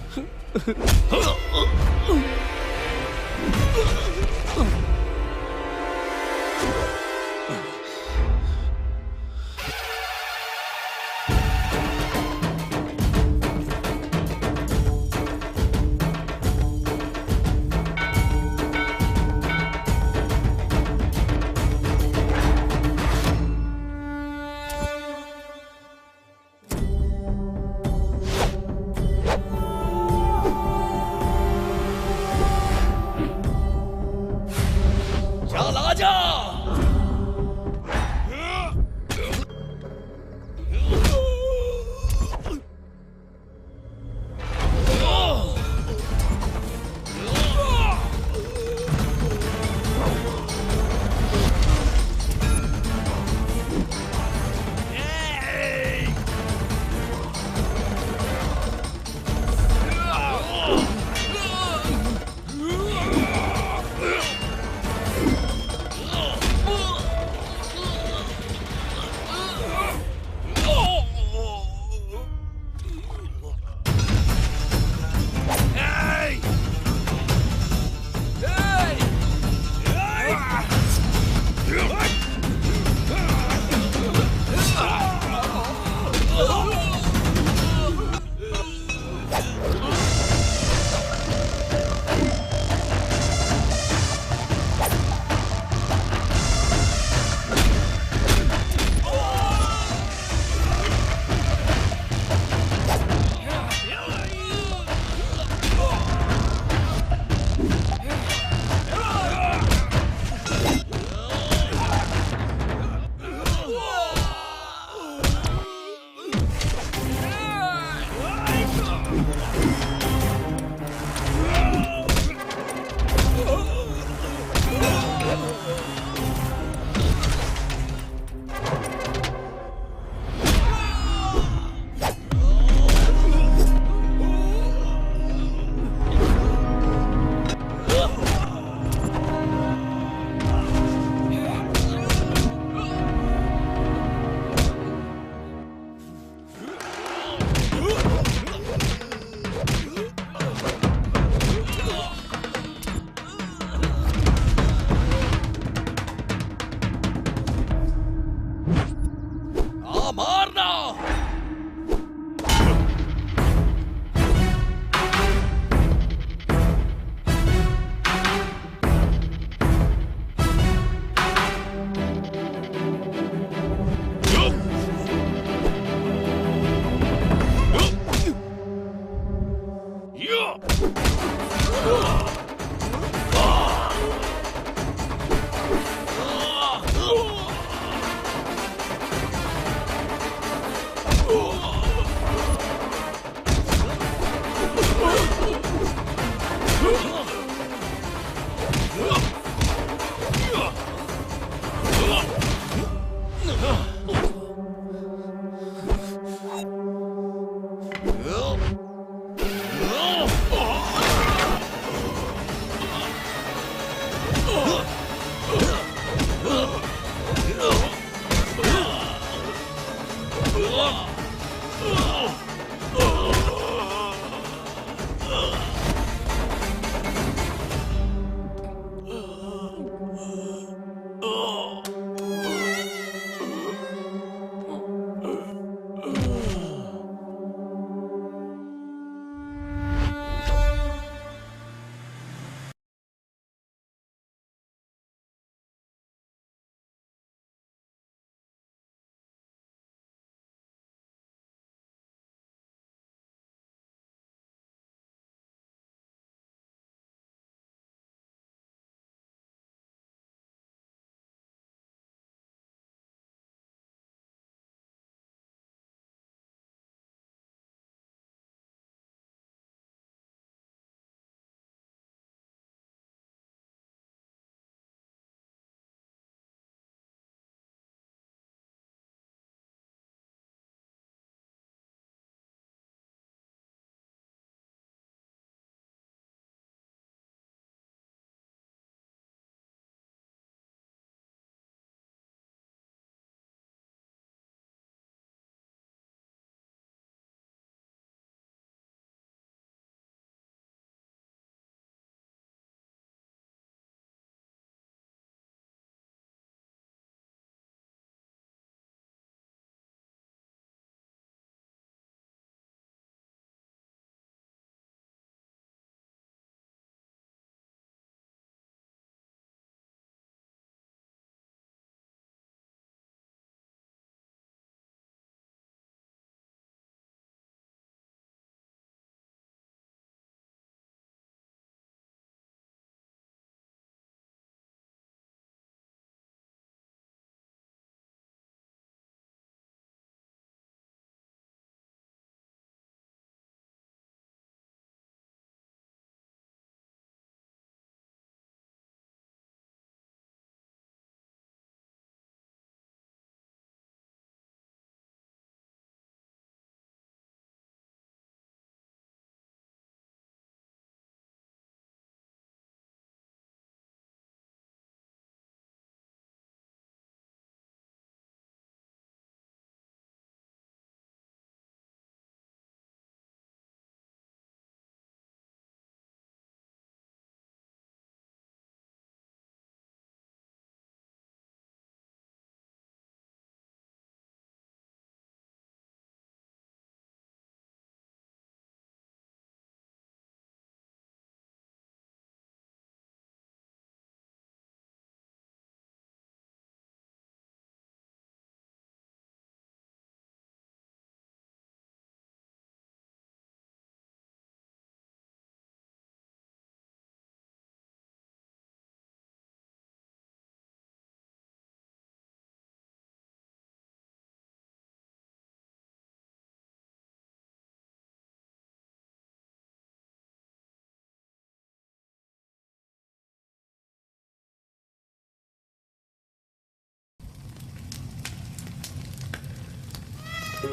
Speaker 8: आज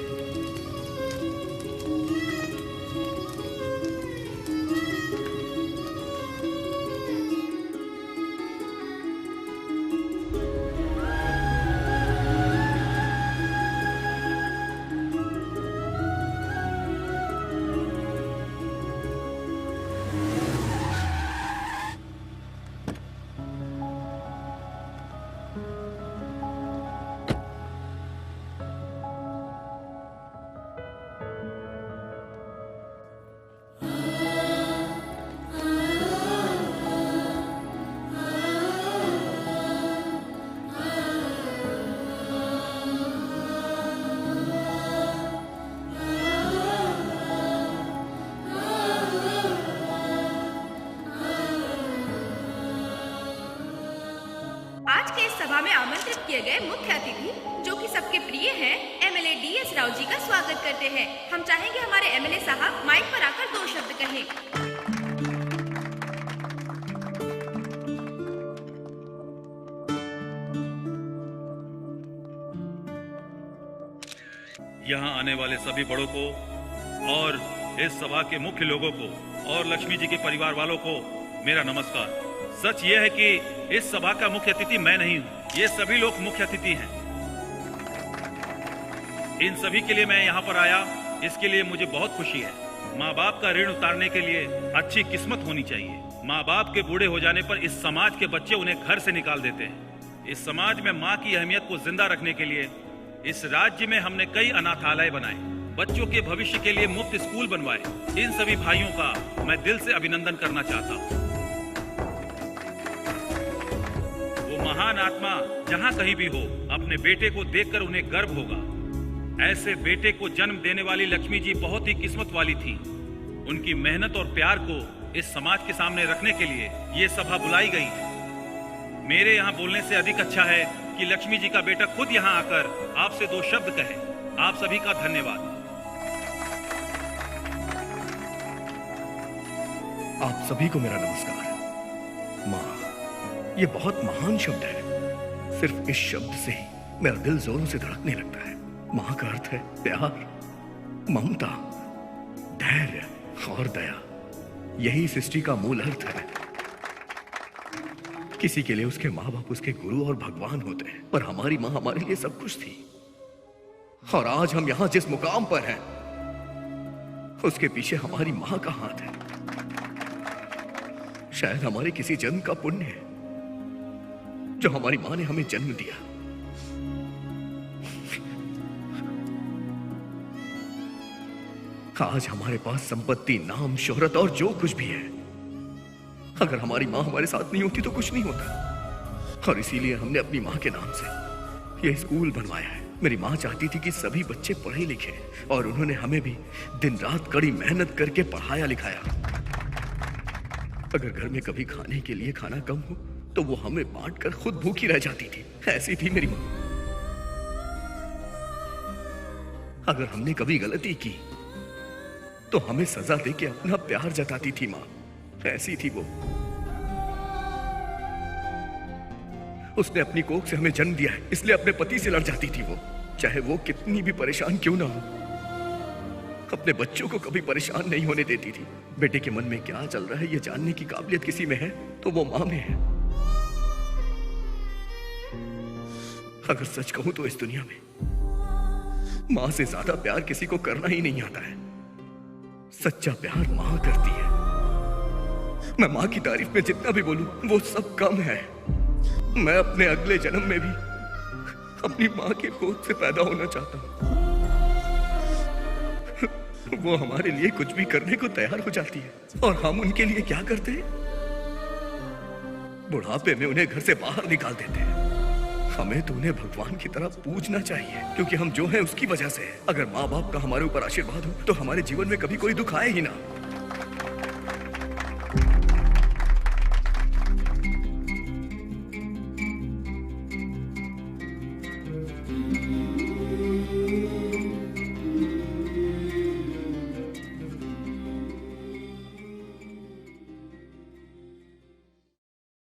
Speaker 8: के इस सभा में आमंत्रित किए गए मुख्य अतिथि जो कि सबके प्रिय हैं, एमएलए डीएस राव जी का स्वागत करते हैं। हम चाहेंगे हमारे एमएलए साहब माइक पर आकर 2 शब्द कहें।
Speaker 11: यहाँ आने वाले सभी बड़ों को और इस सभा के मुख्य लोगों को और लक्ष्मी जी के परिवार वालों को मेरा नमस्कार। सच ये है कि इस सभा का मुख्य अतिथि मैं नहीं हूँ, ये सभी लोग मुख्य अतिथि हैं। इन सभी के लिए मैं यहाँ पर आया, इसके लिए मुझे बहुत खुशी है। माँ बाप का ऋण उतारने के लिए अच्छी किस्मत होनी चाहिए। माँ बाप के बूढ़े हो जाने पर इस समाज के बच्चे उन्हें घर से निकाल देते हैं। इस समाज में माँ की अहमियत को जिंदा रखने के लिए इस राज्य में हमने कई अनाथालय बनाए, बच्चों के भविष्य के लिए मुफ्त स्कूल बनवाए। इन सभी भाइयों का मैं दिल से अभिनंदन करना चाहता हूँ। वो महान आत्मा जहाँ कहीं भी हो, अपने बेटे को देखकर उन्हें गर्व होगा। ऐसे बेटे को जन्म देने वाली लक्ष्मी जी बहुत ही किस्मत वाली थी। उनकी मेहनत और प्यार को इस समाज के सामने रखने के लिए ये सभा बुलाई गई है। मेरे यहाँ बोलने से अधिक अच्छा है कि लक्ष्मी जी का बेटा खुद यहाँ आकर आपसे 2 शब्द कहे। आप सभी का धन्यवाद।
Speaker 2: आप सभी को मेरा नमस्कार। माँ, ये बहुत महान शब्द है। सिर्फ इस शब्द से ही मेरा दिल जोरों से धड़कने लगता है। माँ का अर्थ है प्यार, ममता, धैर्य और दया। यही सृष्टि का मूल अर्थ है। किसी के लिए उसके माँ बाप उसके गुरु और भगवान होते हैं, पर हमारी माँ हमारे लिए सब कुछ थी। और आज हम यहाँ जिस मुकाम पर हैं, उसके पीछे हमारी माँ का हाथ है। शायद हमारे किसी जन्म का पुण्य है जो हमारी माँ ने हमें जन्म दिया। आज हमारे पास संपत्ति, नाम, शोहरत और जो कुछ भी है, अगर हमारी माँ हमारे साथ नहीं होती तो कुछ नहीं होता। और इसीलिए हमने अपनी माँ के नाम से यह स्कूल बनवाया है। मेरी माँ चाहती थी कि सभी बच्चे पढ़े लिखे, और उन्होंने हमें भी दिन रात कड़ी मेहनत करके पढ़ाया लिखाया। अगर घर में कभी खाने के लिए खाना कम हो तो वो हमें बांट कर खुद भूखी रह जाती थी। ऐसी थी मेरी माँ। अगर हमने कभी गलती की तो हमें सजा देके अपना प्यार जताती थी माँ। ऐसी थी वो। उसने अपनी कोख से हमें जन्म दिया है, इसलिए अपने पति से लड़ जाती थी वो, चाहे वो कितनी भी परेशान क्यों ना हो। अपने बच्चों को कभी परेशान नहीं होने देती थी। बेटे के मन में क्या चल रहा है ये जानने की काबिलियत किसी में है तो वो माँ में है। अगर सच कहूं तो इस दुनिया में माँ से ज्यादा प्यार किसी को करना ही नहीं आता है। सच्चा प्यार माँ करती है। मैं माँ की तारीफ में जितना भी बोलूं वो सब कम है। मैं अपने अगले जन्म में भी अपनी माँ के गोद से पैदा होना चाहता हूँ। वो हमारे लिए कुछ भी करने को तैयार हो जाती है, और हम उनके लिए क्या करते हैं? बुढ़ापे में उन्हें घर से बाहर निकाल देते हैं। हमें तो उन्हें भगवान की तरह पूजना चाहिए, क्योंकि हम जो हैं उसकी वजह से है। अगर माँ बाप का हमारे ऊपर आशीर्वाद हो तो हमारे जीवन में कभी कोई दुख आए ही ना।